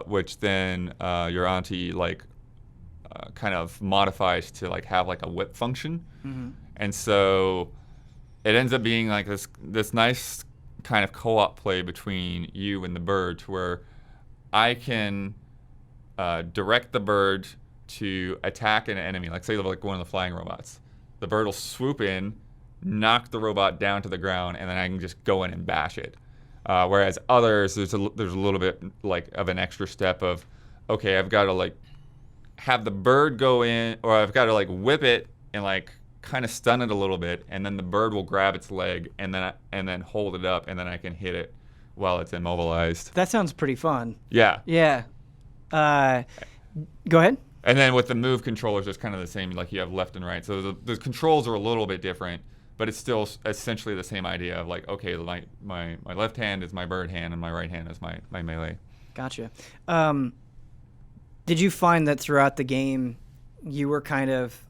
which then your auntie like kind of modifies to like have like a whip function. And so it ends up being like this nice kind of co-op play between you and the bird, to where I can direct the bird to attack an enemy, like say like one of the flying robots. The bird will swoop in, knock the robot down to the ground, and then I can just go in and bash it. Whereas others, there's a little bit like of an extra step of, okay, I've got to like have the bird go in, or I've got to like whip it and like kind of stun it a little bit, and then the bird will grab its leg and then hold it up, and then I can hit it while it's immobilized. That sounds pretty fun. Yeah. Yeah. Go ahead. And then with the move controllers, it's kind of the same. Like you have left and right, so the controls are a little bit different, but it's still essentially the same idea of like, okay, my left hand is my bird hand, and my right hand is my melee. Gotcha. Did you find that throughout the game, you were kind of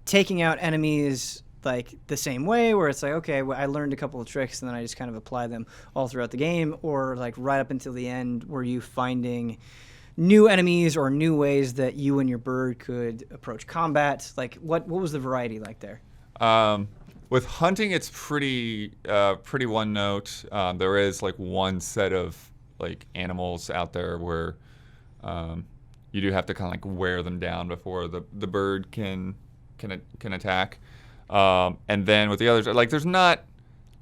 taking out enemies like the same way, where it's like, okay, well, I learned a couple of tricks and then I just kind of apply them all throughout the game, or like right up until the end, were you finding new enemies or new ways that you and your bird could approach combat? Like what was the variety like there? With hunting, it's pretty one note. There is like one set of like animals out there where you do have to kind of like wear them down before the bird can attack. And then with the others, like there's not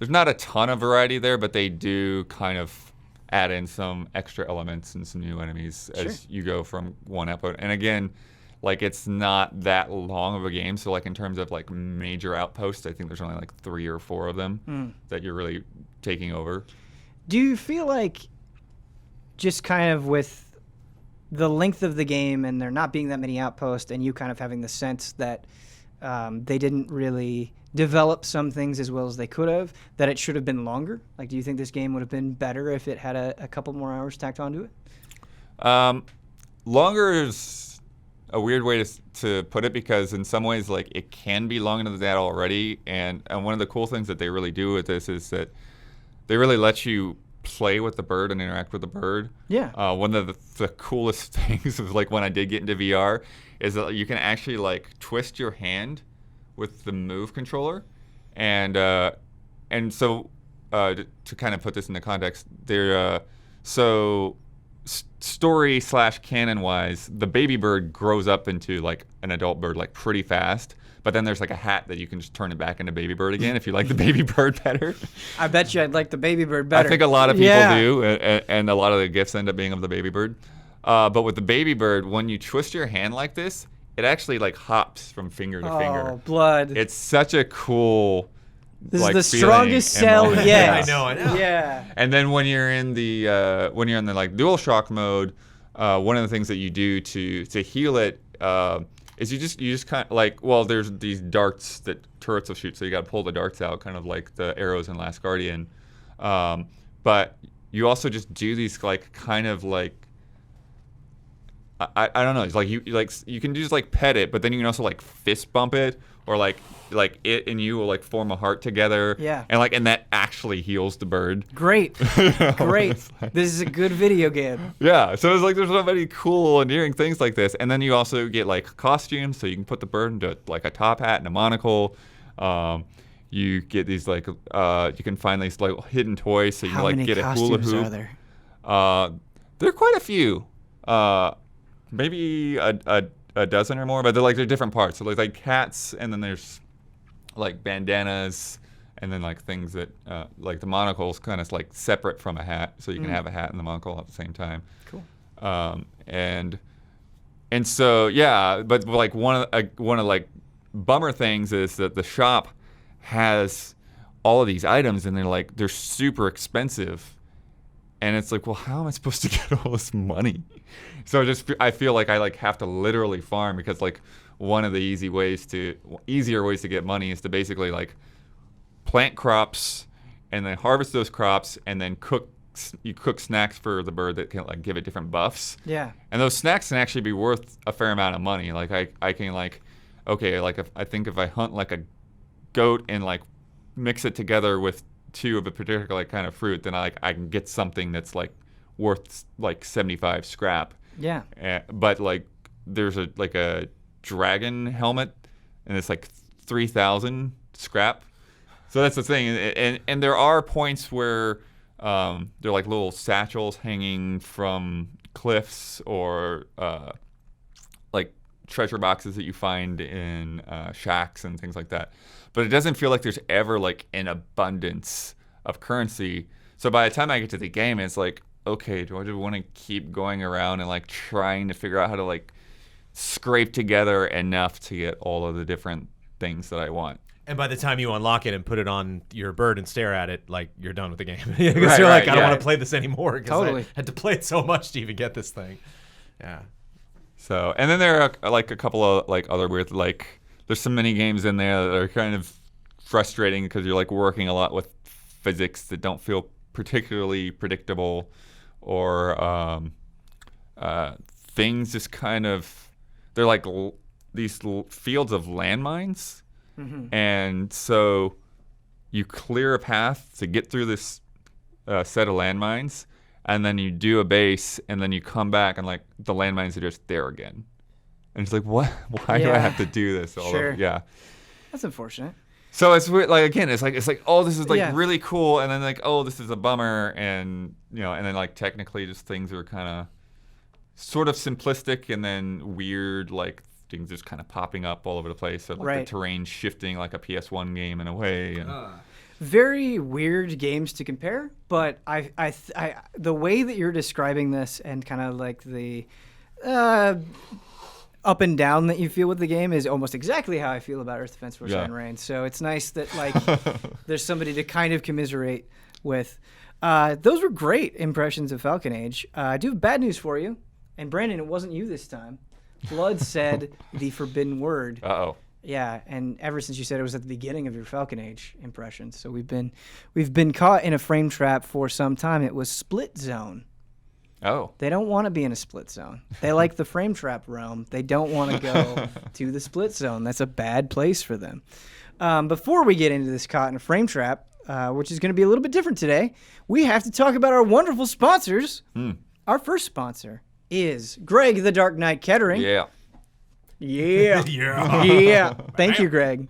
a ton of variety there, but they do kind of add in some extra elements and some new enemies as you go from one episode. And again, like it's not that long of a game, so like in terms of like major outposts, I think there's only like 3 or 4 of them that you're really taking over. Do you feel like just kind of with the length of the game and there not being that many outposts, and you kind of having the sense that they didn't really develop some things as well as they could have, that it should have been longer? Like, do you think this game would have been better if it had a couple more hours tacked onto it? Longer is a weird way to put it, because in some ways, like, it can be longer than that already. And one of the cool things that they really do with this is that they really let you play with the bird and interact with the bird. Yeah. One of the coolest things is like when I did get into VR is that you can actually like twist your hand with the move controller, and so to kind of put this into context, there story / canon wise, the baby bird grows up into like an adult bird like pretty fast. But then there's like a hat that you can just turn it back into baby bird again if you like the baby bird better. I bet you I'd like the baby bird better. I think a lot of people do, and a lot of the gifts end up being of the baby bird. But with the baby bird, when you twist your hand like this, it actually like hops from finger to finger. Oh, blood. It's such a cool This like, is the strongest cell yet. Yeah, I know. Yeah. And then when you're in the like DualShock mode, one of the things that you do to heal it is you just kind of like, well, there's these darts that turrets will shoot, so you got to pull the darts out, kind of like the arrows in Last Guardian. But you also just do these like kind of like, I don't know. It's like you can just like pet it, but then you can also like fist bump it, or like it and you will like form a heart together. Yeah. And that actually heals the bird. Great. Great. This is a good video game. Yeah. So it's like there's so many cool, endearing things like this, and then you also get like costumes, so you can put the bird into like a top hat and a monocle. You get these like you can find these like hidden toys, so you can like get a hula hoop. Are there? There are quite a few. Maybe a dozen or more, but they're different parts. So like hats, and then there's like bandanas, and then like things that like the monocle's kind of like separate from a hat, so you can have a hat and the monocle at the same time. Cool. And so yeah, but like one of like bummer things is that the shop has all of these items, and they're super expensive. And it's like, well, how am I supposed to get all this money? So I feel like I like have to literally farm, because like one of the easier ways to get money is to basically like plant crops and then harvest those crops and then cook you cook snacks for the bird that can like give it different buffs. Yeah. And those snacks can actually be worth a fair amount of money. Like I can like, okay, like if I hunt like a goat and like mix it together with 2 of a particular like kind of fruit, then I can get something that's like worth like 75 scrap. Yeah. But like there's a dragon helmet and it's like 3,000 scrap. So that's the thing. And there are points where they're like little satchels hanging from cliffs or like treasure boxes that you find in shacks and things like that. But it doesn't feel like there's ever like an abundance of currency. So by the time I get to the game, it's like, okay, do I want to keep going around and like trying to figure out how to like scrape together enough to get all of the different things that I want? And by the time you unlock it and put it on your bird and stare at it, like you're done with the game. Because you're like, I don't want to play this anymore because Totally. I had to play it so much to even get this thing. Yeah. So, and then there are like a couple of like other weird, like there's some mini games in there that are kind of frustrating because you're like working a lot with physics that don't feel particularly predictable, or things just kind of, they're like these fields of landmines. Mm-hmm. And so you clear a path to get through this set of landmines, and then you do a base, and then you come back, and like the landmines are just there again. And it's like, what? Why do I have to do this? Sure. Yeah. That's unfortunate. So it's weird, like again, it's like oh, this is like really cool, and then like oh, this is a bummer, and and then like technically just things are kind of sort of simplistic, and then weird, like things just kind of popping up all over the place. So like the terrain shifting like a PS1 game in a way. And very weird games to compare, but I the way that you're describing this and kind of like the up and down that you feel with the game is almost exactly how I feel about Earth Defense Force and Rain. So it's nice that like there's somebody to kind of commiserate with. Those were great impressions of Falcon Age. I do have bad news for you, and Brandon, it wasn't you this time. Blood said the forbidden word. Uh-oh. Yeah, and ever since you said it was at the beginning of your Falcon Age impressions, so we've been caught in a frame trap for some time. It was split zone. Oh. They don't want to be in a split zone. They like the frame trap realm. They don't want to go to the split zone. That's a bad place for them. Before we get into this caught in a frame trap, which is going to be a little bit different today, we have to talk about our wonderful sponsors. Our first sponsor is Greg TheDarkKnight Kettering. Yeah. Yeah. Yeah. Thank you, Greg.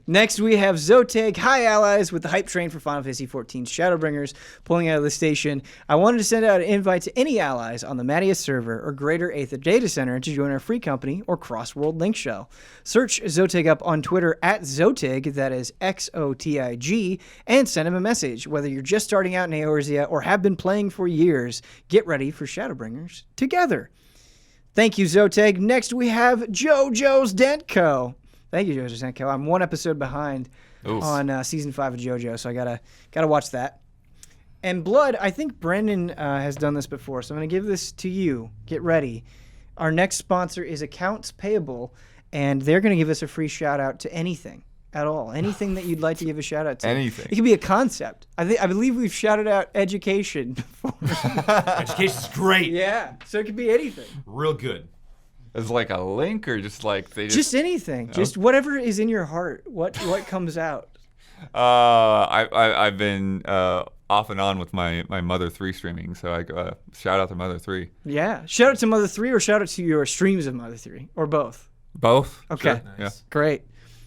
Next, we have HOTTAKE. Hi, allies, with the hype train for Final Fantasy XIV's Shadowbringers pulling out of the station. I wanted to send out an invite to any allies on the Mattias server or Greater Aether Data Center to join our free company or cross-world link shell. Search HOTTAKE up on Twitter at HOTTIG, that is XOTIG, and send him a message. Whether you're just starting out in Eorzea or have been playing for years, get ready for Shadowbringers together. Thank you, HOTTAKE. Next, we have JoJo's Dent Co. Thank you, JoJo's Dent Co. I'm one episode behind on season 5 of JoJo, so I gotta watch that. And Blood, I think Brendan has done this before, so I'm gonna give this to you. Get ready. Our next sponsor is Accounts Payable, and they're gonna give us a free shout out to anything at all, anything that you'd like to give a shout out to. Anything. It could be a concept. I believe we've shouted out education before. Education's great. Yeah, so it could be anything. Real good. It's like a link, or just like they just anything, just whatever is in your heart. What comes out. I've been off and on with my Mother 3 streaming, so I shout out to Mother 3. Yeah, shout out to Mother 3, or shout out to your streams of Mother 3, or both. Both. Okay, Sure. Nice. Yeah. Great.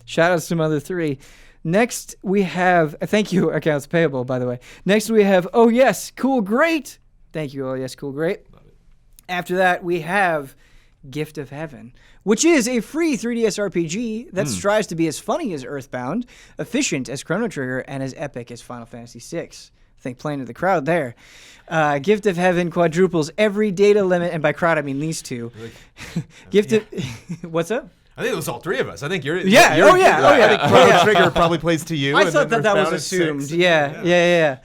Shout outs to Mother 3. Next we have, thank you, Accounts Payable, by the way. Next we have Ohyescoolgreat. Thank you, Ohyescoolgreat. After that we have Gift of Heaven, which is a free 3DS RPG that strives to be as funny as Earthbound, efficient as Chrono Trigger, and as epic as Final Fantasy VI. I think playing to the crowd there. Gift of Heaven quadruples every data limit, and by crowd I mean these two. What's up? I think it was all three of us. I think you're. Yeah. You're, I think Chrono Trigger probably plays to you. I and thought then that was Earthbound is assumed. 6. Yeah.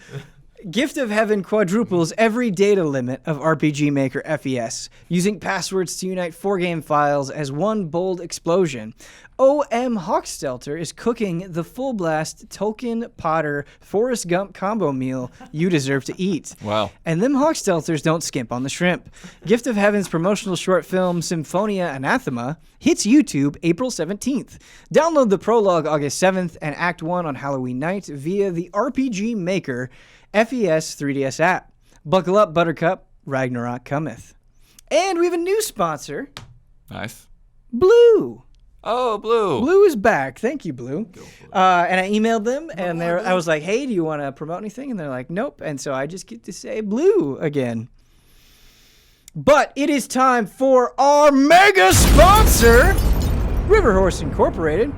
Gift of Heaven quadruples every data limit of RPG Maker FES, using passwords to unite 4 game files as one bold explosion. OM Hawkstelter is cooking the full blast Tolkien Potter Forrest Gump combo meal you deserve to eat. Wow. And them Hawkstelters don't skimp on the shrimp. Gift of Heaven's promotional short film Symphonia Anathema hits YouTube April 17th. Download the prologue August 7th and Act 1 on Halloween night via the RPG Maker FES 3DS app. Buckle up, Buttercup. Ragnarok cometh. And we have a new sponsor, Nice. Blue. Oh, Blue. Blue is back. Thank you, Blue. And I emailed them, and I was like, hey, do you want to promote anything? And they're like, nope. And so I just get to say Blue again. But it is time for our mega sponsor, Riverhorse Incorporated.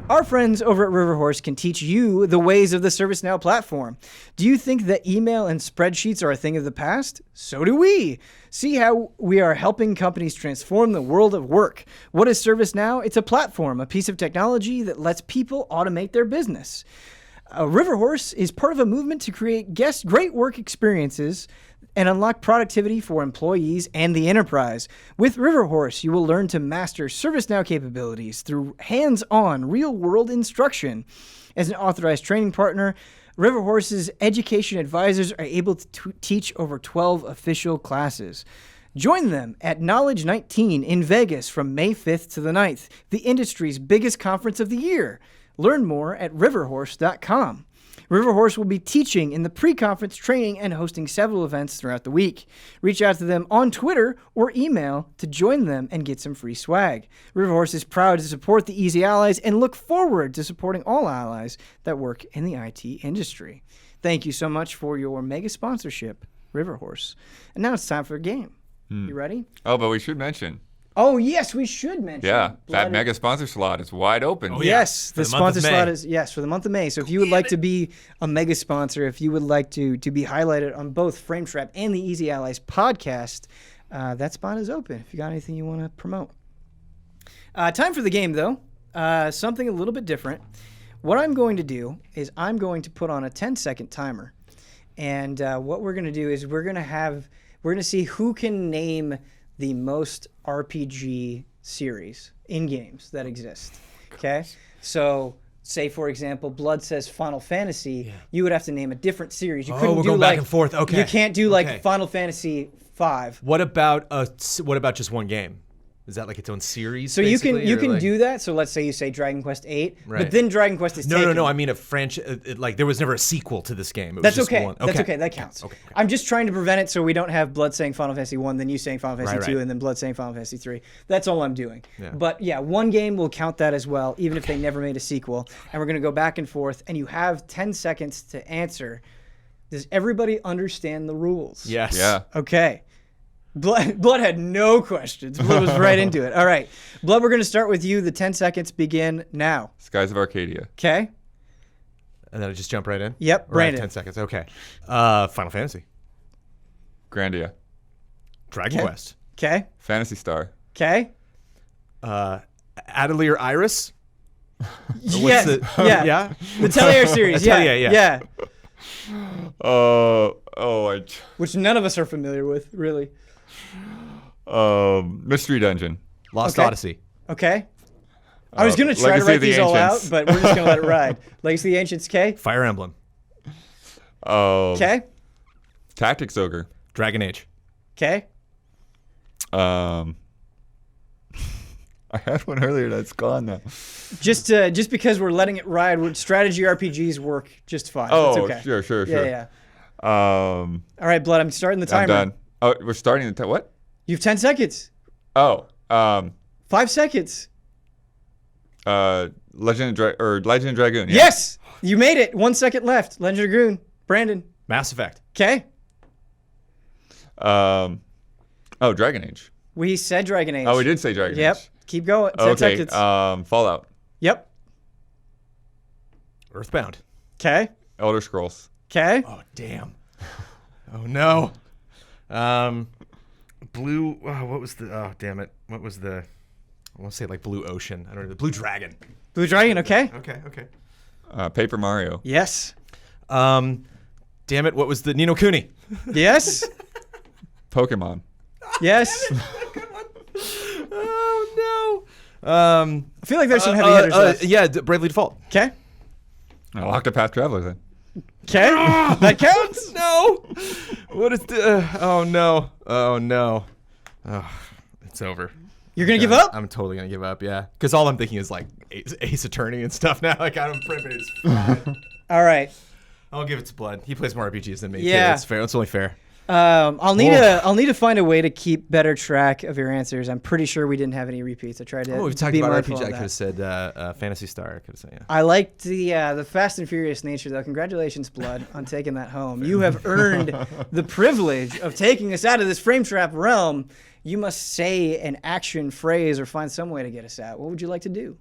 Our friends over at Riverhorse can teach you the ways of the ServiceNow platform. Do you think that email and spreadsheets are a thing of the past? So do we. See how we are helping companies transform the world of work. What is ServiceNow? It's a platform, a piece of technology that lets people automate their business. Riverhorse is part of a movement to create great work experiences and unlock productivity for employees and the enterprise. With Riverhorse, you will learn to master ServiceNow capabilities through hands-on, real-world instruction. As an authorized training partner, Riverhorse's education advisors are able to teach over 12 official classes. Join them at Knowledge 19 in Vegas from May 5th to the 9th, the industry's biggest conference of the year. Learn more at riverhorse.com. Riverhorse will be teaching in the pre-conference training and hosting several events throughout the week. Reach out to them on Twitter or email to join them and get some free swag. Riverhorse is proud to support the Easy Allies and look forward to supporting all allies that work in the IT industry. Thank you so much for your mega sponsorship, Riverhorse. And now it's time for a game. You ready? Oh, but we should mention. Oh, yes, we should mention. Yeah, that mega sponsor slot is wide open. Oh, Yes, For the the month of sponsor slot May. is for the month of May. So if you would like to be a mega sponsor, if you would like to be highlighted on both Frame Trap and the Easy Allies podcast, that spot is open. If you got anything you want to promote. Time for the game, though. Something a little bit different. What I'm going to do is I'm going to put on a 10-second timer, and what we're going to do is we're going to see who can name the most RPG series in games that exist. Okay? So, say for example, Blood says Final Fantasy, you would have to name a different series. You couldn't we're do going like back and forth. Okay. You can't do like Okay. Final Fantasy 5. What about just one game? Is that like its own series? So you can basically, do that. So let's say you say Dragon Quest 8, but Right. then Dragon Quest is taken. No. I mean a franchise. Like there was never a sequel to this game. It was That's just okay. one. That's okay. That counts. Okay. I'm just trying to prevent it so we don't have Blood saying Final Fantasy 1, then you saying Final Fantasy 2, Right. and then Blood saying Final Fantasy 3. That's all I'm doing. Yeah. But yeah, one game will count that as well, even if they never made a sequel. And we're going to go back and forth, and you have 10 seconds to answer. Does everybody understand the rules? Yes. Yeah. Okay. Blood had no questions. Blood was right into it. All right. Blood, we're going to start with you. The 10 seconds begin now. Skies of Arcadia. Okay? And then I just jump right in. Yep, Or I have Brandon. 10 seconds. Okay. Final Fantasy. Grandia. Dragon Quest. Okay? Fantasy Star. Okay? Adelier Iris. Yes. Yeah. Yeah. The Telier series. Yeah. Atelier, yeah. Which none of us are familiar with, really. Mystery Dungeon. Lost Okay. Odyssey. Okay? I was going to try to Legacy write of the these all out, Ancients. but we're just going to let it ride. Legacy of the Ancients, okay? Fire Emblem. Okay? Tactics Ogre. Dragon Age. Okay? I had one earlier that's gone now. Just because we're letting it ride, strategy RPGs work just fine. Oh, That's okay. sure. Yeah. All right, Blood, I'm starting the timer. I'm done. Oh, we're starting the what? You have 10 seconds. Oh, 5 seconds. Legend of Dragoon. Yeah. Yes! You made it. 1 second left. Legend of Dragoon. Brandon. Mass Effect. Okay? Dragon Age. We said Dragon Age. Oh, we did say Dragon Yep. Age. Keep going. 10 Okay. seconds. Fallout. Yep. Earthbound. Okay. Elder Scrolls. Okay. Oh, damn. Oh, no. Blue. What was the. Oh, damn it. What was the. I want to say like Blue Ocean. I don't know. The Blue Dragon. Blue Dragon, okay? Okay. Paper Mario. Yes. Damn it! What was the Nino Kuni? Yes. Pokemon. Yes. Oh no. I feel like there's some heavy hitters left. Yeah, Bravely Default. Okay. Octopath Traveler then. Okay. That counts. No. What is the? Oh no. Oh no. Oh, it's over. You're gonna give up? I'm totally gonna give up. Yeah, because all I'm thinking is like Ace Attorney and stuff now. Like I'm pretty it's fine. All right. I'll give it to Blood. He plays more RPGs than me. Yeah. Too. It's fair. It's only fair. I'll need to find a way to keep better track of your answers. I'm pretty sure we didn't have any repeats. I tried to. Oh, we've talked be about mindful RPG. of I that. could have said Fantasy Star. I could have said yeah. I liked the Fast and Furious nature, though. Congratulations, Blood, on taking that home. You have earned the privilege of taking us out of this frame trap realm. You must say an action phrase or find some way to get us out. What would you like to do?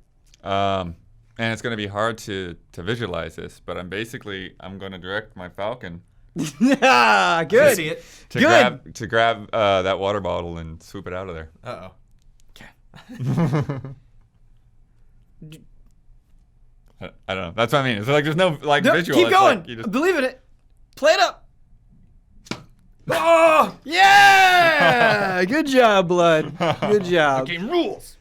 And it's going to be hard to visualize this, but I'm going to direct my Falcon Ah, good. See it? to grab that water bottle and swoop it out of there. Uh I don't know. That's what I mean. It's like there's no No, visual. keep It's going. like you just- Believe in it. Play it up. oh. Yeah. Good job, Blood. Good job. Game rules.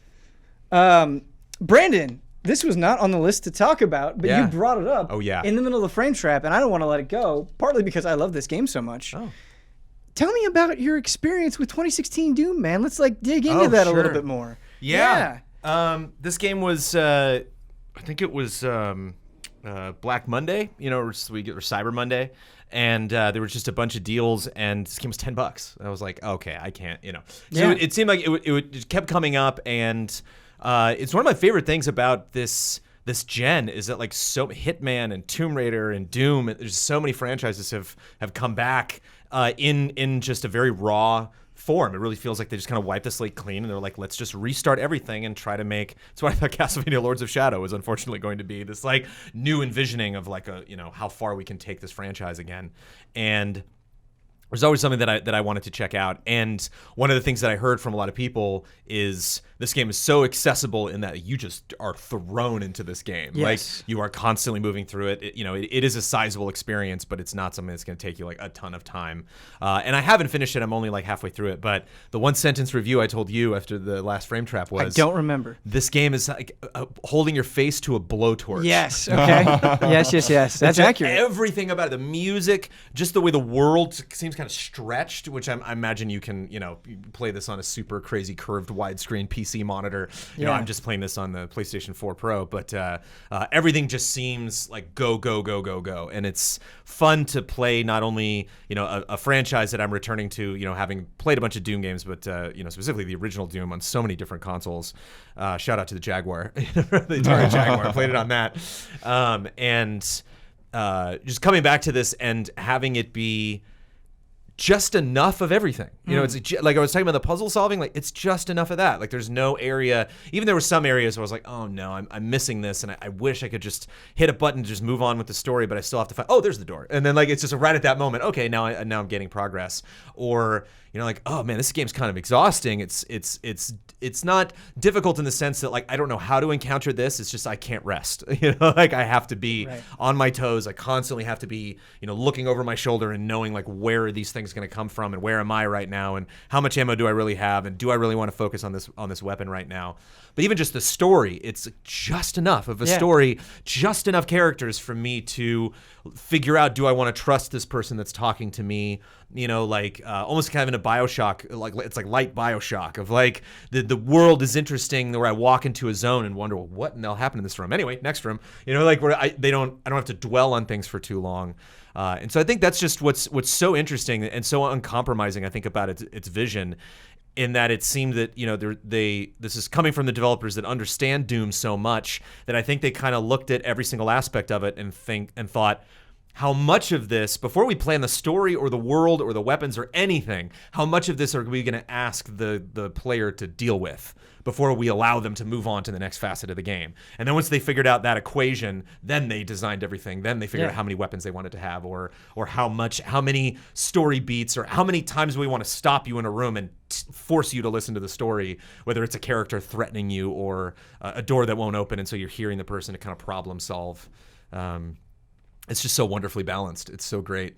Brandon, this was not on the list to talk about, but Yeah. you brought it up Oh, yeah. in the middle of the frame trap, and I don't want to let it go, partly because I love this game so much. Oh. Tell me about your experience with 2016 Doom, man. Let's dig into that a little sure. bit more. Yeah. This game was, I think it was Black Monday, or Cyber Monday. And there was just a bunch of deals, and this game was $10. I was like, okay, I can't, So Yeah. it seemed like it just kept coming up, and it's one of my favorite things about this gen is that like so Hitman and Tomb Raider and Doom, there's so many franchises have come back in just a very raw form. It really feels like they just kind of wiped the slate clean, and they're like, let's just restart everything and try to make. That's what I thought Castlevania Lords of Shadow was unfortunately going to be, this like new envisioning of like how far we can take this franchise again. And there's always something that I wanted to check out. And one of the things that I heard from a lot of people is this game is so accessible in that you just are thrown into this game. Yes. Like you are constantly moving through it. It is a sizable experience, but it's not something that's going to take you like a ton of time. And I haven't finished it. I'm only like halfway through it. But the one sentence review I told you after the last frame trap was, I don't remember. This game is like holding your face to a blowtorch. Yes, okay. yes. That's accurate. Everything about it, the music, just the way the world seems kind of stretched, which I imagine you can, you play this on a super crazy curved widescreen PC monitor. Yeah. I'm just playing this on the PlayStation 4 Pro, but everything just seems like go. And it's fun to play not only, a franchise that I'm returning to, having played a bunch of Doom games, but, specifically the original Doom on so many different consoles. Shout out to the Jaguar, the Atari Jaguar. I played it on that. And just coming back to this and having it be just enough of everything. It's like I was talking about the puzzle solving, like it's just enough of that. Like there's no area, even there were some areas where I was like, oh no, I'm missing this, and I wish I could just hit a button to just move on with the story, but I still have to find, oh, there's the door. And then like it's just right at that moment, okay, now I'm getting progress. Or like, oh man, this game's kind of exhausting. It's not difficult in the sense that like I don't know how to encounter this. It's just I can't rest. Like I have to be on my toes. I constantly have to be looking over my shoulder and knowing like where are these things going to come from and where am I right now and how much ammo do I really have and do I really want to focus on this weapon right now. But even just the story, it's just enough of a story, just enough characters for me to figure out, do I want to trust this person that's talking to me? Like almost kind of in a BioShock, like it's like light BioShock of like the world is interesting where I walk into a zone and wonder, well, what in the hell happened in this room? Anyway, next room, like where I don't have to dwell on things for too long. And so I think that's just what's so interesting and so uncompromising, I think, about its vision, in that it seemed that this is coming from the developers that understand Doom so much that I think they kind of looked at every single aspect of it and thought, how much of this, before we plan the story or the world or the weapons or anything, how much of this are we going to ask the player to deal with before we allow them to move on to the next facet of the game? And then once they figured out that equation, then they designed everything. Then they figured out how many weapons they wanted to have, or how many story beats, or how many times we want to stop you in a room and force you to listen to the story, whether it's a character threatening you or a door that won't open, and so you're hearing the person to kind of problem solve. it's just so wonderfully balanced. It's so great.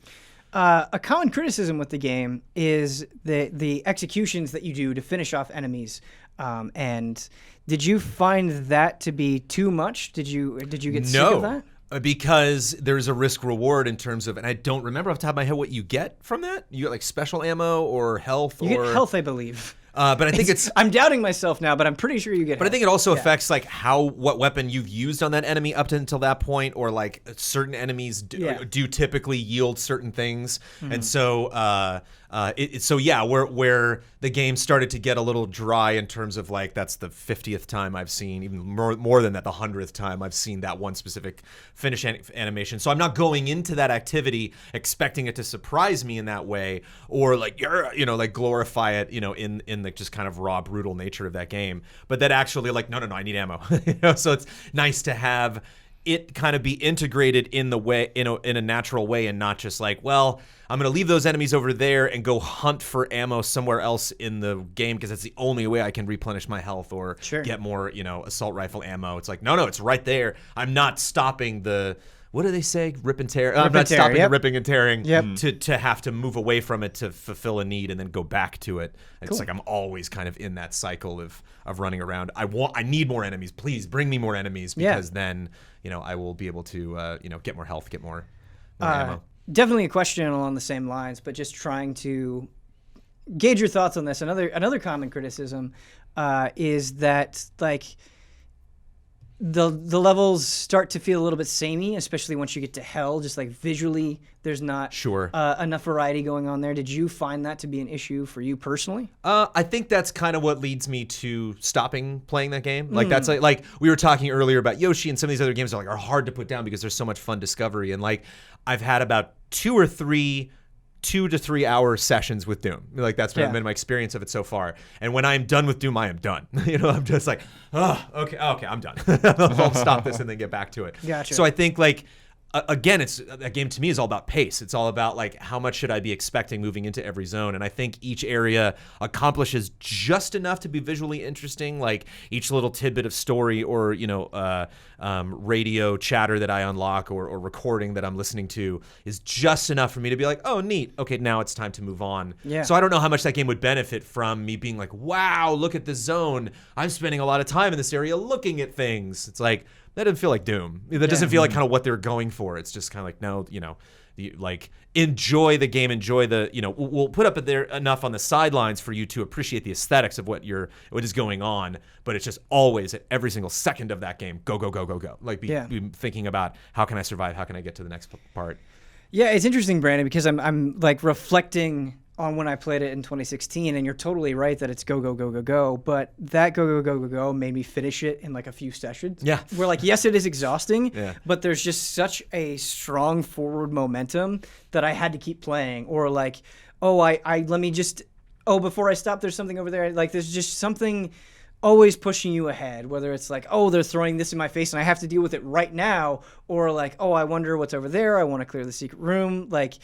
A common criticism with the game is the executions that you do to finish off enemies. And did you find that to be too much? Did you get sick of that? Because there's a risk reward in terms of, and I don't remember off the top of my head what you get from that. You get like special ammo or health. You get health, I believe. But I think I'm doubting myself now, but I'm pretty sure you get. But I think it also affects like what weapon you've used on that enemy up until that point, or like certain enemies do typically yield certain things, and so where the game started to get a little dry in terms of like that's the 50th time I've seen, even more than that, the 100th time I've seen that one specific finish animation. So I'm not going into that activity expecting it to surprise me in that way, or like like glorify it, in the just kind of raw, brutal nature of that game. But that actually like, no, I need ammo. So it's nice to have it kind of be integrated in the way, in a natural way, and not just like, well, I'm going to leave those enemies over there and go hunt for ammo somewhere else in the game because that's the only way I can replenish my health or get more, assault rifle ammo. It's like, no, it's right there. I'm not stopping the, what do they say? Rip and tear. I'm not stopping the ripping and tearing to have to move away from it to fulfill a need and then go back to it. It's like I'm always kind of in that cycle of running around. I need more enemies. Please bring me more enemies because then, I will be able to, get more health, get more ammo. Definitely a question along the same lines, but just trying to gauge your thoughts on this. Another common criticism is that like the levels start to feel a little bit samey, especially once you get to hell. Just like visually, there's not enough variety going on there. Did you find that to be an issue for you personally? I think that's kind of what leads me to stopping playing that game. Like that's like we were talking earlier about Yoshi and some of these other games are hard to put down because there's so much fun discovery. And like I've had about 2 to 3 hour sessions with Doom. Like that's been my experience of it so far. And when I'm done with Doom, I am done. I'm just like, oh, okay, I'm done. I'll stop this and then get back to it. Gotcha. So I think like, again, a game to me is all about pace. It's all about like how much should I be expecting moving into every zone, and I think each area accomplishes just enough to be visually interesting. Like each little tidbit of story or radio chatter that I unlock or recording that I'm listening to is just enough for me to be like, oh, neat. Okay, now it's time to move on. Yeah. So I don't know how much that game would benefit from me being like, wow, look at this zone. I'm spending a lot of time in this area looking at things. It's like, that doesn't feel like Doom. That doesn't feel like kind of what they're going for. It's just kind of like, no, like enjoy the game, enjoy the, we'll put up there enough on the sidelines for you to appreciate the aesthetics of what is going on. But it's just always at every single second of that game, go, go, go, go, go. Like be thinking about how can I survive? How can I get to the next part? Yeah, it's interesting, Brandon, because I'm like reflecting on when I played it in 2016, and you're totally right that it's go, go, go, go, go, but that go, go, go, go, go made me finish it in like a few sessions. Yeah. Where like, yes, it is exhausting, but there's just such a strong forward momentum that I had to keep playing, or like, before I stop, there's something over there. Like there's just something always pushing you ahead, whether it's like, oh, they're throwing this in my face and I have to deal with it right now, or like, oh, I wonder what's over there. I want to clear the secret room. Like,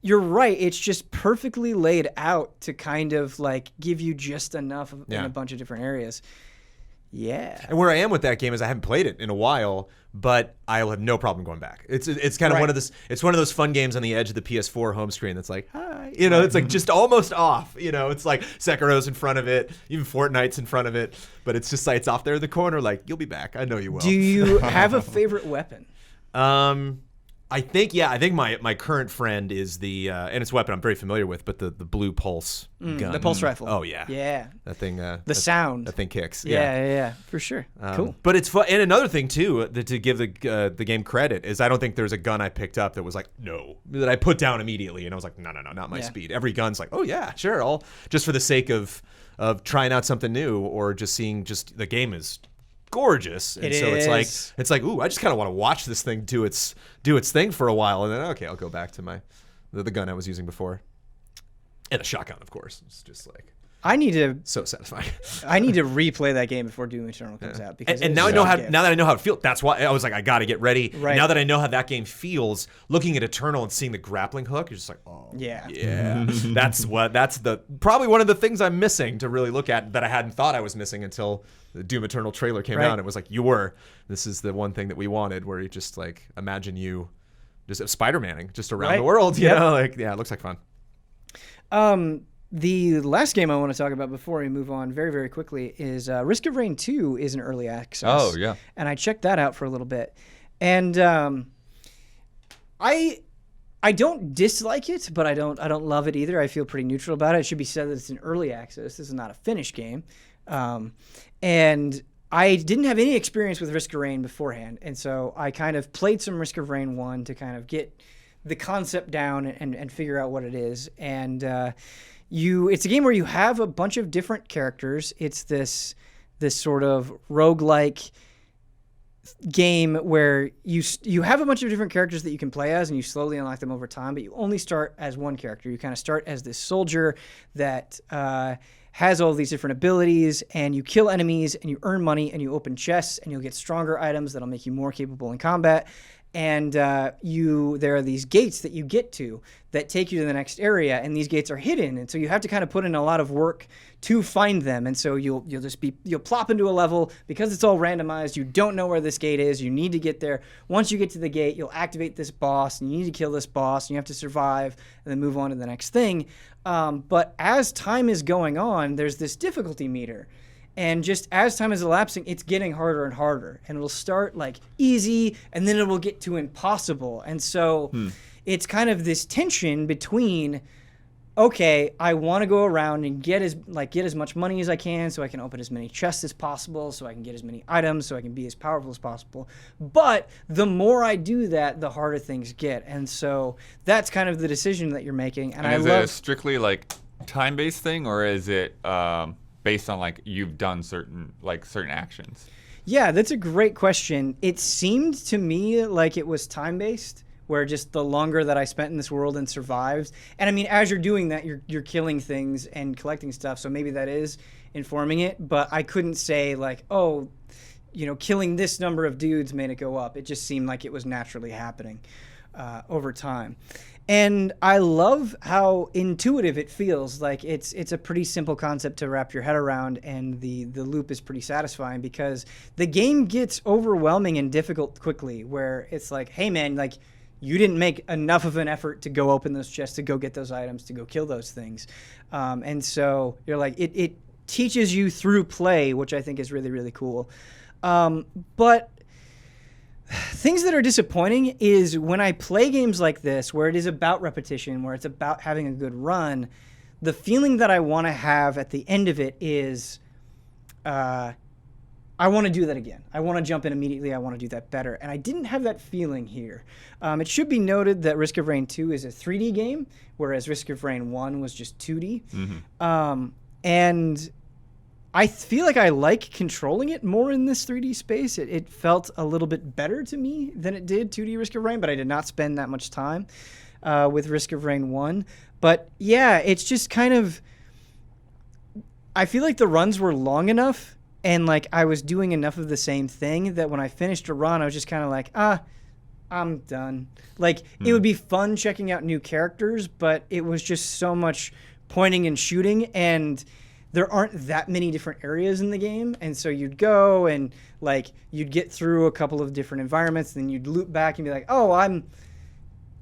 you're right. It's just perfectly laid out to kind of like give you just enough in a bunch of different areas. Yeah. And where I am with that game is I haven't played it in a while, but I'll have no problem going back. It's kind of it's one of those fun games on the edge of the PS4 home screen that's like, hi. It's like just almost off. It's like Sekiro's in front of it, even Fortnite's in front of it, but it's just like it's off there in the corner like, you'll be back. I know you will. Do you have a favorite weapon? I think my current friend is the and it's a weapon I'm very familiar with, but the blue pulse gun, the pulse rifle. Oh yeah, that thing. The sound. That thing kicks. Yeah, for sure. Cool. But it's fun. And another thing too, to give the game credit, is I don't think there's a gun I picked up that was like that I put down immediately, and I was like no, not my speed. Every gun's like, oh yeah, sure, all just for the sake of trying out something new or just seeing the game is gorgeous, and it's like ooh, I just kind of want to watch this thing do its thing for a while, and then okay, I'll go back to the gun I was using before, and a shotgun, of course. It's just like so satisfying. I need to replay that game before Doom Eternal comes out, because and now that I know how it feels, that's why I was like, I got to get ready. Right. Now that I know how that game feels, looking at Eternal and seeing the grappling hook, you're just like, oh yeah. that's probably one of the things I'm missing to really look at that I hadn't thought I was missing until the Doom Eternal trailer came out. It was like, this is the one thing that we wanted, where you just like imagine you just Spider-Manning just around Right. the world. You Yep. know, like it looks like fun. The last game I want to talk about before we move on very, very quickly is Risk of Rain 2 is in early access. Oh, yeah. And I checked that out for a little bit. And I don't dislike it, but I don't love it either. I feel pretty neutral about it. It should be said that it's in early access. This is not a finished game. And I didn't have any experience with Risk of Rain beforehand. And so I kind of played some Risk of Rain 1 to kind of get the concept down and figure out what it is. And it's a game where you have a bunch of different characters. It's this sort of roguelike game where you have a bunch of different characters that you can play as, and you slowly unlock them over time, but you only start as one character. You kind of start as this soldier that has all these different abilities, and you kill enemies, and you earn money, and you open chests, and you'll get stronger items that'll make you more capable in combat. And there are these gates that you get to that take you to the next area, and these gates are hidden, and so you have to kind of put in a lot of work to find them. And so you'll plop into a level because it's all randomized. You don't know where this gate is. You need to get there. Once you get to the gate, you'll activate this boss, and you need to kill this boss, and you have to survive and then move on to the next thing. But as time is going on, there's this difficulty meter. And just as time is elapsing, it's getting harder and harder. And it'll start like easy, and then it will get to impossible. And so it's kind of this tension between, okay, I want to go around and get as much money as I can, so I can open as many chests as possible, so I can get as many items, so I can be as powerful as possible. But the more I do that, the harder things get. And so that's kind of the decision that you're making. And is it a strictly like time-based thing, or is it based on like you've done certain actions? Yeah, that's a great question. It seemed to me like it was time-based, where just the longer that I spent in this world and survived. And I mean, as you're doing that, you're killing things and collecting stuff, so maybe that is informing it, but I couldn't say like, oh, killing this number of dudes made it go up. It just seemed like it was naturally happening over time. And I love how intuitive it feels. Like it's a pretty simple concept to wrap your head around, and the loop is pretty satisfying because the game gets overwhelming and difficult quickly, where it's like, hey man, like you didn't make enough of an effort to go open those chests, to go get those items, to go kill those things. And so you're like, it teaches you through play, which I think is really, really cool. But things that are disappointing is when I play games like this, where it is about repetition, where it's about having a good run, the feeling that I want to have at the end of it is, I want to do that again. I want to jump in immediately. I want to do that better. And I didn't have that feeling here. It should be noted that Risk of Rain 2 is a 3D game, whereas Risk of Rain 1 was just 2D. Mm-hmm. And I feel like I like controlling it more in this 3D space. It felt a little bit better to me than it did 2D Risk of Rain, but I did not spend that much time with Risk of Rain 1. But yeah, it's just kind of, I feel like the runs were long enough and like I was doing enough of the same thing that when I finished a run, I was just kind of like, I'm done. Like it would be fun checking out new characters, but it was just so much pointing and shooting, and there aren't that many different areas in the game. And so you'd go and like you'd get through a couple of different environments, then you'd loop back and be like, oh, I'm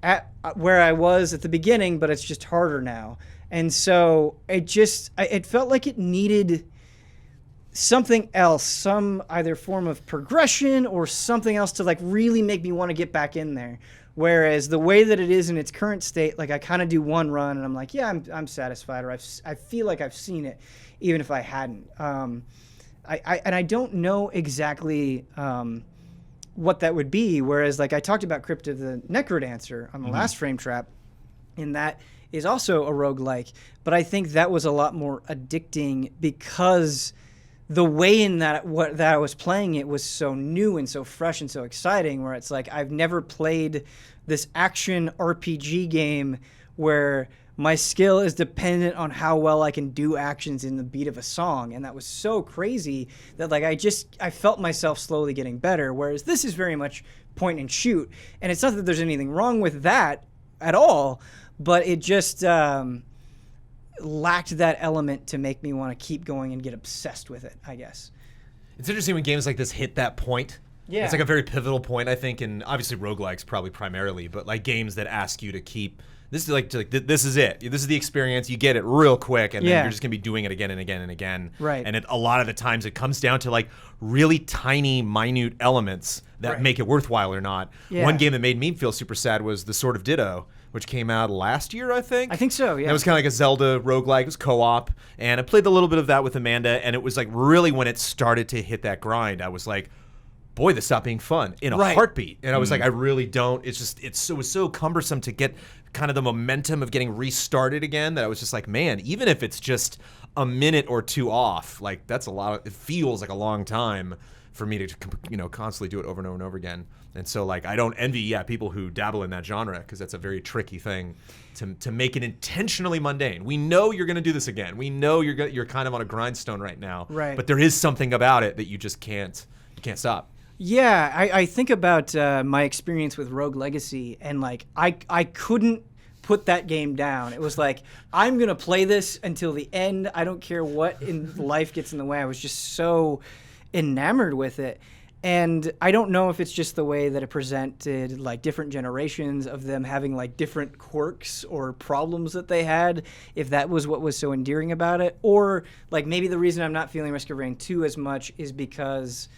at where I was at the beginning, but it's just harder now. And so it felt like it needed something else, some either form of progression or something else to like really make me want to get back in there. Whereas the way that it is in its current state, like I kind of do one run and I'm like, yeah, I'm satisfied, or I feel like I've seen it, even if I hadn't. I don't know exactly what that would be. Whereas like I talked about Crypt of the Necrodancer on the last Frame Trap, and that is also a roguelike, but I think that was a lot more addicting because the way in that I was playing it was so new and so fresh and so exciting, where it's like I've never played this action RPG game where my skill is dependent on how well I can do actions in the beat of a song. And that was so crazy that like I felt myself slowly getting better, whereas this is very much point and shoot. And it's not that there's anything wrong with that at all, but it just lacked that element to make me want to keep going and get obsessed with it, I guess. It's interesting when games like this hit that point Yeah. It's like a very pivotal point, I think, and obviously roguelikes probably primarily, but like games that ask you to keep. This is this is it. This is the experience. You get it real quick, and then you're just gonna be doing it again and again and again. Right. And a lot of the times it comes down to like really tiny, minute elements that make it worthwhile or not. Yeah. One game that made me feel super sad was The Sword of Ditto, which came out last year, I think. I think so, yeah. And it was kind of like a Zelda roguelike. It was co-op, and I played a little bit of that with Amanda, and it was like really when it started to hit that grind, I was like, boy, this stopped being fun in a heartbeat. And I was like, I really don't. It was so cumbersome to get kind of the momentum of getting restarted again that I was just like, man, even if it's just a minute or two off, like that's a lot. It feels like a long time for me to constantly do it over and over and over again. And so like I don't envy people who dabble in that genre, because that's a very tricky thing to make it intentionally mundane. We know you're going to do this again. We know you're kind of on a grindstone right now. Right. But there is something about it that you just can't stop. Yeah, I think about my experience with Rogue Legacy, and like I couldn't put that game down. It was like, I'm gonna play this until the end. I don't care what in life gets in the way. I was just so enamored with it. And I don't know if it's just the way that it presented like different generations of them having like different quirks or problems that they had, if that was what was so endearing about it, or like maybe the reason I'm not feeling Risk of Rain 2 as much is because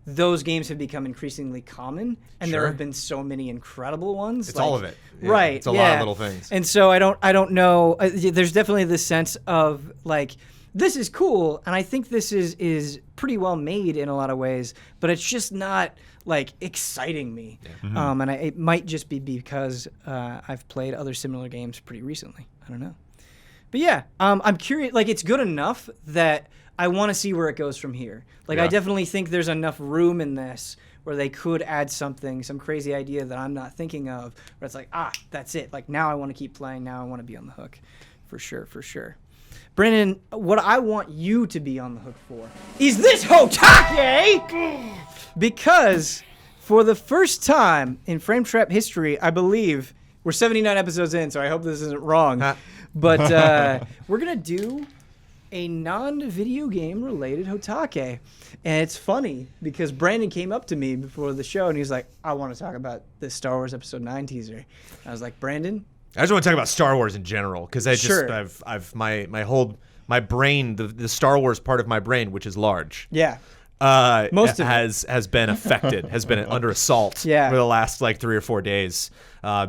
those games have become increasingly common, and there have been so many incredible ones. It's all of it. Yeah, right. It's a lot of little things. And so I don't know. There's definitely this sense of like, this is cool, and I think this is pretty well made in a lot of ways, but it's just not like exciting me. Yeah. Mm-hmm. And it might just be because I've played other similar games pretty recently. I don't know. But yeah, I'm curious. Like, it's good enough that I want to see where it goes from here. Like, I definitely think there's enough room in this where they could add something, some crazy idea that I'm not thinking of, where it's like, that's it. Like, now I want to keep playing. Now I want to be on the hook. For sure, for sure. Brandon, what I want you to be on the hook for is this HOTTAKE! Because for the first time in Frame Trap history, I believe, we're 79 episodes in, so I hope this isn't wrong, but we're going to do a non-video game related HOTTAKE. And it's funny because Brandon came up to me before the show and he was like, I want to talk about this Star Wars Episode 9 teaser. I was like, Brandon? I just want to talk about Star Wars in general, because I've my brain, the Star Wars part of my brain, which is large. Yeah. Most of it has been affected, has been under assault for the last like 3 or 4 days,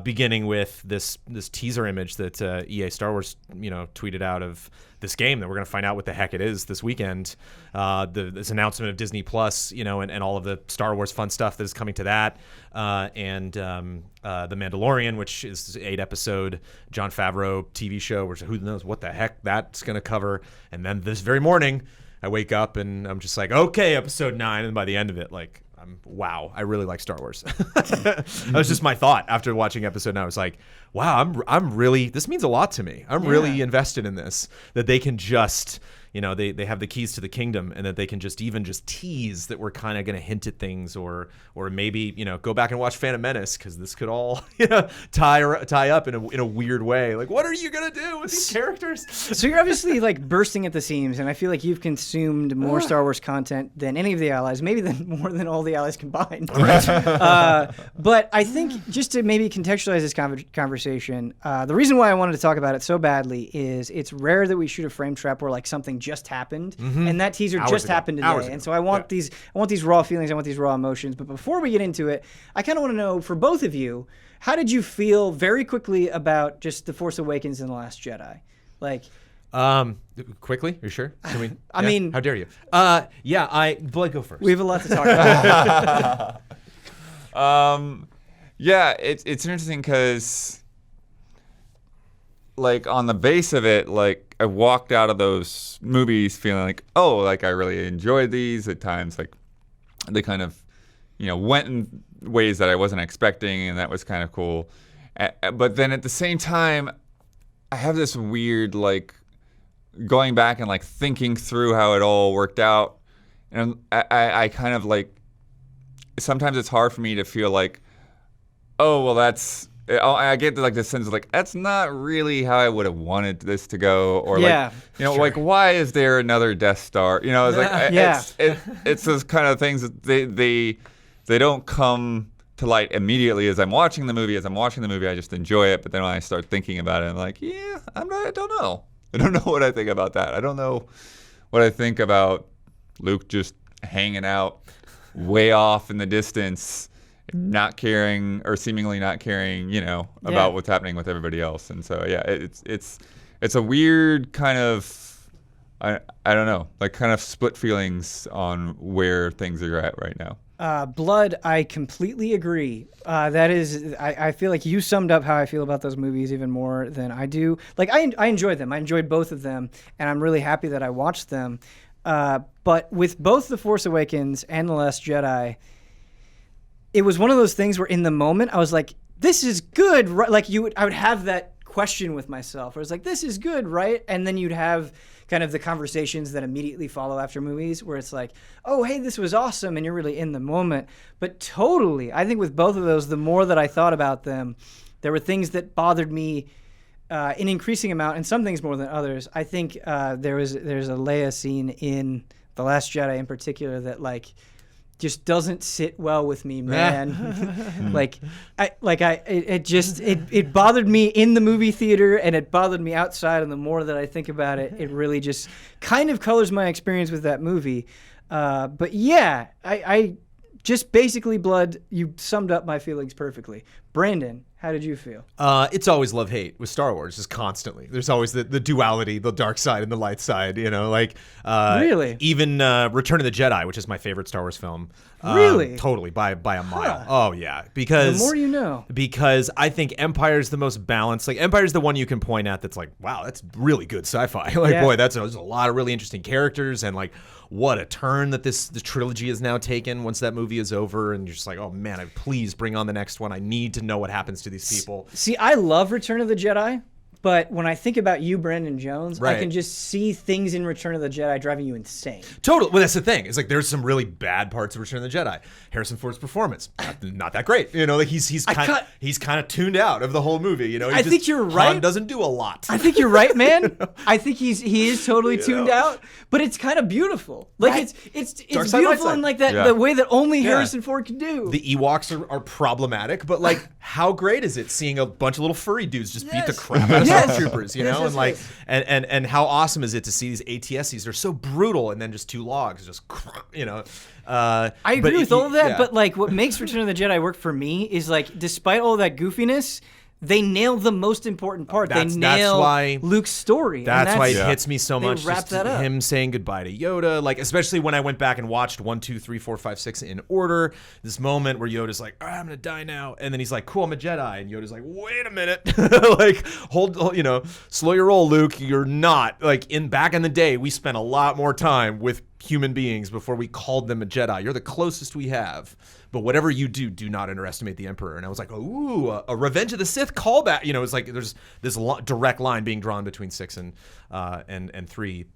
beginning with this teaser image that EA Star Wars tweeted out of this game that we're going to find out what the heck it is this weekend. This announcement of Disney Plus, and all of the Star Wars fun stuff that is coming to that, and The Mandalorian, which is an 8-episode Jon Favreau TV show, which who knows what the heck that's going to cover. And then this very morning, I wake up and I'm just like, okay, Episode 9, and by the end of it, like, wow, I really like Star Wars. That was just my thought after watching Episode 9. I was like, wow, I'm really, this means a lot to me. I'm really invested in this, that they can just, they have the keys to the kingdom, and that they can just tease that we're kind of going to hint at things, or maybe, go back and watch Phantom Menace, because this could all tie up in a weird way. Like, what are you going to do with these characters? So you're obviously like bursting at the seams, and I feel like you've consumed more Star Wars content than any of the allies, maybe more than all the allies combined. Right. But I think just to maybe contextualize this conversation, the reason why I wanted to talk about it so badly is it's rare that we shoot a frame trap where like something just happened, and that teaser just happened today. And so I want these raw feelings, I want these raw emotions. But before we get into it, I kind of want to know, for both of you, how did you feel very quickly about just The Force Awakens and The Last Jedi? Like, quickly, are you sure? Can we? I mean, how dare you? Blake, go first. We have a lot to talk about. It's interesting because, like, on the base of it, like, I walked out of those movies feeling like, oh, like, I really enjoyed these. At times, like, they kind of, went in ways that I wasn't expecting, and that was kind of cool. But then at the same time, I have this weird, like, going back and, like, thinking through how it all worked out. And I kind of, like, sometimes it's hard for me to feel like, oh, well, I get like the sense of like, that's not really how I would have wanted this to go, or like why is there another Death Star? It's like it's those kind of things that they they don't come to light immediately as I'm watching the movie. As I'm watching the movie, I just enjoy it. But then when I start thinking about it, I'm like, yeah, I don't know. I don't know what I think about that. I don't know what I think about Luke just hanging out way off in the distance, not caring or seemingly not caring, about what's happening with everybody else. And so, yeah, it's a weird kind of, I don't know, like kind of split feelings on where things are at right now. Blood, I completely agree. That is, I feel like you summed up how I feel about those movies even more than I do. Like, I enjoyed them. I enjoyed both of them, and I'm really happy that I watched them. But with both The Force Awakens and The Last Jedi, it was one of those things where in the moment I was like, this is good, right? Like I would have that question with myself. I was like, this is good, right? And then you'd have kind of the conversations that immediately follow after movies where it's like, oh, hey, this was awesome, and you're really in the moment. But totally, I think with both of those, the more that I thought about them, there were things that bothered me in increasing amount, and some things more than others. I think there's a Leia scene in The Last Jedi in particular that like just doesn't sit well with me, man. It bothered me in the movie theater, and it bothered me outside. And the more that I think about it, it really just kind of colors my experience with that movie. But yeah, I just basically, Blood, you summed up my feelings perfectly. Brandon, how did you feel? It's always love-hate with Star Wars, just constantly. There's always the duality, the dark side and the light side, Really? Even Return of the Jedi, which is my favorite Star Wars film. Really? Totally, by a mile. Oh, yeah. Because The more you know. Because I think Empire's the most balanced. Like, Empire's the one you can point at that's like, wow, that's really good sci-fi. Boy, there's a lot of really interesting characters, and like, what a turn that the trilogy has now taken once that movie is over, and you're just like, oh man, please bring on the next one. I need to know what happens to these people. See, I love Return of the Jedi, but when I think about you, Brandon Jones, right. I can just see things in Return of the Jedi driving you insane. Totally. Well, that's the thing. It's like there's some really bad parts of Return of the Jedi. Harrison Ford's performance, not that great. He's kind of tuned out of the whole movie. I think you're right. Han doesn't do a lot. I think you're right, man. I think he is totally tuned out, but it's kind of beautiful. Like right. it's Dark side, beautiful light in side. like that the way that only Harrison Ford can do. The Ewoks are problematic, but like how great is it seeing a bunch of little furry dudes just beat the crap out of stormtroopers, and how awesome is it to see these ATSTs? They're so brutal, and then just two logs, just I agree with all of that, but like what makes Return of the Jedi work for me is like despite all that goofiness, they nail the most important part. They nail Luke's story. That's why it hits me so much. Wrap that up. Him saying goodbye to Yoda, like especially when I went back and watched 1, 2, 3, 4, 5, 6 in order. This moment where Yoda's like, all right, I'm gonna die now, and then he's like, cool, I'm a Jedi, and Yoda's like, wait a minute, like hold, slow your roll, Luke. You're not like back in the day. We spent a lot more time with human beings before we called them a Jedi. You're the closest we have. But whatever you do not underestimate the Emperor. And I was like, ooh, a Revenge of the Sith callback. It's like there's this direct line being drawn between 6 and 3.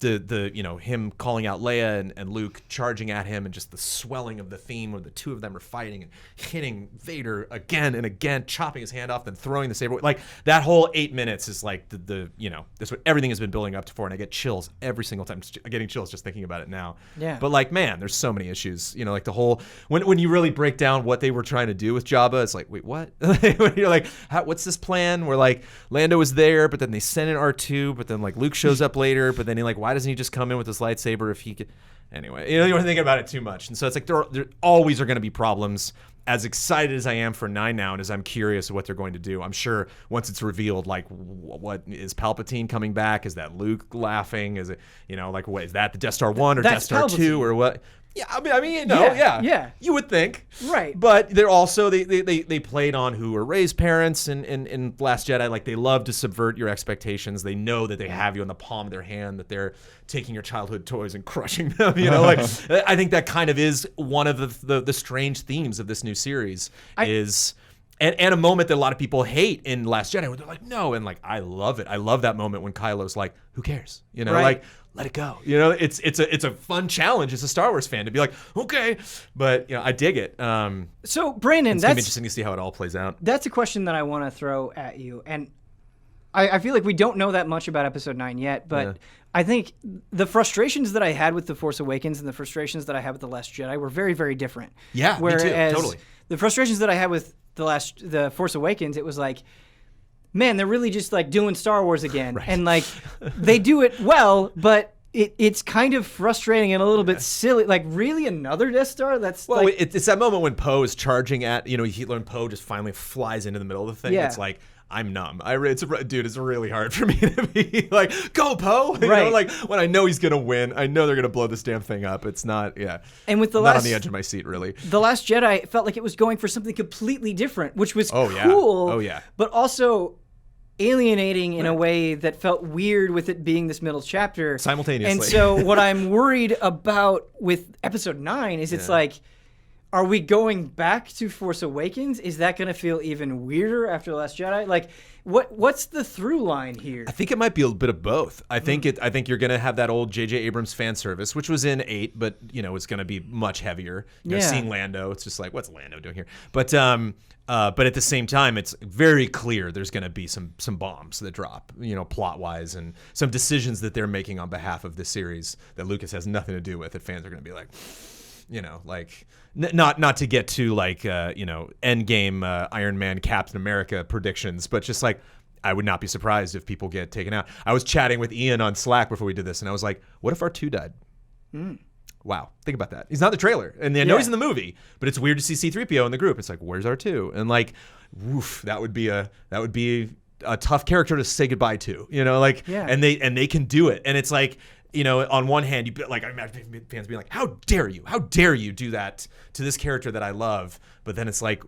Him calling out Leia and Luke charging at him, and just the swelling of the theme where the two of them are fighting and hitting Vader again and again, chopping his hand off, then throwing the saber. Like that whole 8 minutes is like that's what everything has been building up for, and I get chills every single time. I'm getting chills just thinking about it now. Yeah. But like, man, there's so many issues. Like the whole when you really break down what they were trying to do with Jabba, it's like, wait, what? You're like, what's this plan where like Lando was there, but then they sent in R2, but then like Luke shows up later, but then why doesn't he just come in with his lightsaber if he could? Anyway, you weren't thinking about it too much, and so it's like there always are going to be problems. As excited as I am for 9 now, and as I'm curious of what they're going to do, I'm sure once it's revealed, like, what is Palpatine coming back? Is that Luke laughing? Is it, like, what is that, the Death Star 1 or That's Death Star 2 or what? Yeah, I mean, yeah. You would think, right? But they're also they played on who were Rey's parents in Last Jedi. Like they love to subvert your expectations. They know that they have you in the palm of their hand, that they're taking your childhood toys and crushing them. Like I think that kind of is one of the strange themes of this new series And a moment that a lot of people hate in Last Jedi, where they're like, no, and like I love it. I love that moment when Kylo's like, who cares? Right. Like let it go. It's a fun challenge as a Star Wars fan to be like, okay, but I dig it. So Brandon, it's gonna be interesting to see how it all plays out. That's a question that I want to throw at you, and I feel like we don't know that much about Episode 9 yet, but Yeah. I think the frustrations that I had with The Force Awakens and the frustrations that I had with The Last Jedi were very, very different. Yeah, me too, totally. The frustrations that I had with The Force Awakens, it was like, man, they're really just like doing Star Wars again. Right. And like, they do it well, but it's kind of frustrating and a little bit silly. Like, really, another Death Star? That's Well, like, it's that moment when Poe is charging at, when Poe just finally flies into the middle of the thing. Yeah. It's like, I'm numb. Dude, it's really hard for me to be like, go Poe. Right. Like when I know he's gonna win, I know they're gonna blow this damn thing up. It's not, and with I'm not on the edge of my seat, really. The Last Jedi, it felt like it was going for something completely different, which was Oh, yeah. cool. Oh, yeah. But also alienating in a way that felt weird with it being this middle chapter. Simultaneously. And so what I'm worried about with Episode 9 is it's like, are we going back to Force Awakens? Is that going to feel even weirder after The Last Jedi? Like, what's the through line here? I think it might be a bit of both. I think you're gonna have that old J.J. Abrams fan service, which was in 8, but it's gonna be much heavier. Seeing Lando, it's just like, what's Lando doing here? But at the same time, it's very clear there's gonna be some bombs that drop, plot wise, and some decisions that they're making on behalf of the series that Lucas has nothing to do with. That fans are gonna be like, not to get to like Endgame Iron Man Captain America predictions, but just like, I would not be surprised if people get taken out. I was chatting with Ian on Slack before we did this, and I was like, what if R2 died? Wow, think about that. He's not in the trailer, and I know he's in the movie, but it's weird to see C-3PO in the group. It's like, where's R2? And like, woof, that would be a tough character to say goodbye to, and they can do it, and it's like, on one hand, I imagine fans being like, how dare you do that to this character that I love? But then it's like,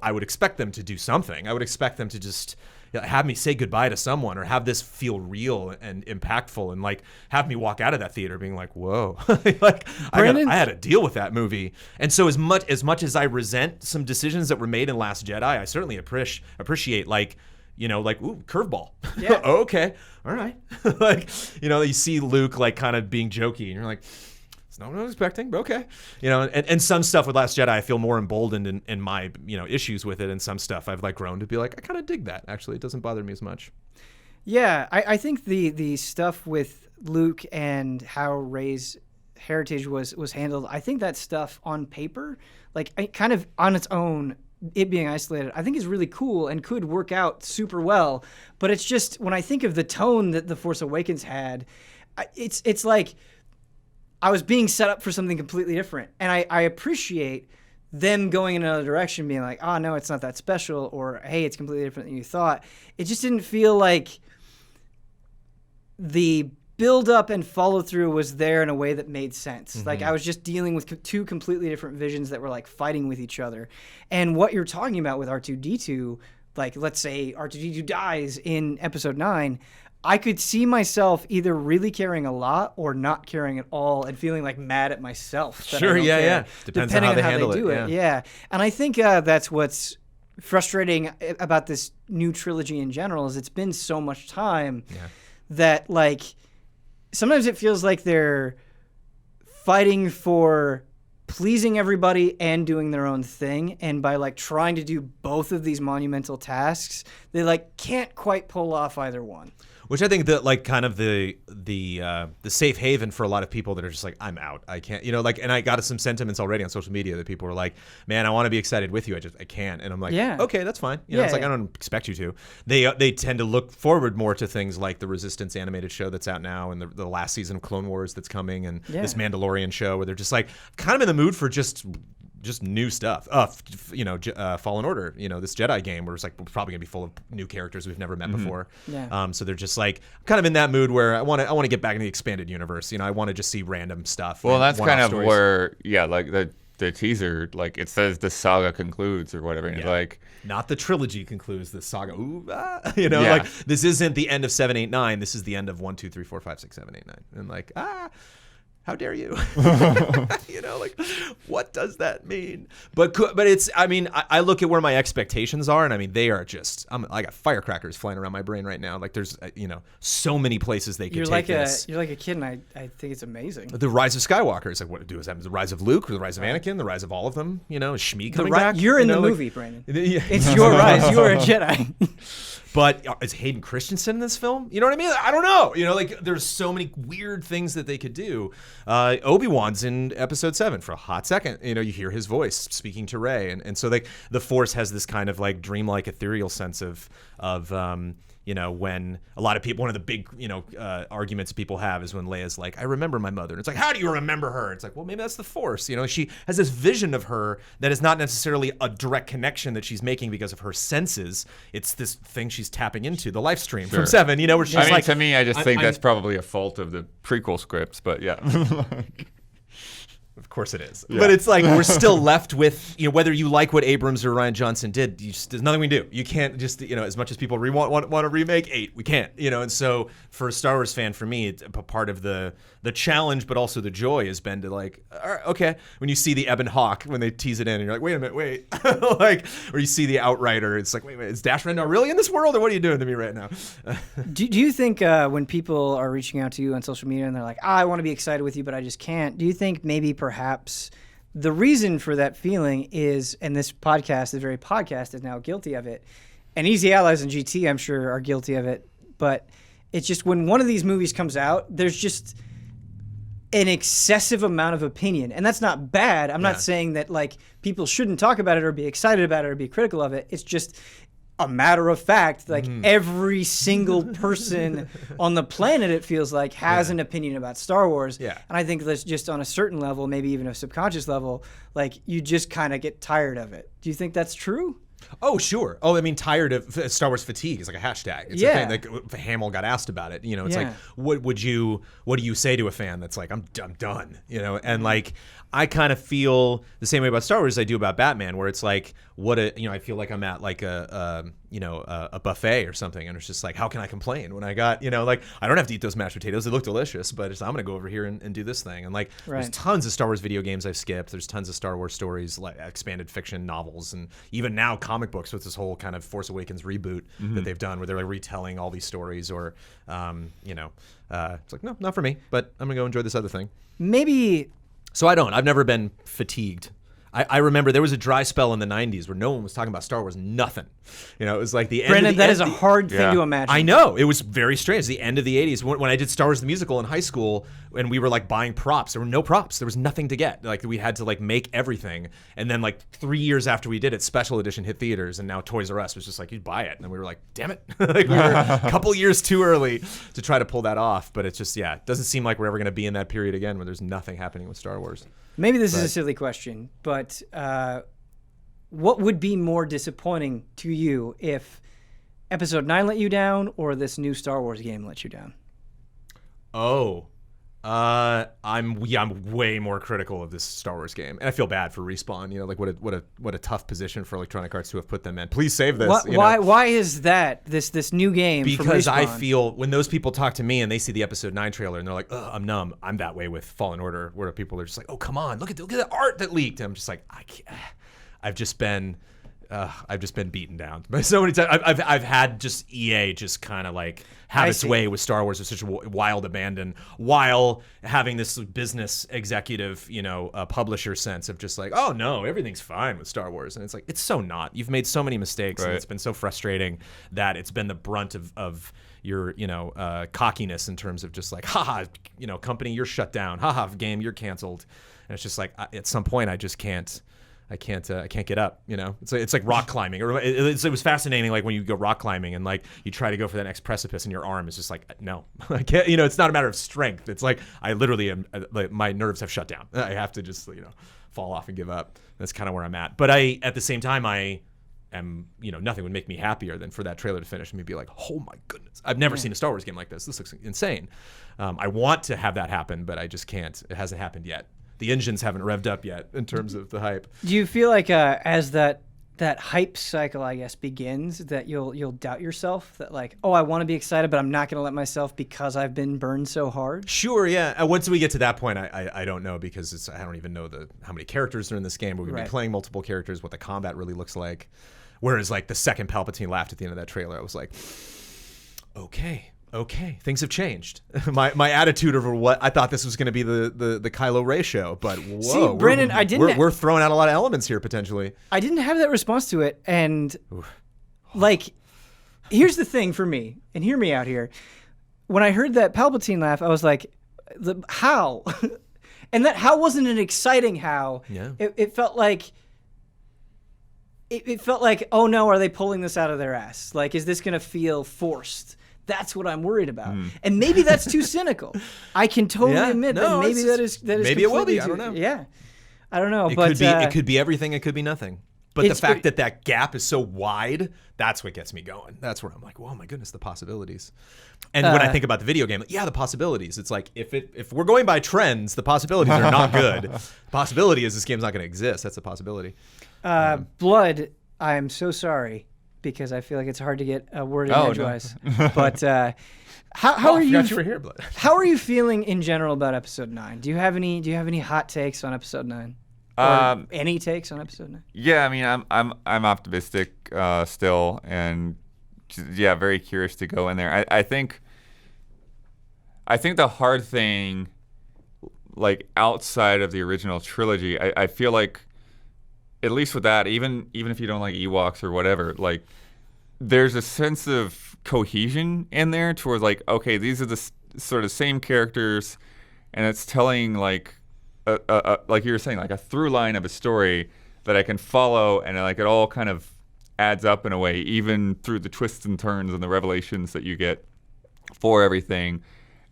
I would expect them to do something. I would expect them to just have me say goodbye to someone, or have this feel real and impactful, and like have me walk out of that theater being like, whoa, like I had to deal with that movie. And so as much as I resent some decisions that were made in Last Jedi, I certainly appreciate like, ooh, curveball. Yeah. Okay. All right. Like, you see Luke like kind of being jokey, and you're like, it's not what I was expecting, but okay. And some stuff with Last Jedi, I feel more emboldened in my, issues with it. And some stuff I've like grown to be like, I kind of dig that. Actually, it doesn't bother me as much. Yeah. I think the stuff with Luke and how Rey's heritage was handled, I think that stuff on paper, like kind of on its own, it being isolated, I think is really cool and could work out super well. But it's just, when I think of the tone that The Force Awakens had, it's like I was being set up for something completely different. And I appreciate them going in another direction, being like, oh, no, it's not that special, or hey, it's completely different than you thought. It just didn't feel like the build up and follow through was there in a way that made sense. Like, I was just dealing with two completely different visions that were like fighting with each other. And what you're talking about with R2-D2, like, let's say R2-D2 dies in Episode 9, I could see myself either really caring a lot or not caring at all, and feeling like mad at myself. That I don't care, Depends depending on how they on handle do it. Yeah. And I think that's what's frustrating about this new trilogy in general, is it's been so much time that like, sometimes it feels like they're fighting for pleasing everybody and doing their own thing. And by like trying to do both of these monumental tasks, they like can't quite pull off either one. Which I think that like kind of the safe haven for a lot of people that are just like, I'm out. I can't, and I got some sentiments already on social media that people were like, man, I want to be excited with you. I can't. And I'm like, okay, that's fine. It's like, I don't expect you to. They tend to look forward more to things like the Resistance animated show that's out now, and the last season of Clone Wars that's coming, and this Mandalorian show, where they're just like kind of in the mood for just new stuff. Fallen Order, this Jedi game where it's like, we're probably gonna be full of new characters we've never met before. So they're just like kind of in that mood where I want to get back in the expanded universe. I want to just see random stuff. Well, that's kind of stories. Where like the teaser, like it says the saga concludes or whatever, and it's like, not the trilogy concludes, the saga. Like this isn't the end of 7, 8, 9. This is the end of 1, 2, 3, 4, 5, 6, 7, 8, 9. And like, how dare you? Like, what does that mean? But it's, I look at where my expectations are, and I mean, they are just, I got firecrackers flying around my brain right now. Like, there's, so many places they could take this. You're like a kid, and I think it's amazing. The Rise of Skywalker is like, what does that mean? The Rise of Luke, or the Rise of Anakin, the Rise of all of them, is Shmi coming back? You're in the movie, Brandon. It's your rise. You are a Jedi. But is Hayden Christensen in this film? You know what I mean? I don't know. You know, like there's so many weird things that they could do. Obi-Wan's in episode 7 for a hot second. You know, you hear his voice speaking to Rey, and so like the Force has this kind of like dreamlike, ethereal sense of you know, when a lot of people, one of the big, you know, arguments people have is when Leia's like, I remember my mother. And it's like, how do you remember her? It's like, well, maybe that's the Force. You know, she has this vision of her that is not necessarily a direct connection that she's making because of her senses. It's this thing she's tapping into, the live stream from 7, you know, where she's like. To me, I just think that's probably a fault of the prequel scripts, but yeah. Of course it is. Yeah. But it's like we're still left with, you know, whether you like what Abrams or Rian Johnson did, there's nothing we can do. You can't just, you know, as much as people want to remake 8, we can't, you know. And so for a Star Wars fan, for me, it's a part of the challenge, but also the joy has been to like, all right, okay, when you see the Ebon Hawk, when they tease it in, and you're like, wait a minute, wait. Like, or you see the Outrider, it's like, wait, is Dash Rendar really in this world, or what are you doing to me right now? Do you think when people are reaching out to you on social media and they're like, I want to be excited with you, but I just can't, do you think maybe perhaps the reason for that feeling is, and this podcast, the very podcast, is now guilty of it, and Easy Allies and GT, I'm sure, are guilty of it, but it's just when one of these movies comes out, there's just an excessive amount of opinion, and that's not bad. I'm not saying that like people shouldn't talk about it or be excited about it or be critical of it. It's just a matter of fact, like every single person on the planet, it feels like, has an opinion about Star Wars. Yeah. And I think that's just on a certain level, maybe even a subconscious level, like you just kind of get tired of it. Do you think that's true? Oh, sure. Oh, I mean, tired of Star Wars fatigue is like a hashtag. It's a thing. Like Hamill got asked about it. You know, it's like, what do you say to a fan that's like, I'm done, you know? And like, I kind of feel the same way about Star Wars as I do about Batman, where it's like, I feel like I'm at like a buffet or something, and it's just like, how can I complain when I got, you know, like, I don't have to eat those mashed potatoes, they look delicious, but I'm gonna go over here and do this thing. And like, there's tons of Star Wars video games I've skipped, there's tons of Star Wars stories, like expanded fiction novels, and even now comic books with this whole kind of Force Awakens reboot that they've done, where they're like retelling all these stories, or it's like, no, not for me, but I'm gonna go enjoy this other thing. Maybe. So I've never been fatigued. I remember there was a dry spell in the 90s where no one was talking about Star Wars, nothing. You know, it was like the end Brandon, of the that is a hard thing to imagine. I know. It was very strange. The end of the 80s, when I did Star Wars the Musical in high school, and we were like buying props, there were no props. There was nothing to get. Like we had to like make everything. And then like 3 years after we did it, special edition hit theaters, and now Toys R Us was just like, you buy it. And we were like, damn it. Like we were a couple years too early to try to pull that off. But it's just, it doesn't seem like we're ever going to be in that period again where there's nothing happening with Star Wars. Maybe this is a silly question, but what would be more disappointing to you if Episode 9 let you down or this new Star Wars game let you down? I'm way more critical of this Star Wars game, and I feel bad for Respawn. You know, like what a tough position for Electronic Arts to have put them in. Please save this. Why is that this new game? Because from Respawn? I feel when those people talk to me and they see the Episode 9 trailer and they're like, ugh, I'm numb. I'm that way with Fallen Order, where people are just like, oh come on, look at the art that leaked. And I'm just like, I can't. I've just been beaten down by so many times. I've had just EA just kind of like have its way with Star Wars with such a wild abandon, while having this business executive, publisher sense of just like, oh no, everything's fine with Star Wars, and it's like, it's so not. You've made so many mistakes, and it's been so frustrating that it's been the brunt of your cockiness in terms of just like, haha, company, you're shut down, haha, game, you're canceled, and it's just like at some point I just can't. I can't get up, It's like rock climbing. Or it was fascinating, like when you go rock climbing and like you try to go for that next precipice and your arm is just like, no, I can't. It's not a matter of strength. It's like I literally am. Like my nerves have shut down. I have to just fall off and give up. That's kind of where I'm at. But at the same time, I am nothing would make me happier than for that trailer to finish and me be like, oh my goodness, I've never seen a Star Wars game like this. This looks insane. I want to have that happen, but I just can't. It hasn't happened yet. The engines haven't revved up yet in terms of the hype. Do you feel like as that hype cycle, I guess, begins, that you'll doubt yourself? That like, oh, I want to be excited, but I'm not going to let myself because I've been burned so hard? Sure, yeah. Once we get to that point, I don't know, because I don't even know how many characters are in this game. We're going to be playing multiple characters, what the combat really looks like. Whereas like the second Palpatine laughed at the end of that trailer, I was like, okay, things have changed. my attitude over what I thought this was going to be the Kylo Ray show, but whoa, see, Brandon, we're throwing out a lot of elements here potentially. I didn't have that response to it, and like Here's the thing for me, and hear me out here. When I heard that Palpatine laugh, I was like, how? And that how wasn't an exciting how. Yeah. It felt like... It felt like, oh no, are they pulling this out of their ass? Like, is this going to feel forced? That's what I'm worried about. And maybe that's too cynical. I can totally admit that maybe that is maybe it will be. I don't know. Yeah. I don't know. It could be everything. It could be nothing. But the fact that gap is so wide, that's what gets me going. That's where I'm like, oh my goodness, the possibilities. And when I think about the video game, the possibilities. It's like if we're going by trends, the possibilities are not good. The possibility is this game's not going to exist. That's a possibility. Blood, I'm so sorry because I feel like it's hard to get a word in edgewise. No. But how are you? You were here, Blood. How are you feeling in general about episode 9? Do you have any hot takes on episode 9? Or any takes on episode 9? Yeah, I mean, I'm optimistic still, and very curious to go in there. I think the hard thing, like outside of the original trilogy, I feel like, at least with that, even if you don't like Ewoks or whatever, like there's a sense of cohesion in there towards like, okay, these are the sort of same characters, and it's telling like like you were saying, like a through line of a story that I can follow, and like it all kind of adds up in a way, even through the twists and turns and the revelations that you get for everything.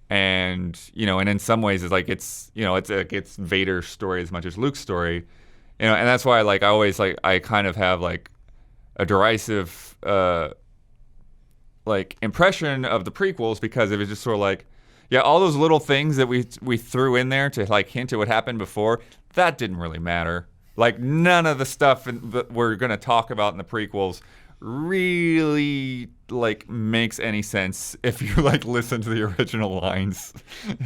And and in some ways, it's like it's Vader's story as much as Luke's story. And that's why, like, I always, like, I kind of have, like, a derisive, like, impression of the prequels because it was just sort of like, all those little things that we threw in there to, like, hint at what happened before, that didn't really matter. Like, none of the stuff that we're going to talk about in the prequels really, like, makes any sense if you, like, listen to the original lines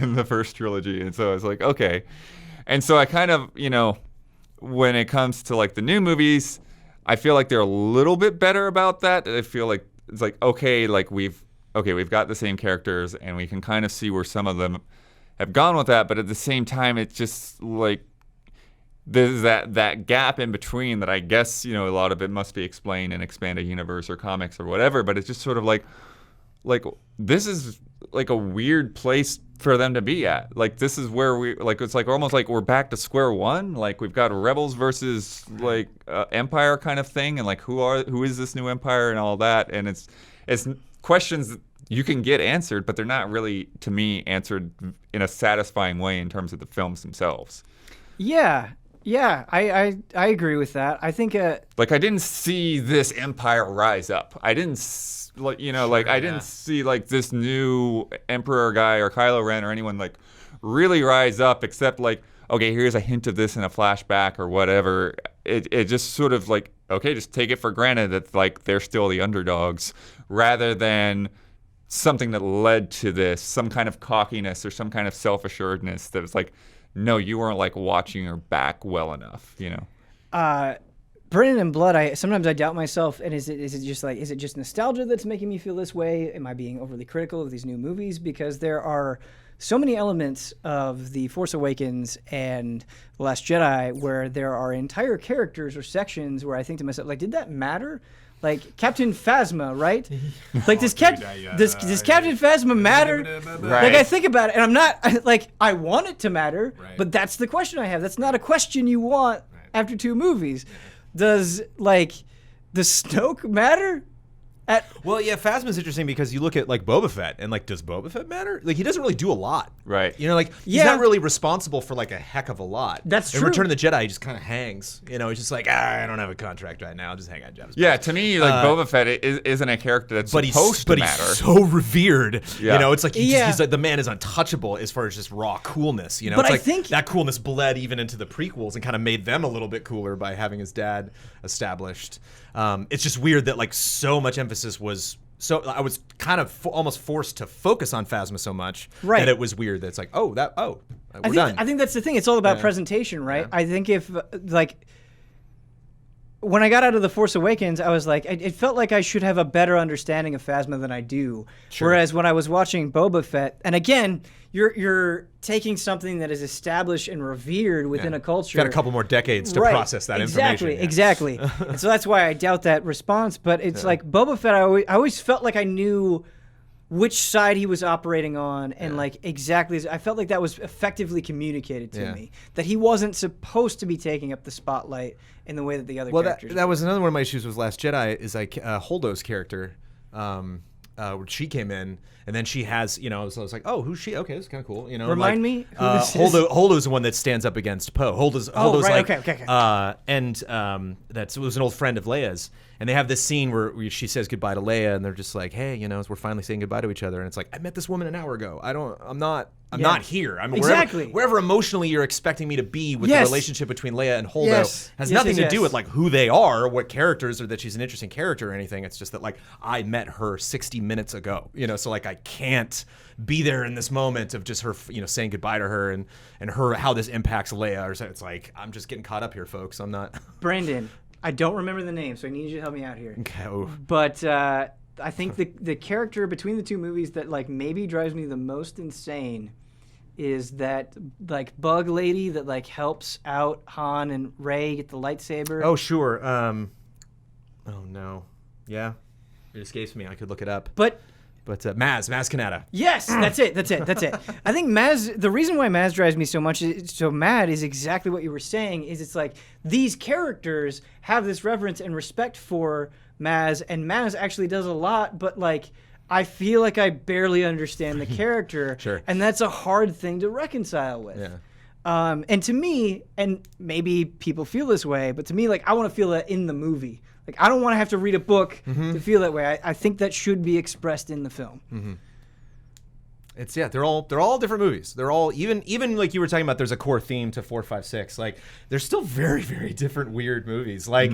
in the first trilogy. And so I was like, okay. And so I kind of, when it comes to like the new movies, I feel like they're a little bit better about that. I feel like it's like, okay, like we've got the same characters and we can kind of see where some of them have gone with that. But at the same time, it's just like there's that gap in between that I guess, a lot of it must be explained in expanded universe or comics or whatever. But it's just sort of like this is like a weird place for them to be at. Like this is where it's like almost like we're back to square one. Like we've got rebels versus like empire kind of thing, and like who is this new empire and all that. And it's questions that you can get answered, but they're not really, to me, answered in a satisfying way in terms of the films themselves. Yeah, I agree with that. I think like I didn't see this empire rise up. I didn't. I didn't see like this new Emperor guy or Kylo Ren or anyone like really rise up, except like, okay, here's a hint of this in a flashback or whatever. It just sort of like, okay, just take it for granted that like they're still the underdogs, rather than something that led to this, some kind of cockiness or some kind of self-assuredness that it's like, no, you weren't like watching her back well enough, Brennan and Blood, sometimes I doubt myself, and is it just nostalgia that's making me feel this way? Am I being overly critical of these new movies? Because there are so many elements of The Force Awakens and The Last Jedi where there are entire characters or sections where I think to myself, like, did that matter? Like Captain Phasma, right? Like does Captain Phasma matter? Right. Like I think about it, and I'm not like I want it to matter, but that's the question I have. That's not a question you want after two movies. Does like the Snoke matter? Well, yeah, Phasma's interesting because you look at like Boba Fett and like, does Boba Fett matter? Like he doesn't really do a lot, right? Like he's not really responsible for like a heck of a lot. That's true. In Return of the Jedi, he just kind of hangs. He's just like, I don't have a contract right now. I'll just hang out. Yeah, to me, like Boba Fett isn't a character that's supposed to matter. He's so revered. Yeah. It's like he's like the man is untouchable as far as just raw coolness. But it's I like think that coolness bled even into the prequels and kind of made them a little bit cooler by having his dad established. It's just weird that like so much emphasis was. So I was kind of almost forced to focus on Phasma so much that it was weird that it's like, we're done. I think that's the thing. It's all about presentation, right? Yeah. I think if like when I got out of The Force Awakens, I was like, it felt like I should have a better understanding of Phasma than I do. Sure. Whereas when I was watching Boba Fett, and again, you're taking something that is established and revered within a culture. Got a couple more decades to process that information. Exactly. And so that's why I doubt that response. But it's like Boba Fett, I always felt like I knew which side he was operating on, and like exactly, I felt like that was effectively communicated to me, that he wasn't supposed to be taking up the spotlight in the way that the other characters. That was another one of my issues with Last Jedi, is like Holdo's character, where she came in, and then she has, so I was like, oh, who's she? Okay, this is kind of cool. Remind me who this is? Holdo's the one that stands up against Poe. Holdo's right, like, okay. And it was an old friend of Leia's. And they have this scene where she says goodbye to Leia, and they're just like, "Hey, we're finally saying goodbye to each other." And it's like, I met this woman an hour ago. I'm not here. I'm wherever emotionally you're expecting me to be with the relationship between Leia and Holdo has nothing to do with like who they are, or what characters, or that she's an interesting character or anything. It's just that like I met her 60 minutes ago. So like I can't be there in this moment of just her, saying goodbye to her and her, how this impacts Leia. Or so it's like I'm just getting caught up here, folks. I'm not. Brandon. I don't remember the name, so I need you to help me out here. Okay. But I think the character between the two movies that like maybe drives me the most insane is that like bug lady that like helps out Han and Rey get the lightsaber. Oh sure. Oh no. Yeah. It escapes me. I could look it up. But Maz Kanata. Yes, that's it. I think the reason why Maz drives me so mad is exactly what you were saying, is it's like these characters have this reverence and respect for Maz, and Maz actually does a lot, but like I feel like I barely understand the character. Sure. And that's a hard thing to reconcile with. Yeah. And to me, and maybe people feel this way, but to me, like I want to feel that in the movie. Like I don't want to have to read a book to feel that way. I think that should be expressed in the film. Mm-hmm. They're all different movies. They're all even like you were talking about. There's a core theme to 4, 5, 6. Like they're still very, very different, weird movies. Like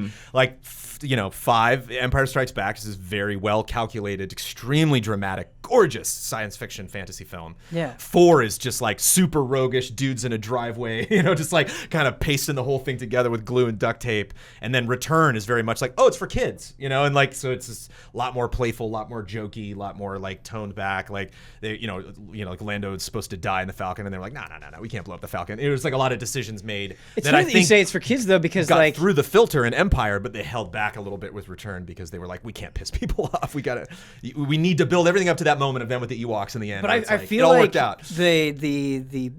5, Empire Strikes Back is this very well calculated, extremely dramatic, gorgeous science fiction fantasy film. Yeah. 4 is just like super roguish dudes in a driveway, just like kind of pasting the whole thing together with glue and duct tape. And then Return is very much like, oh, it's for kids, and like so it's just a lot more playful, a lot more jokey, a lot more like toned back. Like they, like Lando is supposed to die in the Falcon, and they're like, no, we can't blow up the Falcon. It was like a lot of decisions made. It's funny that you say it's for kids though, because got like through the filter in Empire, but they held back a little bit with Return because they were like, we can't piss people off. We need to build everything up to that moment of them with the Ewoks in the end. But I feel it all like worked out. The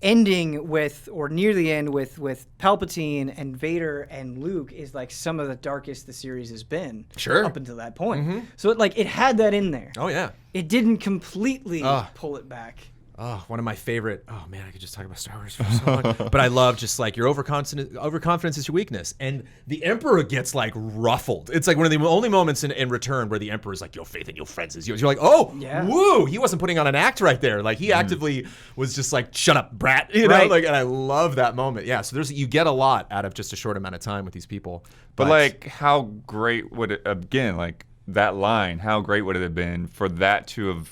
ending with, or near the end with Palpatine and Vader and Luke is like some of the darkest the series has been. Sure. Up until that point. So it had that in there. Oh yeah. It didn't completely pull it back. Oh, one of my favorite. Oh man, I could just talk about Star Wars for so long. But I love just like your overconfidence is your weakness, and the Emperor gets like ruffled. It's like one of the only moments in Return where the Emperor is like, "Your faith in your friends is yours." You're like, "Oh, yeah. Woo!" He wasn't putting on an act right there. Like he actively was just like, "Shut up, brat," Like, and I love that moment. Yeah. So you get a lot out of just a short amount of time with these people. But like, how great would it again? Like that line. How great would it have been for that to have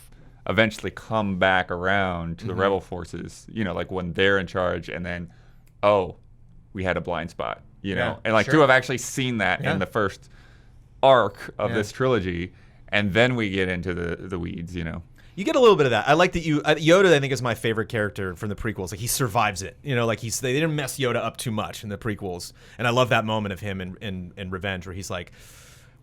eventually come back around to the rebel forces, like when they're in charge, and then, we had a blind spot, and like to have actually seen that in the first arc of this trilogy, and then we get into the weeds, You get a little bit of that. I like that Yoda, I think, is my favorite character from the prequels. Like he survives it, like they didn't mess Yoda up too much in the prequels, and I love that moment of him in Revenge where he's like,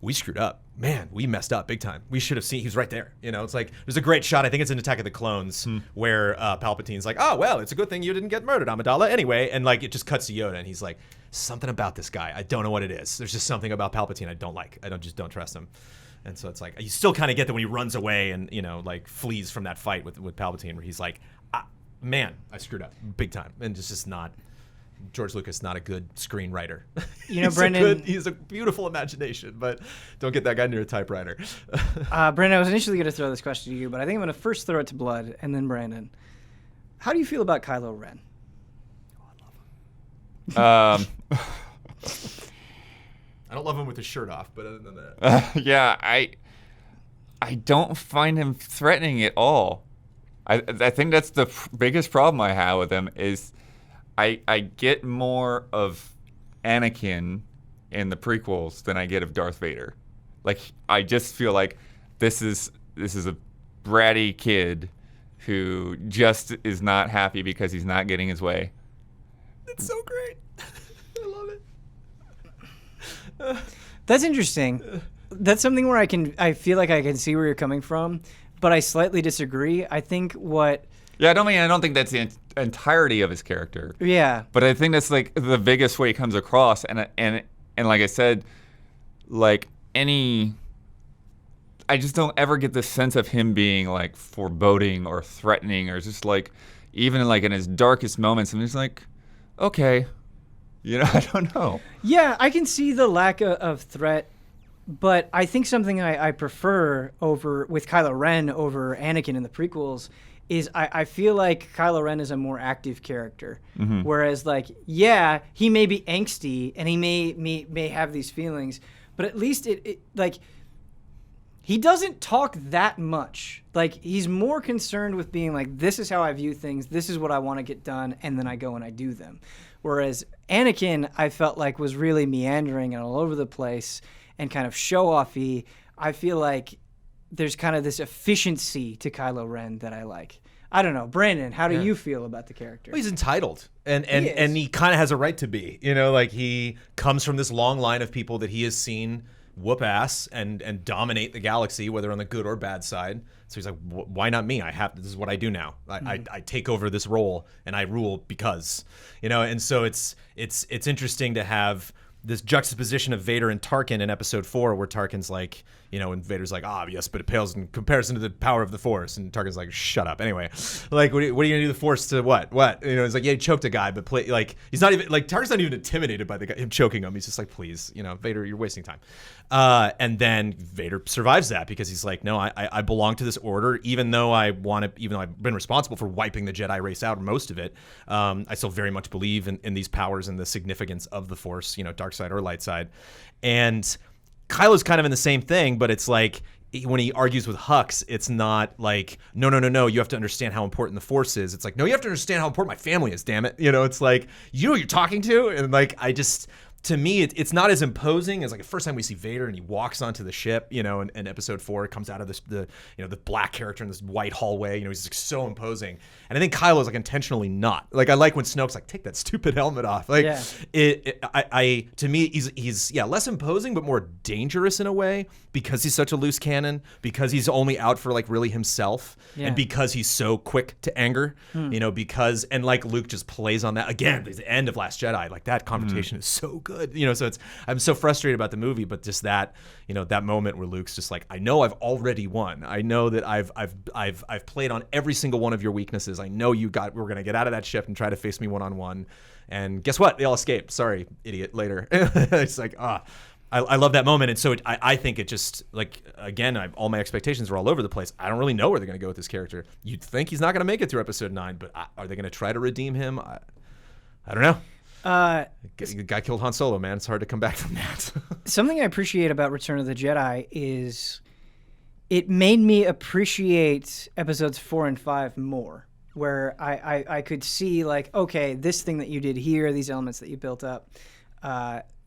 we screwed up. Man, we messed up big time. We should have seen, he was right there. It's like, there's a great shot, I think it's in Attack of the Clones, where Palpatine's like, oh, well, it's a good thing you didn't get murdered, Amidala. Anyway, and like, it just cuts to Yoda, and he's like, something about this guy. I don't know what it is. There's just something about Palpatine I don't like. I don't trust him. And so it's like, you still kind of get that when he runs away and, like flees from that fight with Palpatine, where he's like, man, I screwed up big time. And it's just not, George Lucas, not a good screenwriter. Brendan, he's a beautiful imagination, but don't get that guy near a typewriter. Brendan, I was initially going to throw this question to you, but I think I'm going to first throw it to Blood and then Brandon. How do you feel about Kylo Ren? I love him. I don't love him with his shirt off, but other than that, yeah, I don't find him threatening at all. I think that's the biggest problem I have with him is I get more of Anakin in the prequels than I get of Darth Vader. Like, I just feel like this is a bratty kid who just is not happy because he's not getting his way. It's so great. I love it. That's interesting. That's something where I feel like I can see where you're coming from, but I slightly disagree. I think Yeah, I don't think that's the entirety of his character. Yeah. But I think that's like the biggest way he comes across, and like I said, like I just don't ever get the sense of him being like foreboding or threatening, or just like even like in his darkest moments, I'm just like, okay, I don't know. Yeah, I can see the lack of threat, but I think something I prefer with Kylo Ren over Anakin in the prequels is I feel like Kylo Ren is a more active character. Mm-hmm. Whereas, like, yeah, he may be angsty and he may have these feelings, but at least it like, he doesn't talk that much. Like, he's more concerned with being like, this is how I view things, this is what I want to get done, and then I go and I do them. Whereas Anakin, I felt like, was really meandering and all over the place and kind of show-offy. I feel like there's kind of this efficiency to Kylo Ren that I like. I don't know. Brandon, how do you feel about the character? Well, he's entitled, and he kind of has a right to be. Like, he comes from this long line of people that he has seen whoop ass and dominate the galaxy, whether on the good or bad side. So he's like, why not me? This is what I do now. I take over this role and I rule because, and so it's interesting to have this juxtaposition of Vader and Tarkin in episode 4, where Tarkin's like, and Vader's like, yes, but it pales in comparison to the power of the Force. And Tarkin's like, shut up. Anyway, like, what are you going to do the Force to what? It's like, yeah, he choked a guy, but he's not even, like, Tarkin's not even intimidated by him choking him. He's just like, please, Vader, you're wasting time. And then Vader survives that because he's like, no, I belong to this order, even though I've been responsible for wiping the Jedi race out, most of it. I still very much believe in these powers and the significance of the Force, dark side or light side. And Kylo's kind of in the same thing, but it's like, when he argues with Hux, it's not like, no, you have to understand how important the Force is. It's like, no, you have to understand how important my family is, damn it. It's like, you know who you're talking to? And like, to me, it's not as imposing as like the first time we see Vader and he walks onto the ship, in episode 4, comes out of the black character in this white hallway, he's like so imposing. And I think Kylo's like intentionally not. Like, I like when Snoke's like, take that stupid helmet off. Like, to me, he's less imposing, but more dangerous in a way, because he's such a loose cannon, because he's only out for like really himself, and because he's so quick to anger, and like Luke just plays on that again. The end of Last Jedi, like that confrontation is so good. So I'm so frustrated about the movie, but just that, that moment where Luke's just like, I know I've already won. I know that I've played on every single one of your weaknesses. I know we're gonna get out of that ship and try to face me one-on-one. And guess what? They all escaped. Sorry, idiot. Later. It's like, I love that moment. And so I think it just, like, again, all my expectations are all over the place. I don't really know where they're going to go with this character. You'd think he's not going to make it through episode 9, but are they going to try to redeem him? I don't know. The guy killed Han Solo, man. It's hard to come back from that. Something I appreciate about Return of the Jedi is it made me appreciate episodes 4 and 5 more, where I could see, like, okay, this thing that you did here, these elements that you built up,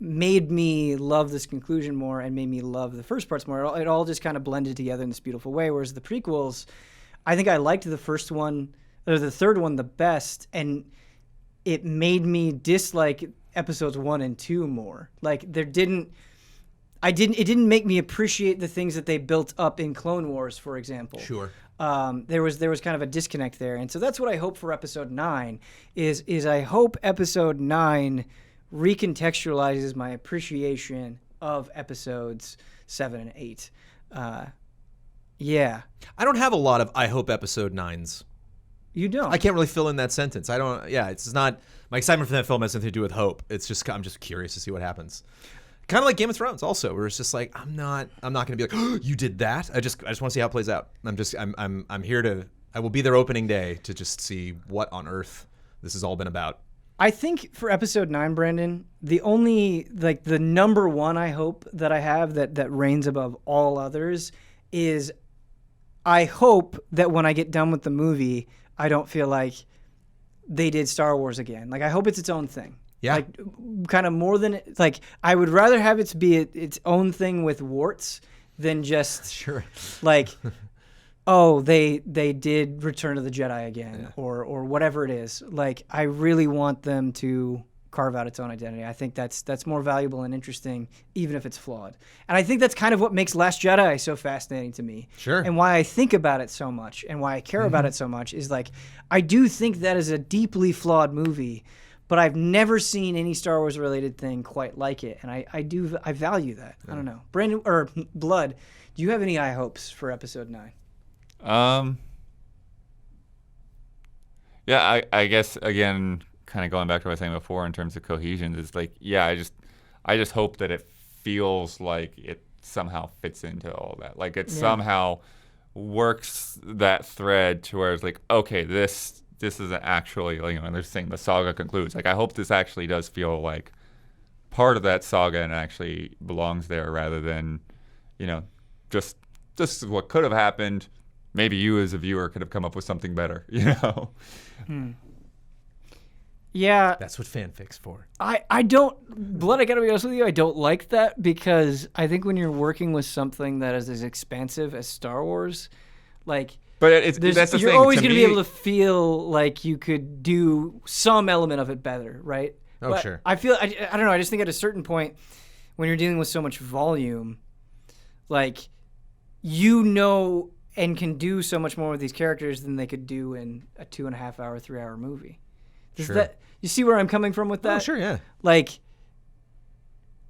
made me love this conclusion more and made me love the first parts more. It all just kind of blended together in this beautiful way, whereas the prequels, I think I liked the first one, or the third one, the best, and it made me dislike episodes 1 and 2 more. Like, it didn't make me appreciate the things that they built up in Clone Wars, for example. Sure. There was kind of a disconnect there. And so that's what I hope for episode 9 is I hope episode 9 recontextualizes my appreciation of episodes 7 and 8. Yeah. I don't have a lot of I hope episode 9s. You don't. I can't really fill in that sentence. It's not, my excitement for that film has nothing to do with hope. It's just, I'm just curious to see what happens. Kind of like Game of Thrones also, where it's just like, I'm not going to be like, oh, you did that. I just want to see how it plays out. I'm here to, I will be there opening day to just see what on earth this has all been about. I think for episode 9, Brandon, the only, like, the number one I hope that I have that reigns above all others is I hope that when I get done with the movie, I don't feel like they did Star Wars again. Like, I hope it's its own thing. Yeah. Like, kind of more than like I would rather have it be its own thing with warts than just Sure. like, oh, they did Return of the Jedi again, or whatever it is. Like, I really want them to carve out its own identity. I think that's more valuable and interesting, even if it's flawed. And I think that's kind of what makes Last Jedi so fascinating to me. Sure. And why I think about it so much, and why I care about it so much, is like, I do think that is a deeply flawed movie, but I've never seen any Star Wars related thing quite like it, and I value that. I don't know. Brandon or Blood, do you have any high hopes for Episode 9? Yeah, I guess again, kind of going back to what I was saying before in terms of cohesion, is like, yeah, I just hope that it feels like it somehow fits into all that. Like it somehow works that thread to where it's like, okay, this isn't actually, like, you know, they're saying the saga concludes. Like, I hope this actually does feel like part of that saga and actually belongs there, rather than, you know, just what could have happened. Maybe you as a viewer could have come up with something better, you know? Yeah. That's what fanfic's for. I don't, Blood, I gotta be honest with you, I don't like that, because I think when you're working with something that is as expansive as Star Wars, like, But that's the thing. you're always going to me, be able to feel like you could do some element of it better, right? Oh, but sure. I don't know, I just think at a certain point, when you're dealing with so much volume, like, you know, and can do so much more with these characters than they could do in a 2.5 hour, 3 hour movie. Sure. You see where I'm coming from with that? Oh, sure, yeah. Like,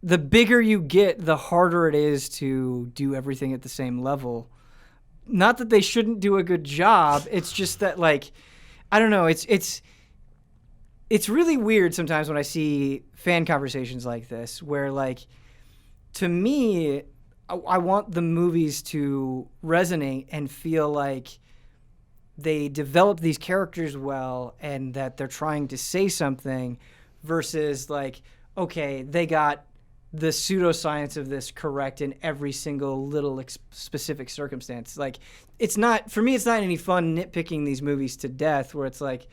the bigger you get, the harder it is to do everything at the same level. Not that they shouldn't do a good job. It's just that, like, I don't know. It's really weird sometimes when I see fan conversations like this, where, like, to me, I want the movies to resonate and feel like they develop these characters well and that they're trying to say something, versus like, okay, they got the pseudoscience of this correct in every single little specific circumstance. Like, it's not, for me, it's not any fun nitpicking these movies to death, where it's like,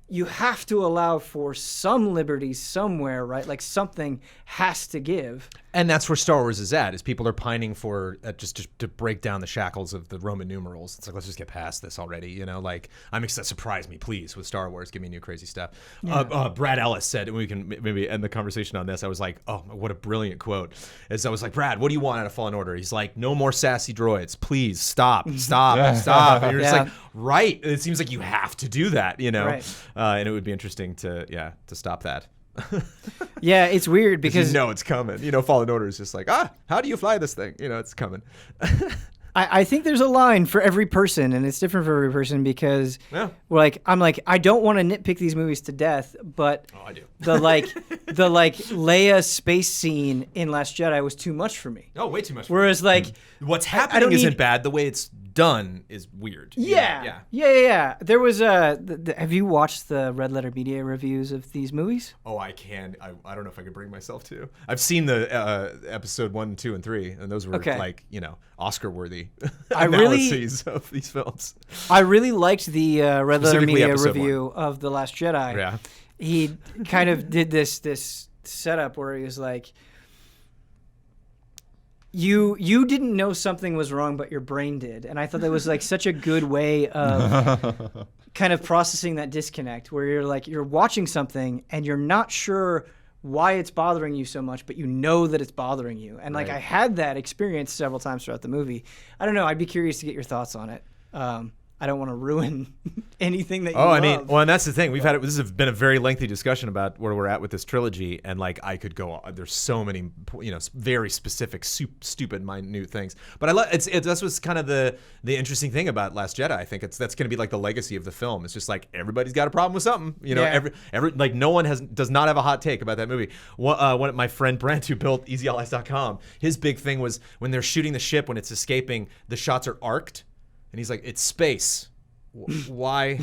you have to allow for some liberties somewhere, right? Like, something has to give. And that's where Star Wars is at, is people are pining for just to break down the shackles of the Roman numerals. It's like, let's just get past this already, you know? Like, surprise me, please, with Star Wars. Give me new crazy stuff. Yeah. Brad Ellis said, and we can maybe end the conversation on this. I was like, oh, what a brilliant quote. As I was like, Brad, what do you want out of Fallen Order? He's like, no more sassy droids. Please, stop. And you're just like, right. It seems like you have to do that, you know? Right. And it would be interesting to stop that. Yeah, it's weird because you know it's coming. You know, Fallen Order is just like, how do you fly this thing? You know, it's coming. I think there's a line for every person, and it's different for every person, because I'm like, I don't want to nitpick these movies to death, but I do. the Leia space scene in Last Jedi was too much for me. Oh, way too much. Whereas like what's happening isn't bad. The way it's done is weird. Yeah. There was have you watched the Red Letter Media reviews of these movies? Oh, I can. I don't know if I can bring myself to. I've seen the episode 1, 2, and 3, and those were like, you know, Oscar worthy analyses of these films. I really liked the Red Letter Media review 1 of The Last Jedi. Yeah. He kind of did this setup where he was like, You didn't know something was wrong, but your brain did. And I thought that was like such a good way of kind of processing that disconnect, where you're like, you're watching something and you're not sure why it's bothering you so much, but you know that it's bothering you. And like, I had that experience several times throughout the movie. I don't know. I'd be curious to get your thoughts on it. I don't want to ruin anything that you love. I mean, well, and that's the thing. This has been a very lengthy discussion about where we're at with this trilogy, and like, I could go on. There's so many, you know, very specific, stupid, minute things. But I love that's what's kind of the interesting thing about Last Jedi. I think that's going to be like the legacy of the film. It's just like, everybody's got a problem with something. You know, every like, no one does not have a hot take about that movie. One of my friend Brent, who built EasyAllies.com, his big thing was when they're shooting the ship, when it's escaping, the shots are arced. And he's like, it's space. Why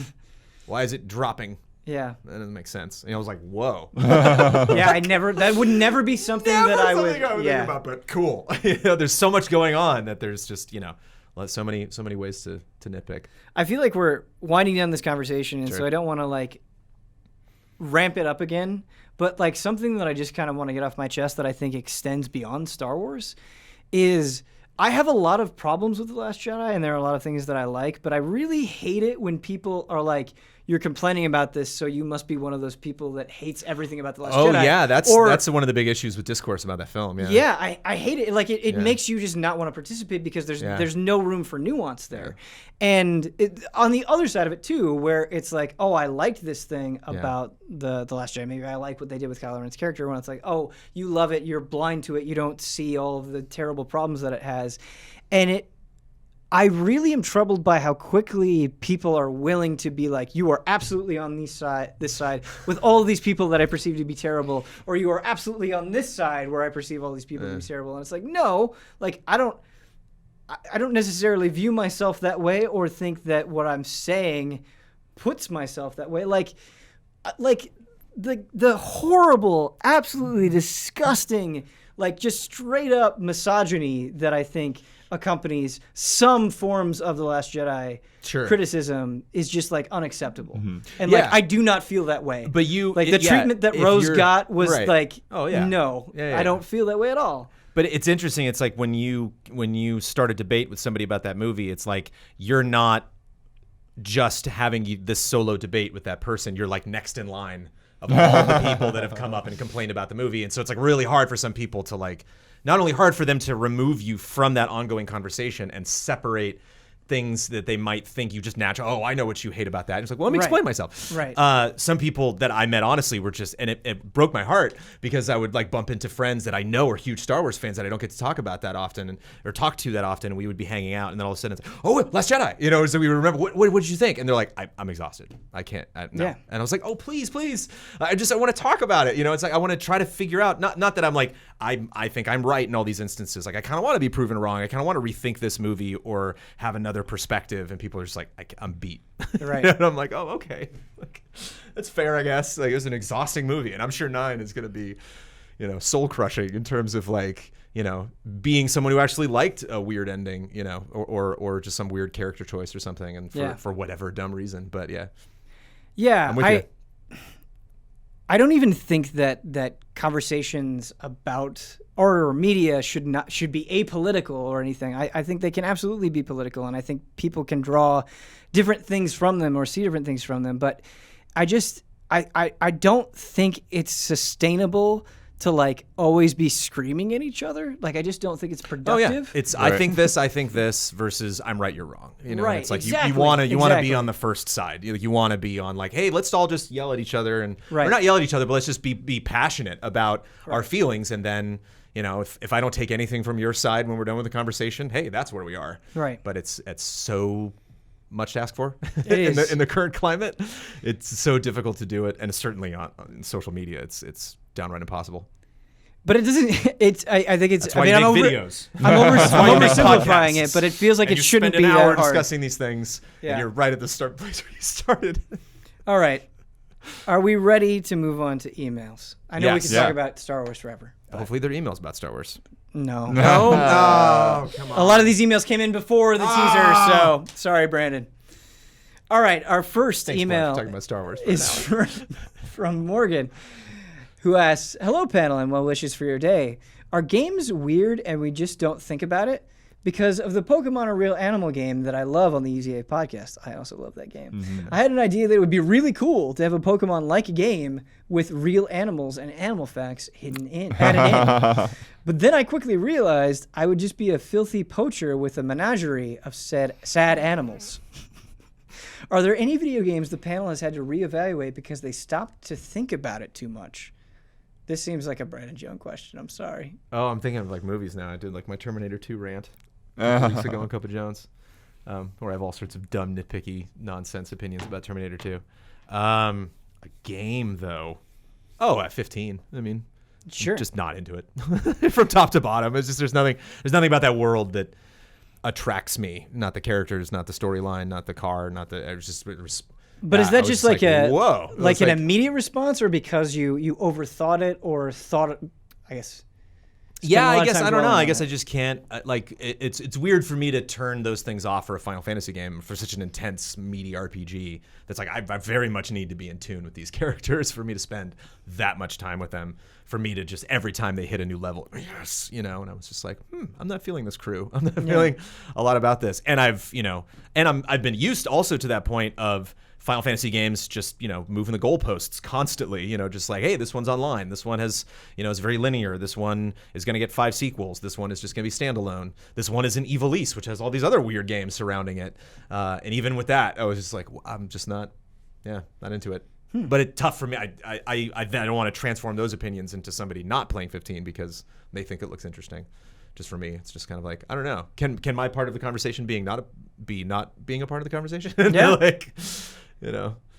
is it dropping? Yeah. That doesn't make sense. And I was like, whoa. Yeah, that would never be something that I would think about, but cool. You know, there's so much going on that there's just, you know, so many ways to nitpick. I feel like we're winding down this conversation, and so I don't want to like ramp it up again, but like something that I just kind of want to get off my chest that I think extends beyond Star Wars is I have a lot of problems with The Last Jedi, and there are a lot of things that I like, but I really hate it when people are like, you're complaining about this, so you must be one of those people that hates everything about The Last Jedi. Oh, yeah, that's one of the big issues with discourse about that film. Yeah, yeah, I hate it. Like, it makes you just not want to participate because there's no room for nuance there. Yeah. And on the other side of it, too, where it's like, oh, I liked this thing about the Last Jedi. Maybe I like what they did with Kylo Ren's character, when it's like, oh, you love it, you're blind to it, you don't see all of the terrible problems that it has. And I really am troubled by how quickly people are willing to be like, you are absolutely on this side with all of these people that I perceive to be terrible, or you are absolutely on this side where I perceive all these people to be terrible. And it's like, no, like I don't necessarily view myself that way or think that what I'm saying puts myself that way. Like the horrible, absolutely disgusting, like just straight up misogyny that I think accompanies some forms of The Last Jedi criticism is just like unacceptable. Mm-hmm. And like I do not feel that way. But you like the treatment that Rose got was like, no, I don't feel that way at all. But it's interesting. It's like when you start a debate with somebody about that movie, it's like you're not just having this solo debate with that person. You're like next in line of all the people that have come up and complained about the movie. And so it's like really hard for some people to like, not only hard for them to remove you from that ongoing conversation and separate things that they might think you just natural. Oh, I know what you hate about that. And it's like, well, let me explain myself. Right. Some people that I met honestly were just, and it broke my heart because I would like bump into friends that I know are huge Star Wars fans that I don't get to talk about that often or talk to that often. And we would be hanging out, and then all of a sudden it's like, oh, Last Jedi, so we would remember what did you think? And they're like, I'm exhausted. I can't. No. Yeah. And I was like, oh, please. I want to talk about it. It's like I want to try to figure out. Not that I'm like I think I'm right in all these instances. Like I kind of want to be proven wrong. I kind of want to rethink this movie or have another perspective. And people are just like, I'm beat. Right. And I'm like, oh, okay. Like, that's fair, I guess. Like it was an exhausting movie, and I'm sure 9 is going to be, soul crushing in terms of like, being someone who actually liked a weird ending, or just some weird character choice or something, and for whatever dumb reason. But yeah, I'm with you. I don't even think that conversations about art or media should be apolitical or anything. I think they can absolutely be political, and I think people can draw different things from them or see different things from them. But I don't think it's sustainable to like always be screaming at each other. Like I just don't think it's productive. Oh yeah, it's I think this versus I'm right, you're wrong. Right, it's like exactly, you want to be on the first side. You want to be on like, hey, let's all just yell at each other and or not yell at each other, but let's just be passionate about our feelings. And then if I don't take anything from your side when we're done with the conversation, hey, that's where we are. Right. But it's so much to ask for it in the current climate. It's so difficult to do it, and certainly on social media, it's downright impossible. But it doesn't. I think it's. That's why you make videos. I'm oversimplifying it, but it feels like and it shouldn't be that hard. You spend an hour hard. discussing these things, and you're right at the start place where you started. All right, are we ready to move on to emails? I know we can talk about Star Wars forever. Hopefully, they're emails about Star Wars. No. Oh, come on. A lot of these emails came in before the teaser, so sorry, Brandon. All right, our first email talking about Star Wars is from Morgan, who asks, hello, panel, and well wishes for your day. Are games weird and we just don't think about it? Because of the Pokemon a Real Animal game that I love on the UZA podcast. I also love that game. Mm-hmm. I had an idea that it would be really cool to have a Pokemon-like game with real animals and animal facts added in. But then I quickly realized I would just be a filthy poacher with a menagerie of sad animals. Are there any video games the panel has had to reevaluate because they stopped to think about it too much? This seems like a Brandon Jones question. I'm sorry. Oh, I'm thinking of like movies now. I did like my Terminator 2 rant a few weeks ago on Cup of Jones, where I have all sorts of dumb, nitpicky, nonsense opinions about Terminator 2. A game though. Oh, at 15. I mean, sure. Just not into it from top to bottom. It's just there's nothing about that world that attracts me. Not the characters, not the storyline, not the car, not the. It was But is that just like a whoa? Like an immediate response, or because you overthought it or thought it? I guess. Yeah, a lot I of guess time I don't know. dwelling I on guess it. I just can't. It's weird for me to turn those things off for a Final Fantasy game for such an intense, meaty RPG. That's like I very much need to be in tune with these characters for me to spend that much time with them. For me to just every time they hit a new level, yes, and I was just like, I'm not feeling this crew. I'm not feeling a lot about this. And I've been used also to that point of Final Fantasy games just, moving the goalposts constantly, just like, hey, this one's online. This one has, is very linear. This one is going to get 5 sequels. This one is just going to be standalone. This one is an Evilise, which has all these other weird games surrounding it. And even with that, I was just like, I'm just not into it. But it's tough for me. I don't want to transform those opinions into somebody not playing 15 because they think it looks interesting. Just for me, it's just kind of like, I don't know. Can my part of the conversation be not being a part of the conversation? Yeah.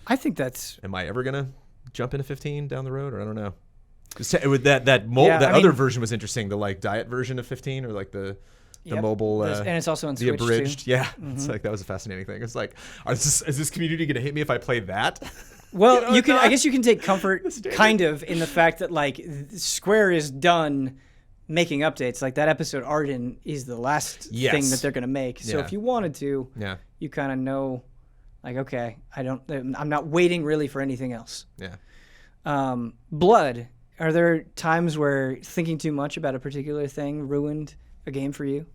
I think that's. Am I ever gonna jump into 15 down the road, or I don't know? With that other version was interesting. The like diet version of 15, or like the mobile, and it's also on the Switch abridged. too. Yeah, it's like that was a fascinating thing. It's like, is this community gonna hate me if I play that? Well, I guess you can take comfort, kind of, in the fact that like Square is done making updates. Like that episode Arden is the last thing that they're gonna make. So if you wanted to, you kind of know, like, okay, I'm not waiting really for anything else. Yeah. Blood. Are there times where thinking too much about a particular thing ruined a game for you?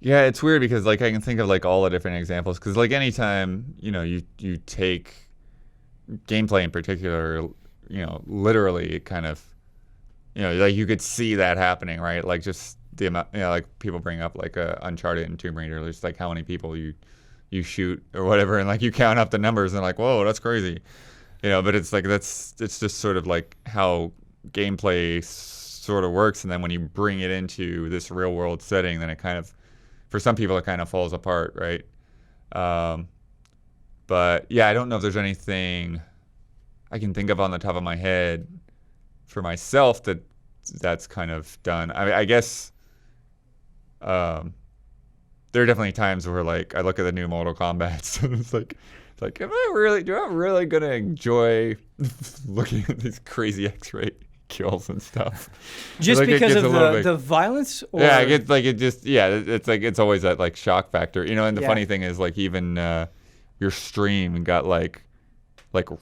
Yeah, it's weird because like I can think of like all the different examples because like anytime you take gameplay in particular, literally it kind of like you could see that happening, right? Like just the amount, like people bring up like Uncharted and Tomb Raider, just like how many people you shoot or whatever, and like you count up the numbers and like, whoa, that's crazy, but it's like it's just sort of like how gameplay sort of works, and then when you bring it into this real world setting, then it kind of, for some people, it kind of falls apart, right? But yeah, I don't know if there's anything I can think of on the top of my head for myself that's kind of done. I mean, I guess there are definitely times where like I look at the new Mortal Kombat and it's like, am I really gonna enjoy looking at these crazy X-ray kills and stuff? Just like because of the violence? Or? Yeah, it's like it's always that like shock factor, and the funny thing is like even your stream got like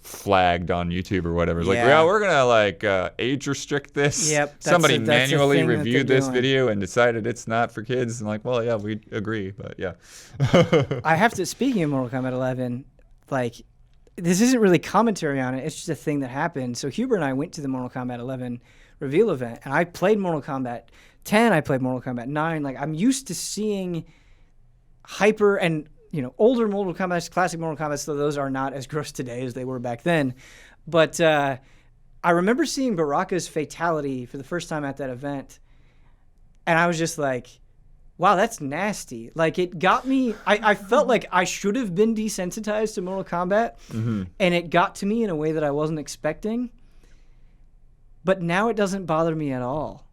flagged on YouTube or whatever. It's like, we're gonna like age restrict this. Yep. Somebody manually reviewed this video and decided it's not for kids. And like, well, yeah, we agree, but yeah. I have to. Speaking of Mortal Kombat 11, like this isn't really commentary on it. It's just a thing that happened. So Huber and I went to the Mortal Kombat 11 reveal event, and I played Mortal Kombat 10. I played Mortal Kombat 9. Like I'm used to seeing hyper and older Mortal Kombat, classic Mortal Kombat, so those are not as gross today as they were back then. But I remember seeing Baraka's fatality for the first time at that event, and I was just like, wow, that's nasty. Like, it got me, I felt like I should have been desensitized to Mortal Kombat, and it got to me in a way that I wasn't expecting. But now it doesn't bother me at all.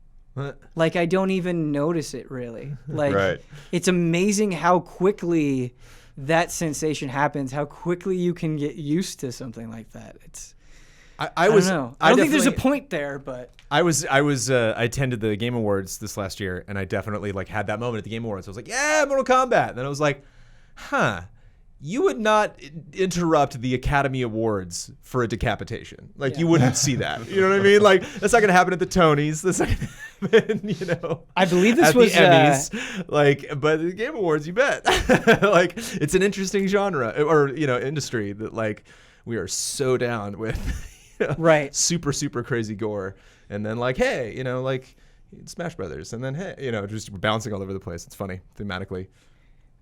Like, I don't even notice it, really. Like, It's amazing how quickly that sensation happens, how quickly you can get used to something like that. I don't know. I don't think there's a point there, but I attended the Game Awards this last year, and I definitely like had that moment at the Game Awards. I was like, yeah, Mortal Kombat. And then I was like, you would not interrupt the Academy Awards for a decapitation. Like, you wouldn't see that. You know what I mean? Like, that's not going to happen at the Tonys. That's not going to happen, I believe this was the Emmys. But the Game Awards, you bet. Like, it's an interesting genre or, industry that, like, we are so down with super, super crazy gore. And then, like, hey, like, Smash Brothers. And then, hey, just bouncing all over the place. It's funny, thematically.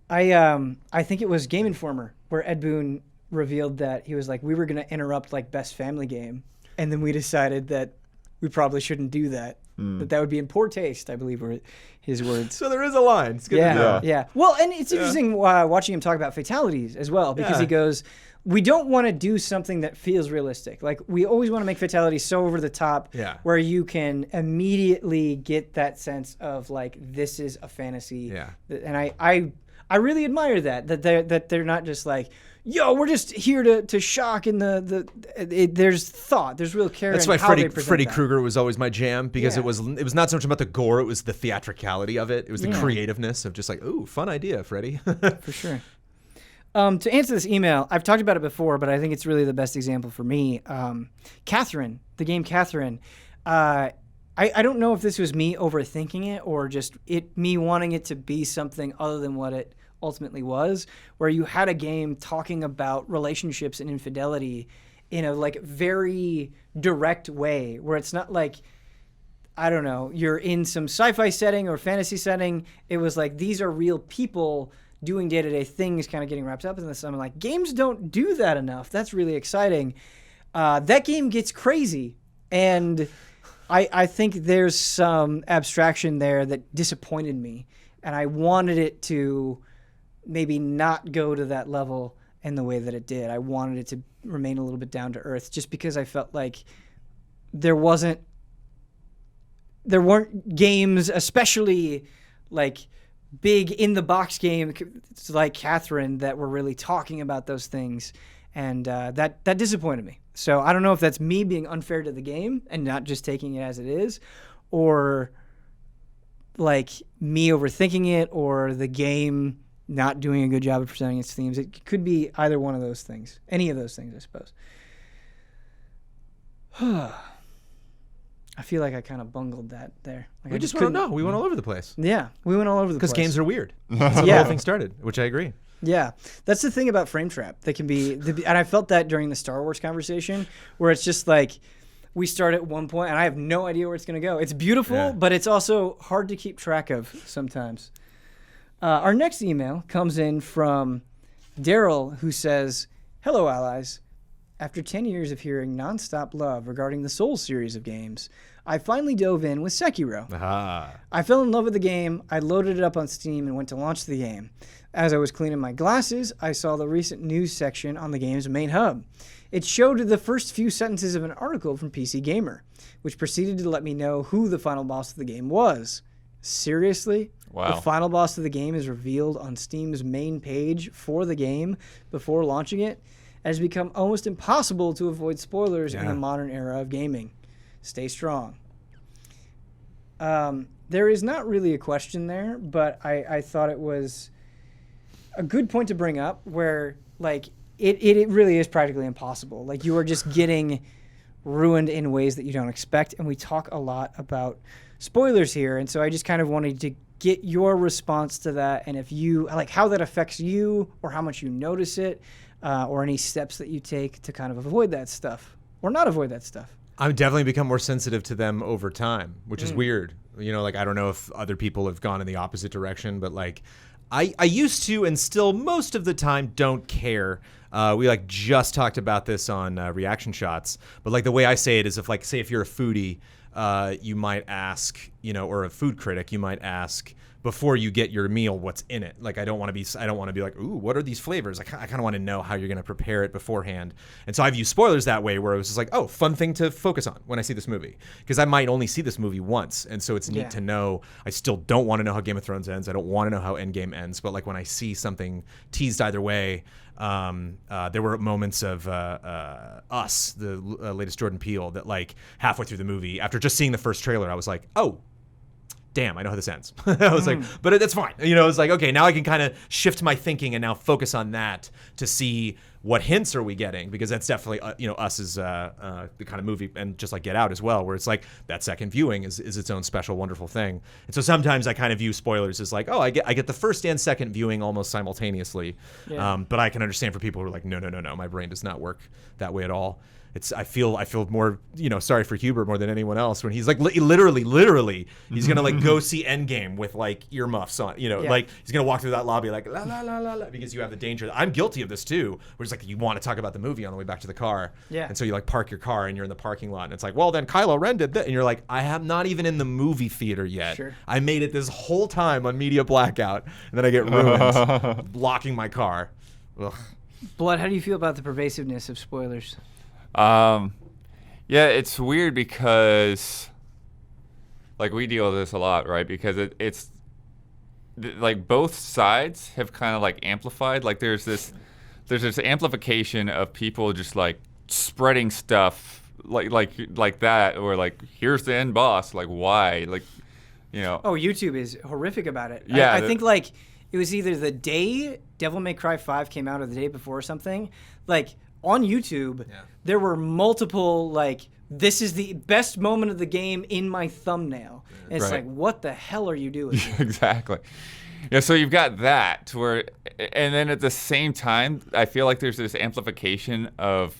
I think it was Game Informer where Ed Boon revealed that he was like, we were going to interrupt like Best Family Game, and then we decided that we probably shouldn't do that. That would be in poor taste, I believe were his words. So there is a line. It's good to know. Yeah. Well, and it's interesting watching him talk about fatalities as well, because he goes, we don't want to do something that feels realistic. Like, we always want to make fatalities so over the top where you can immediately get that sense of like, this is a fantasy. Yeah. And I really admire that they're not just like, yo, we're just here to shock, and there's thought, there's real care. That's in why how they present Freddy that. Krueger was always my jam, because Yeah. it was not so much about the gore, it was the theatricality of it. It was the Yeah. creativeness of just like, ooh, fun idea, Freddy. For sure. To answer this email, I've talked about it before, but I think it's really the best example for me. Catherine, the game Catherine. I don't know if this was me overthinking it or just me wanting it to be something other than what it ultimately was, where you had a game talking about relationships and infidelity in a like very direct way, where it's not like, I don't know, you're in some sci-fi setting or fantasy setting. It was like, these are real people doing day-to-day things, kind of getting wrapped up in this. I'm like, games don't do that enough. That's really exciting. That game gets crazy, and I think there's some abstraction there that disappointed me, and I wanted it to maybe not go to that level in the way that it did. I wanted it to remain a little bit down to earth, just because I felt like there weren't games, especially like big in the box game like Catherine, that were really talking about those things, and that disappointed me. So I don't know if that's me being unfair to the game and not just taking it as it is, or like me overthinking it, or the game not doing a good job of presenting its themes. It could be either one of those things, any of those things, I suppose. I feel like I kind of bungled that there. Like We I just couldn't- went, no, we went all over the place. Yeah, we went all over the place. Because games are weird. That's how the Yeah. whole thing started, which I agree. Yeah, that's the thing about Frame Trap. They can be, and I felt that during the Star Wars conversation, where it's just like, we start at one point, and I have no idea where it's going to go. It's beautiful, Yeah. but it's also hard to keep track of sometimes. Our next email comes in from Daryl, who says, "Hello, allies. After 10 years of hearing nonstop love regarding the Souls series of games, I finally dove in with Sekiro. Aha. I fell in love with the game. I loaded it up on Steam and went to launch the game. As I was cleaning my glasses, I saw the recent news section on the game's main hub. It showed the first few sentences of an article from PC Gamer, which proceeded to let me know who the final boss of the game was. Seriously? Wow. The final boss of the game is revealed on Steam's main page for the game before launching it. It has become almost impossible to avoid spoilers in Yeah. the modern era of gaming. Stay strong." There is not really a question there, but I thought it was a good point to bring up, where like it really is practically impossible. Like, you are just getting ruined in ways that you don't expect, and we talk a lot about spoilers here, and so I just kind of wanted to get your response to that, and if you like how that affects you, or how much you notice it, or any steps that you take to kind of avoid that stuff or not avoid that stuff. I've definitely become more sensitive to them over time, which is weird. You know, like, I don't know if other people have gone in the opposite direction, but like, I used to, and still most of the time don't care. We like just talked about this on Reaction Shots, but like the way I say it is, if like, say if you're a foodie, you might ask, you know, or a food critic, you might ask before you get your meal what's in it. Like, I don't want to be like, ooh, what are these flavors? I kind of want to know how you're going to prepare it beforehand. And so I've used spoilers that way, where it was just like, oh, fun thing to focus on when I see this movie, because I might only see this movie once, and so it's neat to know. I still don't want to know how Game of Thrones ends. I don't want to know how Endgame ends, but like, when I see something teased either way, there were moments of Us, the latest Jordan Peele, that like halfway through the movie, after just seeing the first trailer, I was like, oh, damn, I know how this ends. I was like, but that's fine. You know, it's like, okay, now I can kind of shift my thinking and now focus on that to see what hints are we getting, because that's definitely, you know, Us is the kind of movie, and just like Get Out as well, where it's like that second viewing is its own special, wonderful thing. And so sometimes I kind of view spoilers as like, oh, I get the first and second viewing almost simultaneously. Yeah. But I can understand for people who are like, no, my brain does not work that way at all. I feel more, you know, sorry for Hubert more than anyone else, when he's like literally he's gonna like go see Endgame with like earmuffs on, you know, like he's gonna walk through that lobby like la la la la la, because you have the danger. I'm guilty of this too, where it's like you want to talk about the movie on the way back to the car, and so you like park your car and you're in the parking lot, and it's like, well, then Kylo Ren did that, and you're like, I am not even in the movie theater yet. Sure. I made it this whole time on media blackout, and then I get ruined blocking my car. Ugh. Blood, how do you feel about the pervasiveness of spoilers? Yeah, it's weird because, like, we deal with this a lot, right? Because like both sides have kind of like amplified. Like there's this amplification of people just like spreading stuff like that, or like here's the end boss. Like why? Like, you know. Oh, YouTube is horrific about it. Yeah, I think like it was either the day Devil May Cry 5 came out or the day before or something. Like on YouTube, there were multiple like, this is the best moment of the game in my thumbnail. And it's Right. like, what the hell are you doing? Exactly. Yeah, so you've got that to where, and then at the same time, I feel like there's this amplification of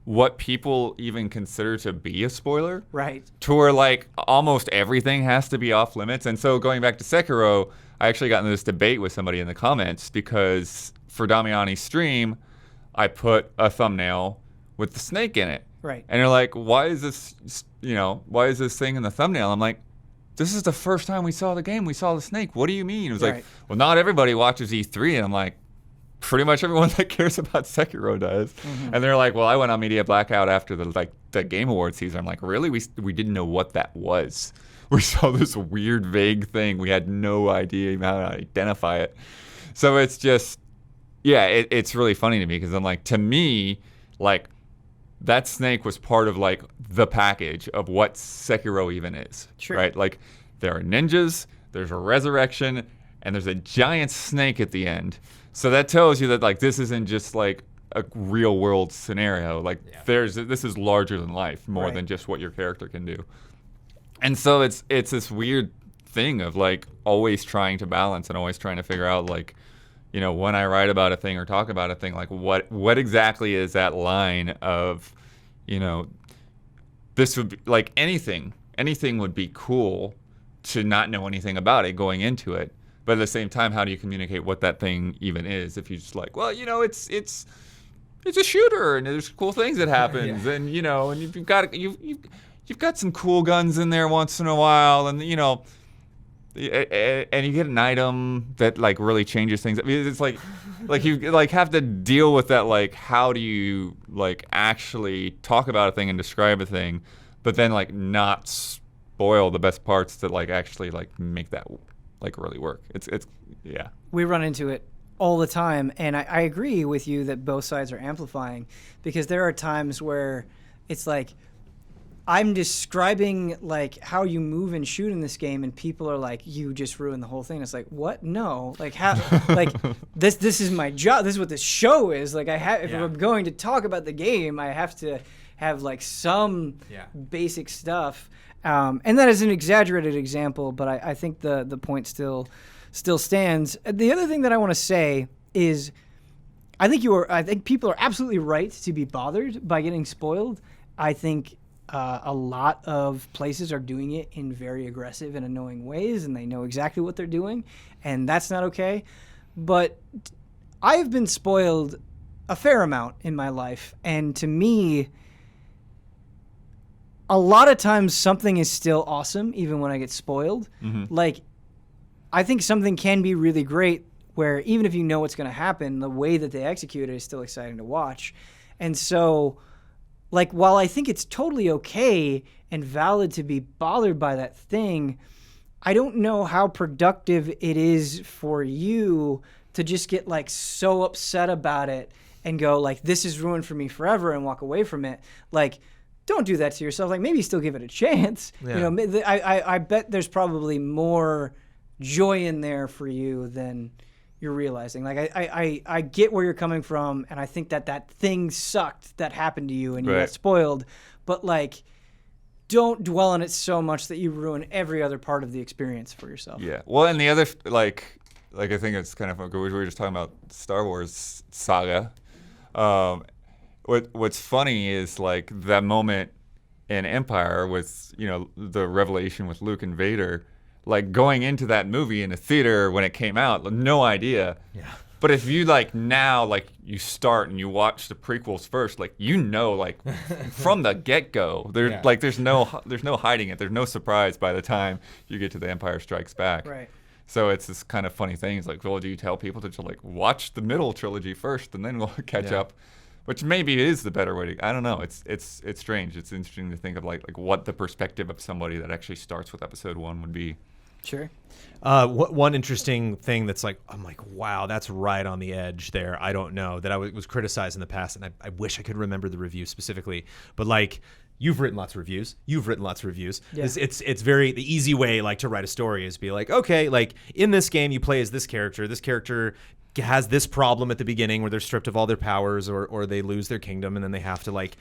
what people even consider to be a spoiler. Right. To where like almost everything has to be off limits. And so going back to Sekiro, I actually got into this debate with somebody in the comments because for Damiani's stream, I put a thumbnail with the snake in it. Right. And they're like, why is this thing in the thumbnail? I'm like, this is the first time we saw the game. We saw the snake. What do you mean? It was Right. like, well, not everybody watches E3. And I'm like, pretty much everyone that cares about Sekiro does. Mm-hmm. And they're like, well, I went on Media Blackout after the Game Awards season. I'm like, really? We didn't know what that was. We saw this weird, vague thing. We had no idea how to identify it. So it's just, yeah, it's really funny to me because I'm like, to me, like, that snake was part of like the package of what Sekiro even is, Sure. right? Like there are ninjas, there's a resurrection, and there's a giant snake at the end. So that tells you that like this isn't just like a real world scenario. Like this is larger than life, more Right. than just what your character can do. And so it's this weird thing of like always trying to balance and always trying to figure out like, you know, when I write about a thing or talk about a thing, like what exactly is that line of, you know, this would be like anything would be cool to not know anything about it going into it. But at the same time, how do you communicate what that thing even is? If you just like, well, you know, it's a shooter and there's cool things that happens and, you know, and you've got some cool guns in there once in a while and, you know, and you get an item that like really changes things. I mean, it's like you like have to deal with that. Like, how do you like actually talk about a thing and describe a thing, but then like not spoil the best parts that like actually like make that like really work. It's yeah. We run into it all the time, and I agree with you that both sides are amplifying because there are times where it's like, I'm describing like how you move and shoot in this game, and people are like, "You just ruined the whole thing." It's like, what? No, like how? Like this is my job. This is what this show is. Like if I'm going to talk about the game, I have to have like some basic stuff. And that is an exaggerated example, but I think the point still stands. The other thing that I want to say is, I think people are absolutely right to be bothered by getting spoiled. I think. A lot of places are doing it in very aggressive and annoying ways, and they know exactly what they're doing, and that's not okay. But I have been spoiled a fair amount in my life, and to me, a lot of times something is still awesome even when I get spoiled. Mm-hmm. Like, I think something can be really great where even if you know what's going to happen, the way that they execute it is still exciting to watch. And so, like, while I think it's totally okay and valid to be bothered by that thing, I don't know how productive it is for you to just get, like, so upset about it and go, like, this is ruined for me forever and walk away from it. Like, don't do that to yourself. Like, maybe still give it a chance. Yeah. You know, I bet there's probably more joy in there for you than you're realizing. Like, I get where you're coming from, and I think that thing sucked that happened to you and you got spoiled. But, like, don't dwell on it so much that you ruin every other part of the experience for yourself. Yeah. Well, and the other, like I think it's kind of, we were just talking about Star Wars saga. What's funny is, like, that moment in Empire with, you know, the revelation with Luke and Vader, like, going into that movie in a theater when it came out, no idea. Yeah. But if you, like, now, like, you start and you watch the prequels first, like, you know, like, from the get-go, there's no hiding it. There's no surprise by the time you get to The Empire Strikes Back. Right. So it's this kind of funny thing. It's like, well, do you tell people to, like, watch the middle trilogy first and then we'll catch up? Which maybe is the better way to. I don't know. It's strange. It's interesting to think of like what the perspective of somebody that actually starts with episode 1 would be. Sure. One interesting thing that's like, I'm like, wow, that's right on the edge there. I don't know that I was criticized in the past, and I wish I could remember the review specifically, but like, you've written lots of reviews. You've written lots of reviews. Yeah. It's very the easy way like to write a story is be like, okay, like in this game you play as this character. This character has this problem at the beginning where they're stripped of all their powers or they lose their kingdom and then they have to like,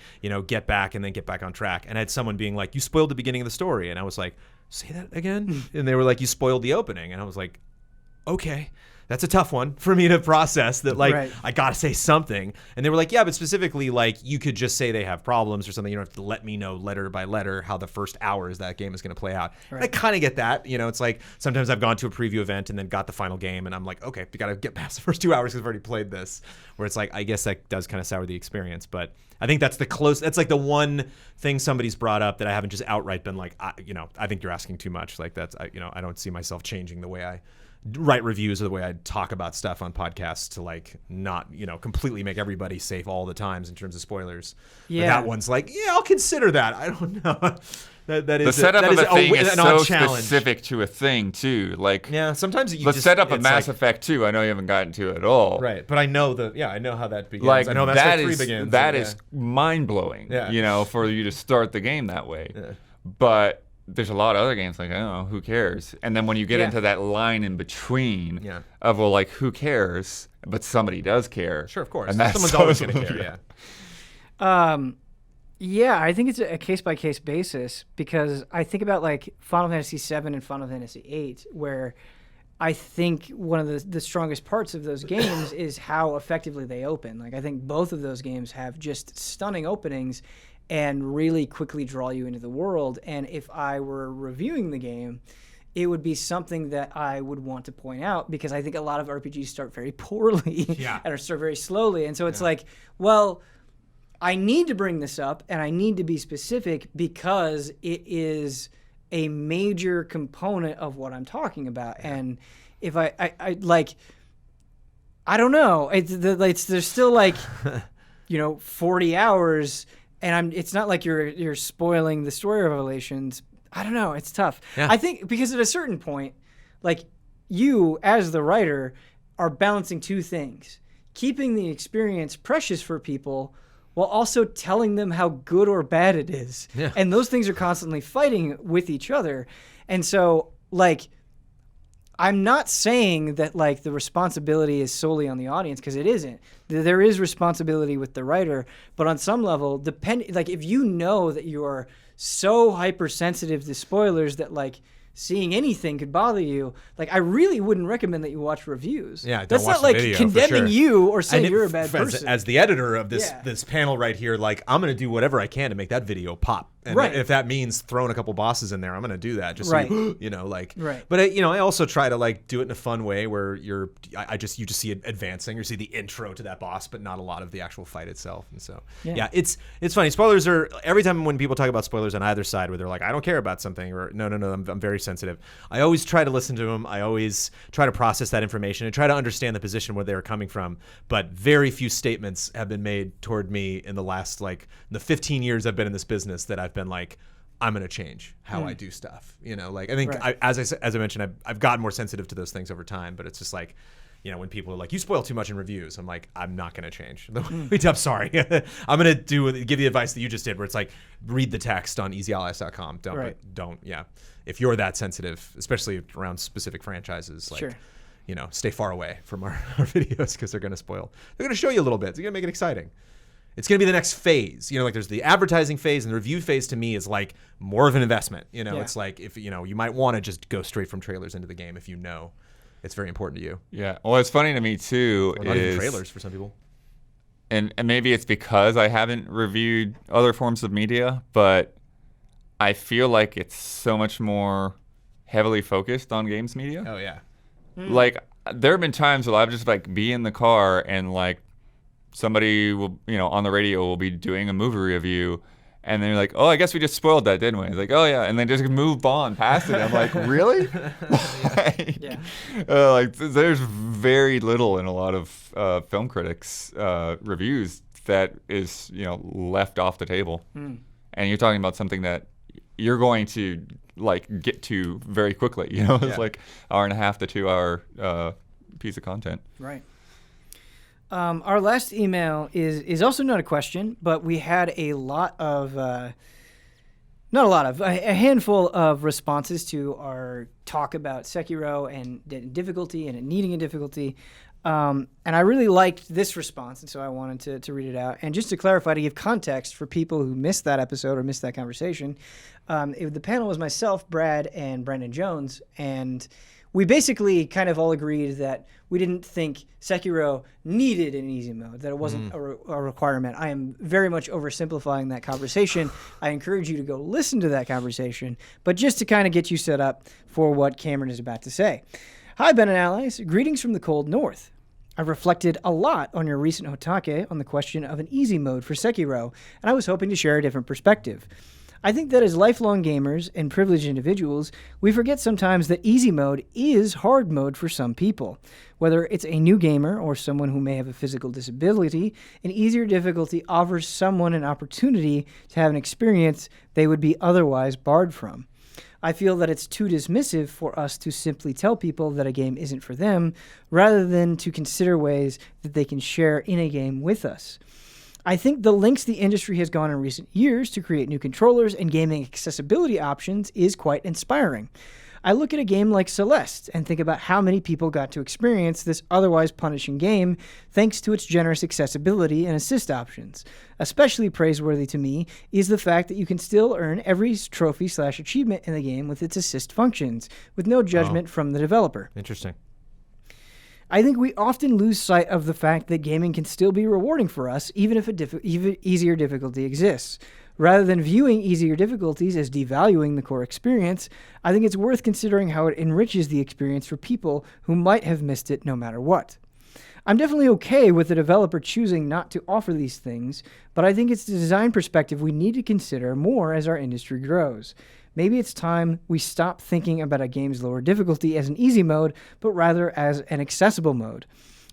get back and then get back on track. And I had someone being like, you spoiled the beginning of the story. And I was like, say that again? And they were like, you spoiled the opening. And I was like, okay. That's a tough one for me to process that, like, right. I got to say something. And they were like, yeah, but specifically, like, you could just say they have problems or something. You don't have to let me know letter by letter how the first hours that game is going to play out. Right. I kind of get that. It's like sometimes I've gone to a preview event and then got the final game and I'm like, okay, we got to get past the first 2 hours because I've already played this. Where it's like, I guess that does kind of sour the experience. But I think that's that's like the one thing somebody's brought up that I haven't just outright been like, I think you're asking too much. Like, I don't see myself changing the way I write reviews or the way I talk about stuff on podcasts to like not completely make everybody safe all the times in terms of spoilers. Yeah, but that one's like, yeah, I'll consider that. I don't know. that is the setup of a thing is so challenge. Specific to a thing too. Like yeah, sometimes the setup of Mass Effect 2. I know you haven't gotten to it at all. Right, but I know I know how that begins. Like I know Mass Effect 3 begins. That is mind blowing. Yeah. For you to start the game that way. Yeah. But there's a lot of other games like, I don't know, who cares? And then when you get into that line in between of, well, like, who cares? But somebody does care. Sure, of course. And that's someone's always going to care, Yeah, I think it's a case-by-case basis because I think about, like, Final Fantasy VII and Final Fantasy VIII, where I think one of the strongest parts of those games is how effectively they open. Like, I think both of those games have just stunning openings and really quickly draw you into the world. And if I were reviewing the game, it would be something that I would want to point out because I think a lot of RPGs start very poorly and start very slowly. And so it's like, well, I need to bring this up and I need to be specific because it is a major component of what I'm talking about. And if I like, I don't know, there's still like, 40 hours and it's not like you're spoiling the story revelations. I don't know. It's tough. Yeah. I think because at a certain point, like you as the writer are balancing two things, keeping the experience precious for people while also telling them how good or bad it is. Yeah. And those things are constantly fighting with each other. And so like, I'm not saying that like the responsibility is solely on the audience because it isn't. There is responsibility with the writer, but on some level, like if you know that you are so hypersensitive to spoilers that like seeing anything could bother you, like I really wouldn't recommend that you watch reviews. Yeah, that's watch not like video, condemning you or saying you're a bad person. As the editor of this panel right here, like I'm going to do whatever I can to make that video pop. And if that means throwing a couple bosses in there, I'm going to do that. Just so Right. But I also try to like do it in a fun way where you just see it advancing, you see the intro to that boss, but not a lot of the actual fight itself. And so it's funny. Spoilers are every time when people talk about spoilers on either side, where they're like, I don't care about something, or no, I'm very sensitive. I always try to listen to them. I always try to process that information and try to understand the position where they're coming from. But very few statements have been made toward me in the last the 15 years I've been in this business that I've been like, I'm going to change how I do stuff. Like I think as I mentioned, I've gotten more sensitive to those things over time, but it's just like, when people are like, you spoil too much in reviews, I'm like, I'm not going to change. I'm sorry. I'm going to give the advice that you just did, where it's like, read the text on easyallies.com. Don't. If you're that sensitive, especially around specific franchises, like, stay far away from our videos because they're going to spoil. They're going to show you a little bit. They're going to make it exciting. It's going to be the next phase. Like there's the advertising phase, and the review phase to me is like more of an investment. It's like if, you might want to just go straight from trailers into the game if it's very important to you. Yeah. Well, it's funny to me too. Or not even trailers for some people. And maybe it's because I haven't reviewed other forms of media, but I feel like it's so much more heavily focused on games media. Oh yeah. Like there have been times where I've just like be in the car and like somebody will, on the radio will be doing a movie review, and they're like, "Oh, I guess we just spoiled that, didn't we?" It's like, "Oh yeah," and they just move on past it. I'm like, "Really?" There's very little in a lot of film critics' reviews that is left off the table, and you're talking about something that you're going to like get to very quickly. You know, it's Yeah. like hour and a half to 2 hour piece of content. Right. Our last email is also not a question, but we had a lot of, not a lot of, a handful of responses to our talk about Sekiro and difficulty and it needing a difficulty. And I really liked this response, and so I wanted to read it out. And just to clarify, to give context for people who missed that episode or missed that conversation, the panel was myself, Brad, and Brendan Jones, and we basically kind of all agreed that we didn't think Sekiro needed an easy mode, that it wasn't a requirement. I am very much oversimplifying that conversation. I encourage you to go listen to that conversation, but just to kind of get you set up for what Cameron is about to say. Hi, Ben and Allies. Greetings from the cold north. I've reflected a lot on your recent HOTTAKE on the question of an easy mode for Sekiro, and I was hoping to share a different perspective. I think that as lifelong gamers and privileged individuals, we forget sometimes that easy mode is hard mode for some people. Whether it's a new gamer or someone who may have a physical disability, an easier difficulty offers someone an opportunity to have an experience they would be otherwise barred from. I feel that it's too dismissive for us to simply tell people that a game isn't for them, rather than to consider ways that they can share in a game with us. I think the lengths the industry has gone in recent years to create new controllers and gaming accessibility options is quite inspiring. I look at a game like Celeste and think about how many people got to experience this otherwise punishing game thanks to its generous accessibility and assist options. Especially praiseworthy to me is the fact that you can still earn every trophy/achievement in the game with its assist functions, with no judgment from the developer. Interesting. I think we often lose sight of the fact that gaming can still be rewarding for us, even if even easier difficulty exists. Rather than viewing easier difficulties as devaluing the core experience, I think it's worth considering how it enriches the experience for people who might have missed it no matter what. I'm definitely okay with the developer choosing not to offer these things, but I think it's the design perspective we need to consider more as our industry grows. Maybe it's time we stop thinking about a game's lower difficulty as an easy mode, but rather as an accessible mode.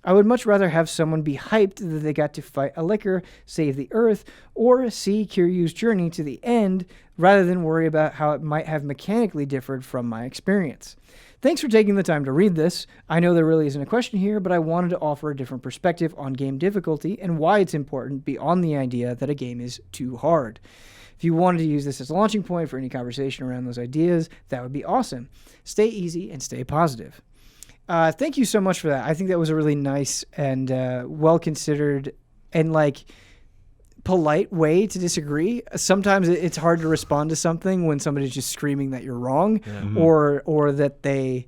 I would much rather have someone be hyped that they got to fight a licker, save the Earth, or see Kiryu's journey to the end, rather than worry about how it might have mechanically differed from my experience. Thanks for taking the time to read this. I know there really isn't a question here, but I wanted to offer a different perspective on game difficulty and why it's important beyond the idea that a game is too hard. If you wanted to use this as a launching point for any conversation around those ideas, that would be awesome. Stay easy and stay positive. Thank you so much for that. I think that was a really nice and well-considered and polite way to disagree. Sometimes it's hard to respond to something when somebody's just screaming that you're wrong, or that they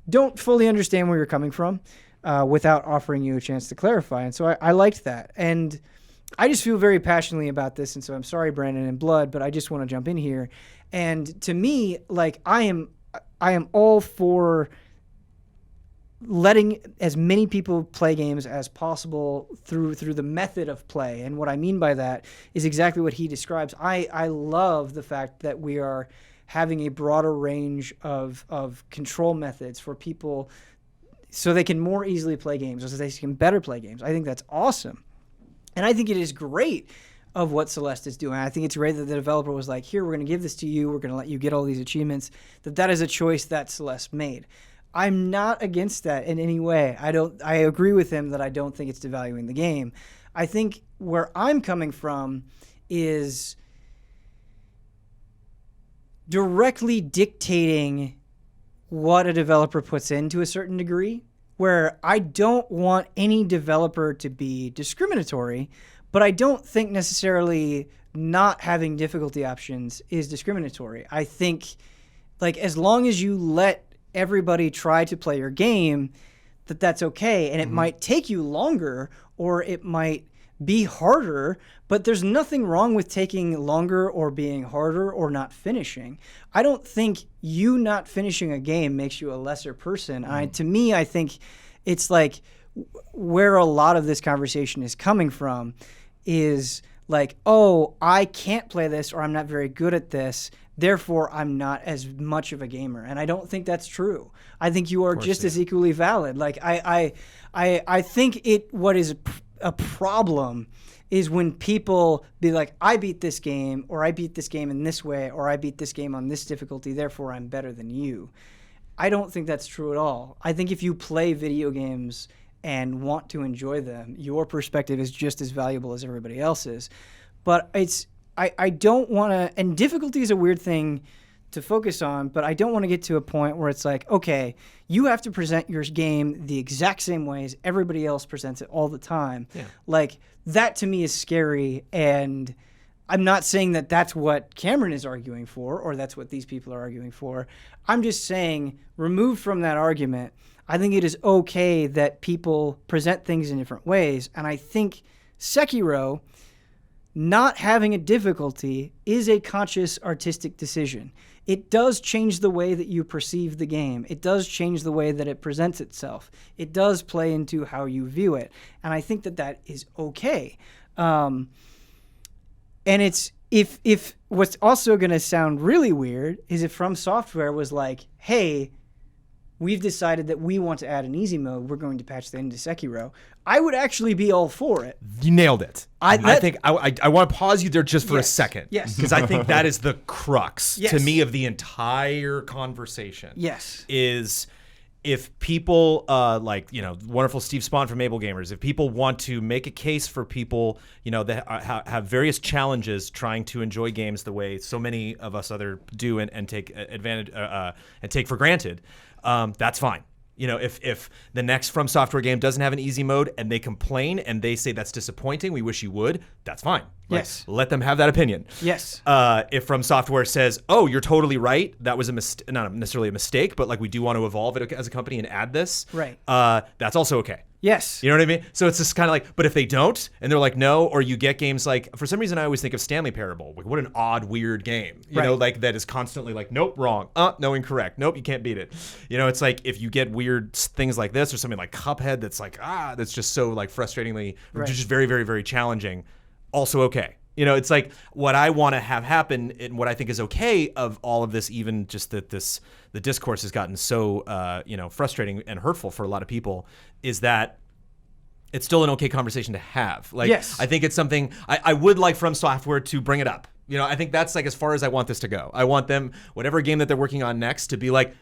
don't fully understand where you're coming from without offering you a chance to clarify. And so I liked that. And I just feel very passionately about this, and so I'm sorry, Brandon and Blood, but I just want to jump in here. And to me, I am all for letting as many people play games as possible through the method of play. And what I mean by that is exactly what he describes. I love the fact that we are having a broader range of control methods for people so they can more easily play games, or so they can better play games. I think that's awesome. And I think it is great of what Celeste is doing. I think it's great that the developer was like, here, we're going to give this to you. We're going to let you get all these achievements. That is a choice that Celeste made. I'm not against that in any way. I agree with him that I don't think it's devaluing the game. I think where I'm coming from is directly dictating what a developer puts in to a certain degree, where I don't want any developer to be discriminatory, but I don't think necessarily not having difficulty options is discriminatory. I think as long as you let everybody try to play your game, that's okay. And it might take you longer, or it might be harder, but there's nothing wrong with taking longer or being harder or not finishing. I don't think you not finishing a game makes you a lesser person. To me, I think it's where a lot of this conversation is coming from is oh, I can't play this, or I'm not very good at this, therefore I'm not as much of a gamer. And I don't think that's true. I think you are just as equally valid. I think what is a problem is when people be like, I beat this game, or I beat this game in this way, or I beat this game on this difficulty, therefore I'm better than you. I don't think that's true at all. I think if you play video games and want to enjoy them, your perspective is just as valuable as everybody else's. But I don't want to, and difficulty is a weird thing to focus on, but I don't want to get to a point where it's like, okay, you have to present your game the exact same way as everybody else presents it all the time. Yeah. Like, that to me is scary, and I'm not saying that that's what Cameron is arguing for or that's what these people are arguing for. I'm just saying, removed from that argument, I think it is okay that people present things in different ways, and I think Sekiro not having a difficulty is a conscious artistic decision. It does change the way that you perceive the game. It does change the way that it presents itself. It does play into how you view it. And I think that that is okay. And it's if what's also going to sound really weird is if From Software was like, hey, we've decided that we want to add an easy mode. We're going to patch that into Sekiro. I would actually be all for it. You nailed it. I think I want to pause you there just for a second. Yes. Because I think that is the crux Yes. to me of the entire conversation. Yes. Is if people like, wonderful Steve Spahn from Able Gamers, if people want to make a case for people, that have various challenges trying to enjoy games the way so many of us other do and take advantage and take for granted, that's fine. If the next From Software game doesn't have an easy mode and they complain and they say that's disappointing, we wish you would, that's fine. Yes. Let them have that opinion. Yes. If From Software says, oh, you're totally right, that was not necessarily a mistake, but like we do want to evolve it as a company and add this, Right. That's also okay. Yes. You know what I mean? So it's just kind of like, but if they don't, and they're like, no, or you get games like, for some reason, I always think of Stanley Parable. Like, what an odd, weird game. You know, like that is constantly like, nope, wrong. No, incorrect. Nope, you can't beat it. It's like if you get weird things like this or something like Cuphead that's like, that's just so like frustratingly, just very, very, very challenging. Also okay. It's like what I want to have happen and what I think is okay of all of this, even just that the discourse has gotten so, frustrating and hurtful for a lot of people, is that it's still an okay conversation to have. Like, yes. I think it's something I would like From Software to bring it up. I think that's like as far as I want this to go. I want them, whatever game that they're working on next, to be like,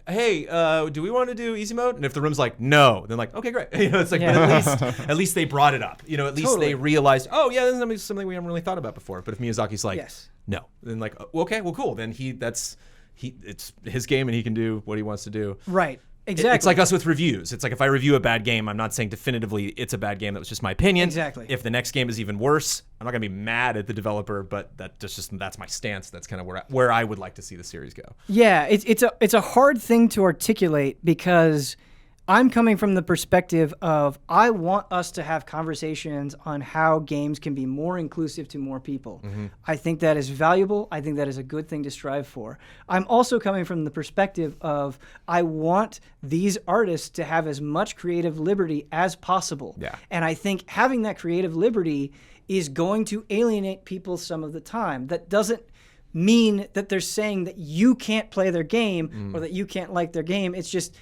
hey, do we want to do easy mode? And if the room's like, no, then like, okay, great. It's like, but at least they brought it up. At least they realized, oh yeah, this is something we haven't really thought about before. But if Miyazaki's like, no, then like, okay, well, cool. Then it's his game and he can do what he wants to do. Right. Exactly. It's like us with reviews. It's like if I review a bad game, I'm not saying definitively it's a bad game. That was just my opinion. Exactly. If the next game is even worse, I'm not going to be mad at the developer, but that's my stance. That's kind of where I would like to see the series go. Yeah, it's a hard thing to articulate because I'm coming from the perspective of I want us to have conversations on how games can be more inclusive to more people. Mm-hmm. I think that is valuable. I think that is a good thing to strive for. I'm also coming from the perspective of I want these artists to have as much creative liberty as possible. Yeah. And I think having that creative liberty is going to alienate people some of the time. That doesn't mean that they're saying that you can't play their game or that you can't like their game. It's just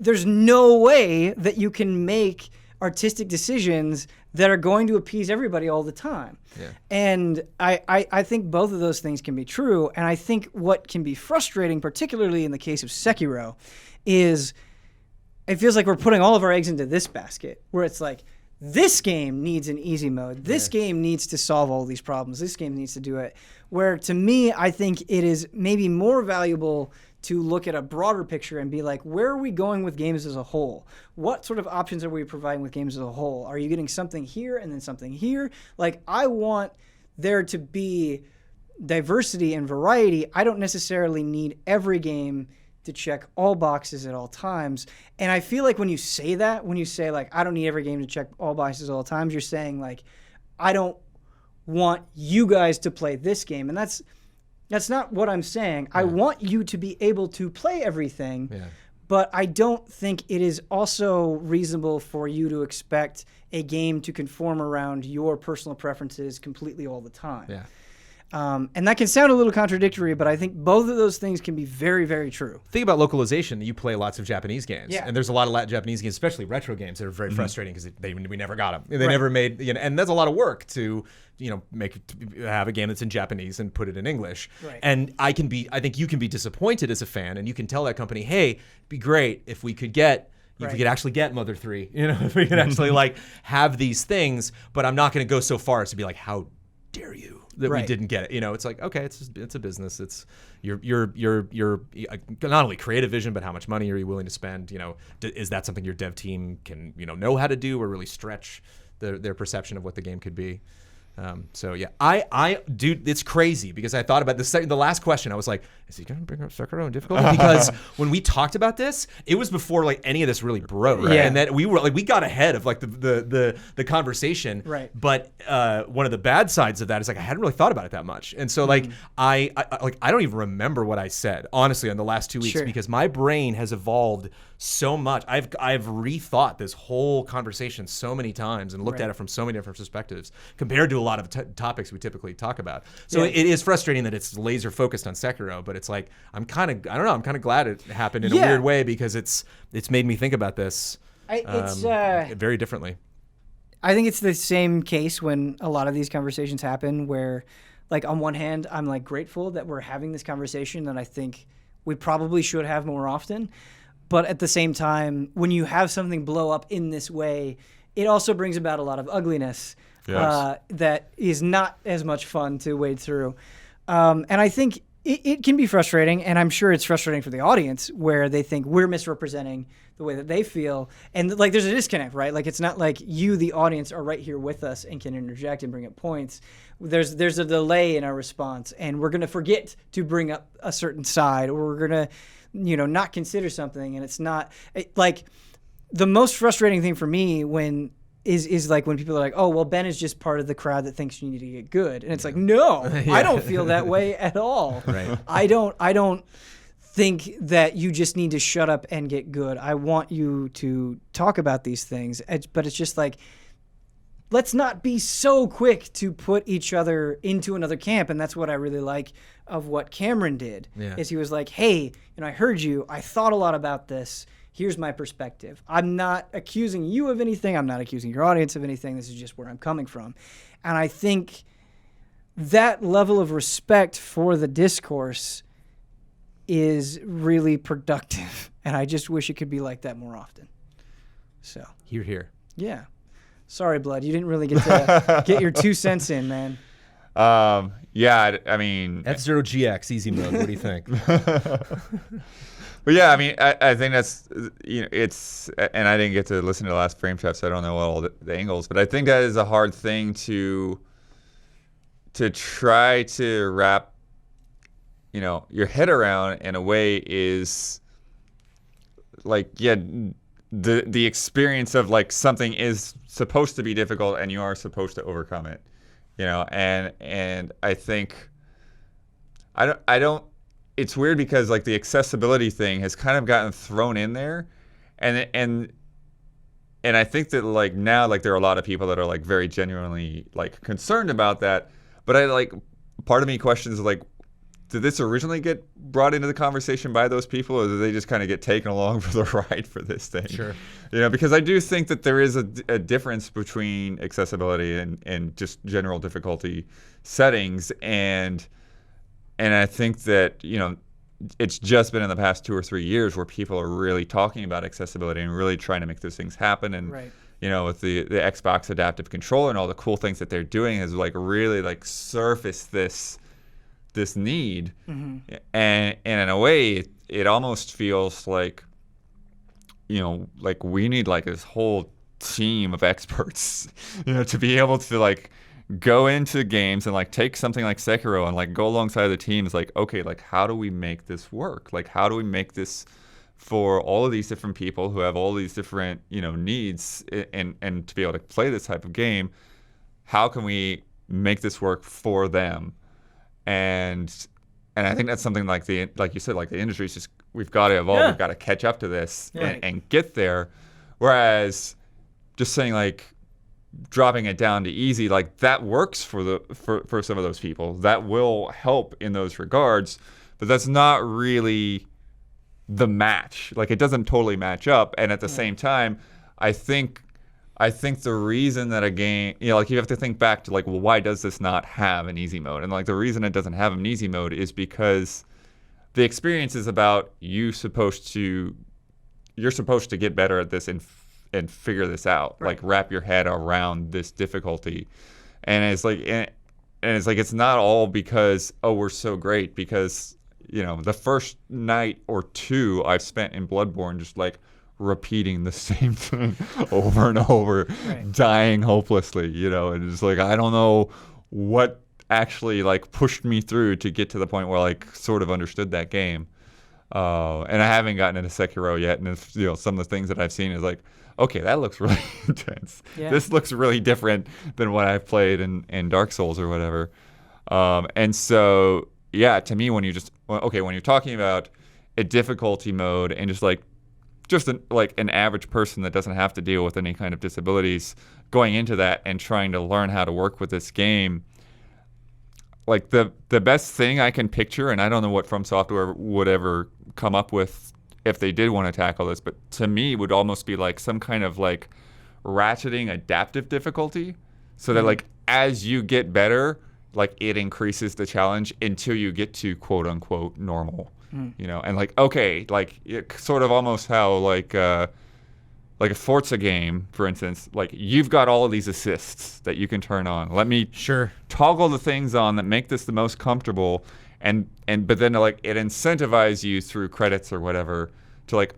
there's no way that you can make artistic decisions that are going to appease everybody all the time. Yeah. And I think both of those things can be true. And I think what can be frustrating, particularly in the case of Sekiro, is it feels like we're putting all of our eggs into this basket, where it's like, this game needs an easy mode. This game needs to solve all these problems. This game needs to do it. Where to me, I think it is maybe more valuable to look at a broader picture and be like, where are we going with games as a whole? What sort of options are we providing with games as a whole? Are you getting something here and then something here? Like, I want there to be diversity and variety. I don't necessarily need every game to check all boxes at all times. And I feel like when you say that, when you say like, I don't need every game to check all boxes at all times, you're saying like, I don't want you guys to play this game. And that's not what I'm saying. I want you to be able to play everything, but I don't think it is also reasonable for you to expect a game to conform around your personal preferences completely all the time. Yeah. And that can sound a little contradictory, but I think both of those things can be very, very true. Think about localization. You play lots of Japanese games, Yeah. and there's a lot of Japanese games, especially retro games, that are very frustrating because we never got them. They Right. never made, and that's a lot of work to have a game that's in Japanese and put it in English. Right. And I think you can be disappointed as a fan, and you can tell that company, hey, it'd be great if we could get. If we could actually get Mother 3, if we could actually have these things, but I'm not going to go so far as to be like, how dare you that we didn't get it? It's like, okay, it's a business. It's your not only creative vision, but how much money are you willing to spend? Is that something your dev team can know how to do or really stretch their perception of what the game could be? So yeah, I dude, it's crazy because I thought about the last question. I was like, is he going to bring up Sekiro in difficulty? Because when we talked about this, it was before any of this really broke, right? Yeah. And that we got ahead of the conversation. Right. But one of the bad sides of that is I hadn't really thought about it that much, and so I don't even remember what I said honestly on the last 2 weeks Sure. because my brain has evolved so much. I've rethought this whole conversation so many times and looked at it from so many different perspectives compared to a lot of topics we typically talk about. So Yeah. it is frustrating that it's laser focused on Sekiro, but it's like I'm kind of glad it happened in a weird way because it's made me think about this very differently. I think it's the same case when a lot of these conversations happen where, on one hand, I'm grateful that we're having this conversation that I think we probably should have more often. But at the same time, when you have something blow up in this way, it also brings about a lot of ugliness that is not as much fun to wade through. And I think it can be frustrating, and I'm sure it's frustrating for the audience where they think we're misrepresenting the way that they feel. And there's a disconnect, right? It's not like you, the audience, are right here with us and can interject and bring up points. There's a delay in our response, and we're going to forget to bring up a certain side, or we're going to not consider something. And it's not the most frustrating thing for me when people are like, oh, well, Ben is just part of the crowd that thinks you need to get good. And it's like, no, I don't feel that way at all. Right. I don't think that you just need to shut up and get good. I want you to talk about these things. But it's just let's not be so quick to put each other into another camp. And that's what I really like of what Cameron did, is he was like, hey, I heard you. I thought a lot about this. Here's my perspective. I'm not accusing you of anything. I'm not accusing your audience of anything. This is just where I'm coming from. And I think that level of respect for the discourse is really productive. And I just wish it could be like that more often. So. Here. Yeah. Sorry, Blood. You didn't really get to get your 2 cents in, man. Yeah, I mean... F-Zero-GX, easy mode. What do you think? But yeah, I mean, I think that's, it's, and I didn't get to listen to the last frame check, so I don't know all the angles, but I think that is a hard thing to try to wrap, your head around in a way is the experience of something is supposed to be difficult and you are supposed to overcome it, and I think, I don't, it's weird because the accessibility thing has kind of gotten thrown in there, and I think that now there are a lot of people that are very genuinely concerned about that, but part of me questions did this originally get brought into the conversation by those people, or did they just kind of get taken along for the ride for this thing? Sure. Because I do think that there is a difference between accessibility and just general difficulty settings, and I think that, it's just been in the past 2 or 3 years where people are really talking about accessibility and really trying to make those things happen. And, Right. With the Xbox adaptive controller and all the cool things that they're doing has really surfaced this need. Mm-hmm. And in a way, it almost feels like we need this whole team of experts, to be able to go into games and take something like Sekiro and go alongside the teams okay, how do we make this work? How do we make this for all of these different people who have all these different needs and to be able to play this type of game? How can we make this work for them? And I think that's something like you said, the industry's just, we've got to evolve, we've got to catch up to this and get there. Whereas just saying dropping it down to easy, like that works for some of those people. That will help in those regards, but that's not really the match. Like it doesn't totally match up. And at the same time, I think the reason that a game, like you have to think back to like, well, why does this not have an easy mode? And like the reason it doesn't have an easy mode is because the experience is about you're supposed to get better at this and figure this out, like wrap your head around this difficulty. And it's like it's not all because, oh, we're so great, because the first night or two I've spent in Bloodborne just like repeating the same thing over and over, dying hopelessly, and it's like I don't know what actually like pushed me through to get to the point where I like sort of understood that game. And I haven't gotten into Sekiro yet, and it's, some of the things that I've seen is like, okay, that looks really intense. Yeah. This looks really different than what I've played in Dark Souls or whatever. And so, yeah, to me, when you're talking about a difficulty mode and just an average person that doesn't have to deal with any kind of disabilities going into that and trying to learn how to work with this game, like the best thing I can picture, and I don't know what From Software would ever come up with if they did want to tackle this, but to me would almost be like some kind of like ratcheting adaptive difficulty, so that like as you get better, like it increases the challenge until you get to quote unquote normal, and like, okay, like it, sort of almost how like a Forza game, for instance, like you've got all of these assists that you can turn on. Let me toggle the things on that make this the most comfortable, but then like it incentivizes you through credits or whatever to like,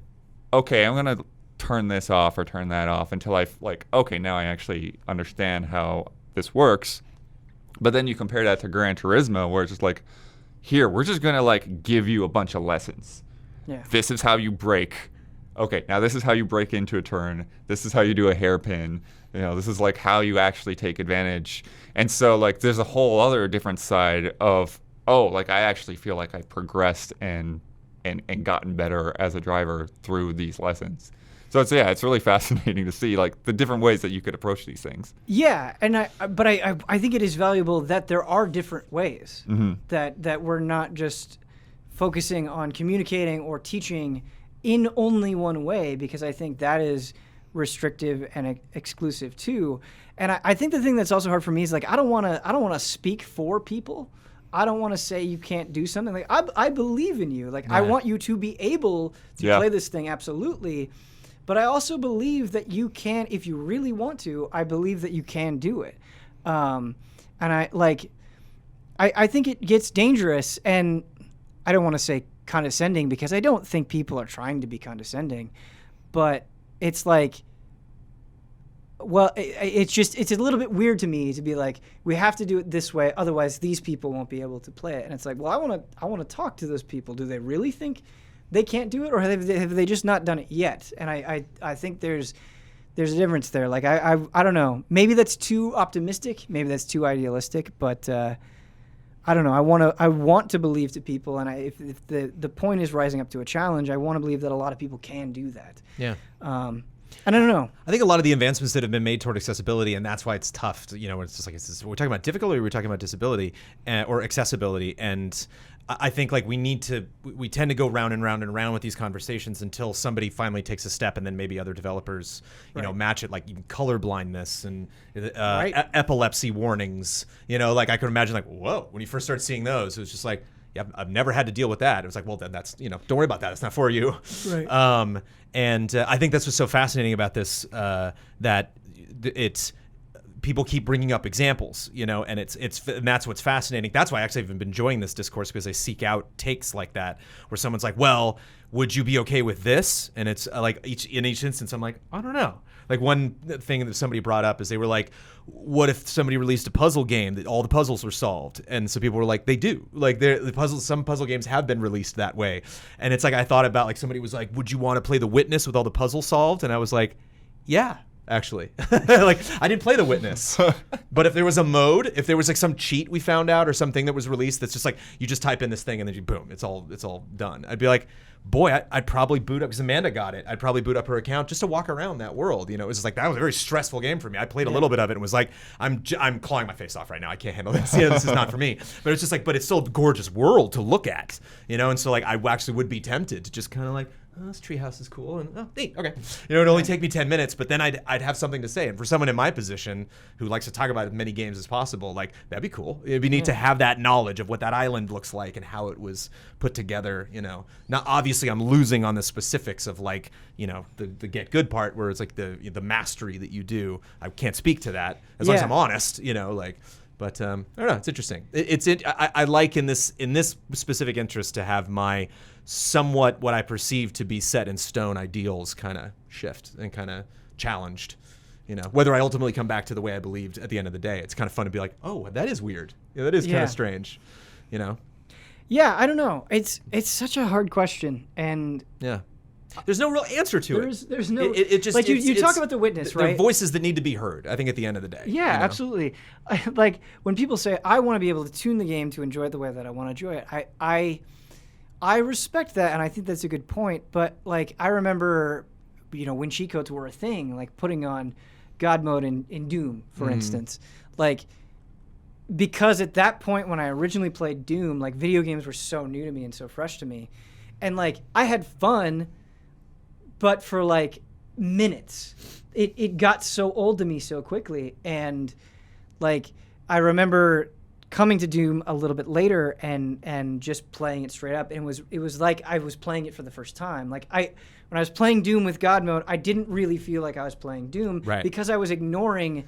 okay, I'm gonna turn this off or turn that off until I like, okay, now I actually understand how this works. But then you compare that to Gran Turismo, where it's just like, here, we're just gonna like give you a bunch of lessons. Yeah. This is how you brake. Okay, now this is how you break into a turn. This is how you do a hairpin. This is like how you actually take advantage. And so like there's a whole other different side of, oh, like I actually feel like I progressed and gotten better as a driver through these lessons. So it's really fascinating to see like the different ways that you could approach these things. Yeah, and I think it is valuable that there are different ways, that we're not just focusing on communicating or teaching in only one way, because I think that is restrictive and exclusive too. And I think the thing that's also hard for me is like I don't want to speak for people. I don't want to say you can't do something. Like I believe in you. Like I want you to be able to play this thing, absolutely. But I also believe that you can, if you really want to. I believe that you can do it. And I think it gets dangerous, and I don't want to say condescending, because I don't think people are trying to be condescending, but it's like, well, it's a little bit weird to me to be like, we have to do it this way, otherwise these people won't be able to play it. And it's like, well, I want to talk to those people. Do they really think they can't do it, or have they just not done it yet? And I think there's a difference there. Like I don't know. Maybe that's too optimistic. Maybe that's too idealistic. But I don't know. I want to believe to people, and if the point is rising up to a challenge, I want to believe that a lot of people can do that. Yeah. And I don't know. I think a lot of the advancements that have been made toward accessibility, and that's why it's tough. It's just like we're talking about difficulty, or we're talking about disability or accessibility, and I think like we tend to go round and round and round with these conversations until somebody finally takes a step, and then maybe other developers, match it, like even color blindness and epilepsy warnings. Like I could imagine like, whoa, when you first start seeing those, it was just like, yeah, I've never had to deal with that. It was like, well, then that's, don't worry about that. It's not for you. Right. And I think that's what's so fascinating about this, that it's, people keep bringing up examples, and and that's what's fascinating. That's why I actually have been enjoying this discourse, because I seek out takes like that, where someone's like, well, would you be okay with this? And it's like in each instance, I'm like, I don't know. Like one thing that somebody brought up is they were like, what if somebody released a puzzle game that all the puzzles were solved? And so people were like, they do. Like some puzzle games have been released that way. And it's like, I thought about like, somebody was like, would you want to play The Witness with all the puzzles solved? And I was like, yeah. Actually, like I didn't play The Witness, but if there was a mode, if there was like some cheat we found out or something that was released that's just like you just type in this thing and then boom, it's all done. I'd be like, boy, I'd probably boot up, because Amanda got it. I'd probably boot up her account just to walk around that world. You know, it was just like, that was a very stressful game for me. I played a little bit of it and was like, I'm clawing my face off right now. I can't handle this. This is not for me. But it's just like, but it's still a gorgeous world to look at, you know? And so like, I actually would be tempted to just kind of like, oh, this treehouse is cool, and oh, neat, okay. You know, it'd only take me 10 minutes, but then I'd have something to say. And for someone in my position who likes to talk about as many games as possible, like, that'd be cool. It'd be neat to have that knowledge of what that island looks like and how it was put together, you know. Now, obviously, I'm losing on the specifics of, like, you know, the get good part, where it's like the mastery that you do. I can't speak to that, as long as I'm honest, you know, like. But I don't know. It's interesting. I like in this specific interest to have my somewhat what I perceive to be set in stone ideals kind of shift and kind of challenged. You know, whether I ultimately come back to the way I believed at the end of the day, it's kind of fun to be like, oh, that is weird. Yeah, that is kind of strange. You know. Yeah, I don't know. It's such a hard question, and yeah. There's no real answer to it. There's no. It just like you talk about the witness, right? They're voices that need to be heard. I think at the end of the day. Yeah, you know? absolutely. Like when people say, "I want to be able to tune the game to enjoy it the way that I want to enjoy it," I respect that, and I think that's a good point. But like I remember, you know, when cheat codes were a thing, like putting on God mode in Doom, for instance, like. Because at that point when I originally played Doom, like video games were so new to me and so fresh to me, and like I had fun, but for like minutes, it got so old to me so quickly. And like I remember coming to Doom a little bit later and just playing it straight up, and it was like I was playing it for the first time. Like when I was playing Doom with God mode, I didn't really feel like I was playing Doom because I was ignoring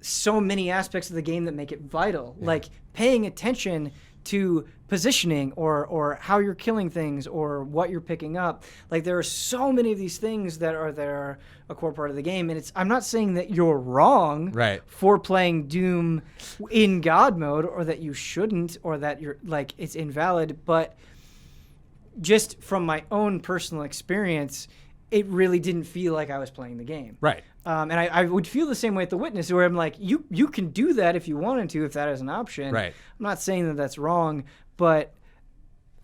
so many aspects of the game that make it vital, like paying attention to positioning or how you're killing things or what you're picking up. Like there are so many of these things that are a core part of the game, and I'm not saying that you're wrong for playing Doom in God mode, or that you shouldn't, or that you're like it's invalid, but just from my own personal experience, it really didn't feel like I was playing the game. Right. And I would feel the same way at The Witness, where I'm like, you can do that if you wanted to, if that is an option. Right. I'm not saying that that's wrong, but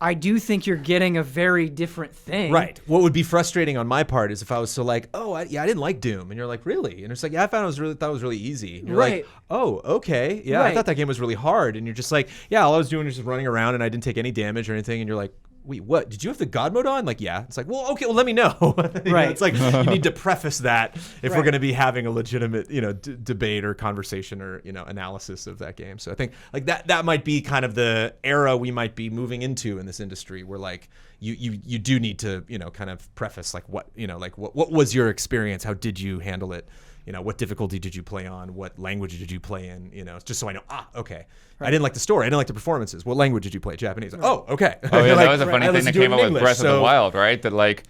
I do think you're getting a very different thing. Right. What would be frustrating on my part is if I was so like, oh, I didn't like Doom, and you're like, really? And it's like, yeah, I thought it was really easy. And you're like, oh, okay, yeah, I thought that game was really hard, and you're just like, yeah, all I was doing was just running around, and I didn't take any damage or anything, and you're like, wait, what? Did you have the God mode on? Like, yeah. It's like, well, okay, well, let me know. Know, it's like you need to preface that if we're going to be having a legitimate, you know, debate or conversation or, you know, analysis of that game. So I think like that might be kind of the era we might be moving into in this industry, where like you do need to, you know, kind of preface like what, you know, like what was your experience? How did you handle it? You know, what difficulty did you play on? What language did you play in? You know, just so I know, okay. Right. I didn't like the story. I didn't like the performances. What language did you play? Japanese. Right. Oh, okay. Oh, yeah, like, that was a funny thing that came up with Breath of the Wild, right? That, like,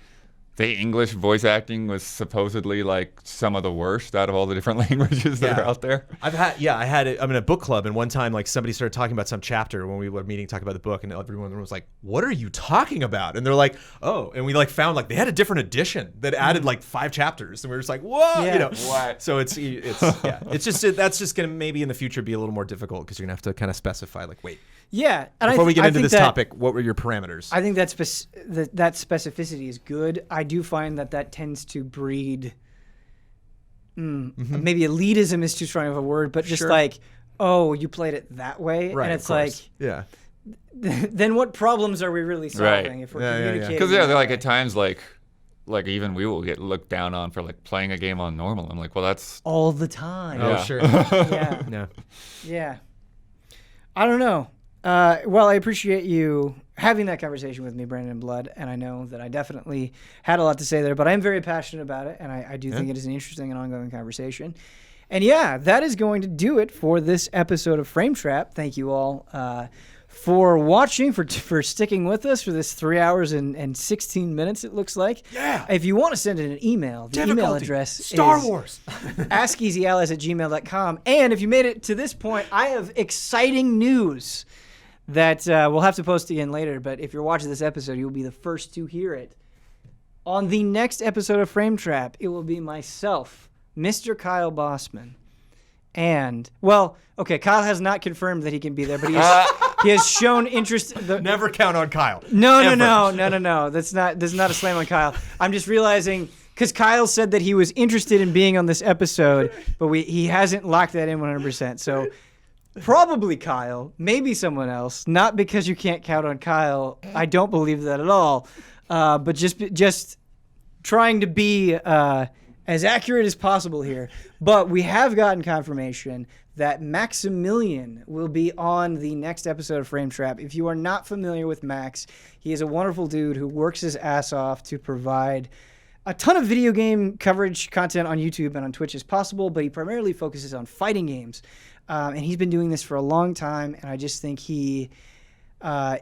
the English voice acting was supposedly, like, some of the worst out of all the different languages that are out there. I had it. I'm in a book club, and one time, like, somebody started talking about some chapter when we were meeting, talking about the book, and everyone in the room was like, what are you talking about? And they're like, oh. And we, like, found, like, they had a different edition that added, like, 5 chapters. And we were just like, whoa, you know. What? So it's just, that's just going to maybe in the future be a little more difficult, because you're going to have to kind of specify, like, wait. Yeah. And before we get into this topic, what were your parameters? I think that specificity is good. I do find that tends to breed maybe elitism is too strong of a word, but just like, oh, you played it that way. Right, and it's like, then what problems are we really solving if we're communicating? Because they're like at times like even we will get looked down on for like playing a game on normal. I'm like, well, that's all the time. Oh, sure. Yeah. I don't know. Well, I appreciate you having that conversation with me, Brandon Blood, and I know that I definitely had a lot to say there, but I'm very passionate about it, and I do think it is an interesting and ongoing conversation. And yeah, that is going to do it for this episode of Frame Trap. Thank you all for watching, for sticking with us for this 3 hours and 16 minutes, it looks like. Yeah. If you want to send in an email, the email address Star Wars. askeasyallies@gmail.com. And if you made it to this point, I have exciting news that we'll have to post again later, but if you're watching this episode, you'll be the first to hear it. On the next episode of Frame Trap, it will be myself, Mr. Kyle Bossman, And, well, okay, Kyle has not confirmed that he can be there, but he has shown interest. Never count on Kyle. No. That's not a slam on Kyle. I'm just realizing, because Kyle said that he was interested in being on this episode, but he hasn't locked that in 100%. So probably Kyle, maybe someone else. Not because you can't count on Kyle. I don't believe that at all. But just trying to be as accurate as possible here. But we have gotten confirmation that Maximilian will be on the next episode of Frame Trap. If you are not familiar with Max, he is a wonderful dude who works his ass off to provide a ton of video game coverage content on YouTube and on Twitch as possible, but he primarily focuses on fighting games. And he's been doing this for a long time, and I just think he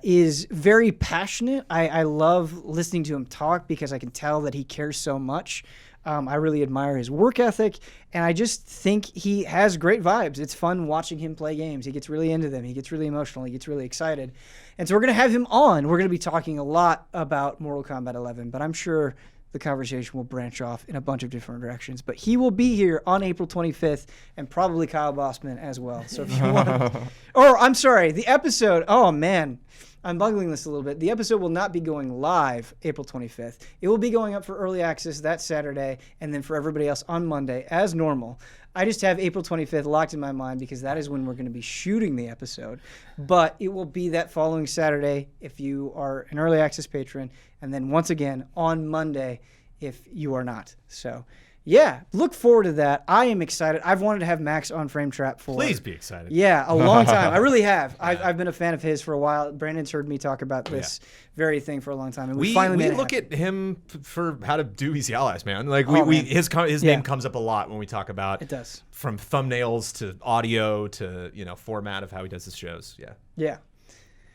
is very passionate. I love listening to him talk because I can tell that he cares so much. I really admire his work ethic, and I just think he has great vibes. It's fun watching him play games. He gets really into them. He gets really emotional. He gets really excited. And so we're going to have him on. We're going to be talking a lot about Mortal Kombat 11, but I'm sure the conversation will branch off in a bunch of different directions. But he will be here on April 25th, and probably Kyle Bossman as well. So if you want to... Or, I'm sorry, the episode... Oh, man. I'm bungling this a little bit. The episode will not be going live April 25th. It will be going up for early access that Saturday, and then for everybody else on Monday, as normal. I just have April 25th locked in my mind because that is when we're going to be shooting the episode. But it will be that following Saturday if you are an early access patron, and then once again on Monday if you are not. So, yeah, look forward to that. I am excited. I've wanted to have Max on Frame Trap for... Please be excited. Yeah, a long time. I really have. I've been a fan of his for a while. Brandon's heard me talk about this very thing for a long time, and we finally made it look happen. at him for how to do Easy Allies, man. Like his name comes up a lot when we talk about it. Does from thumbnails to audio to format of how he does his shows. Yeah,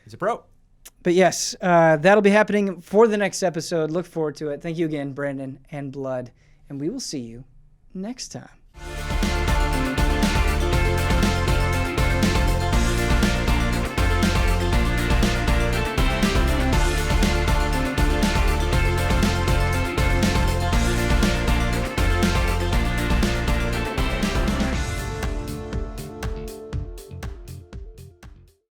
he's a pro. But yes, that'll be happening for the next episode. Look forward to it. Thank you again, Brandon and Blood. And we will see you next time.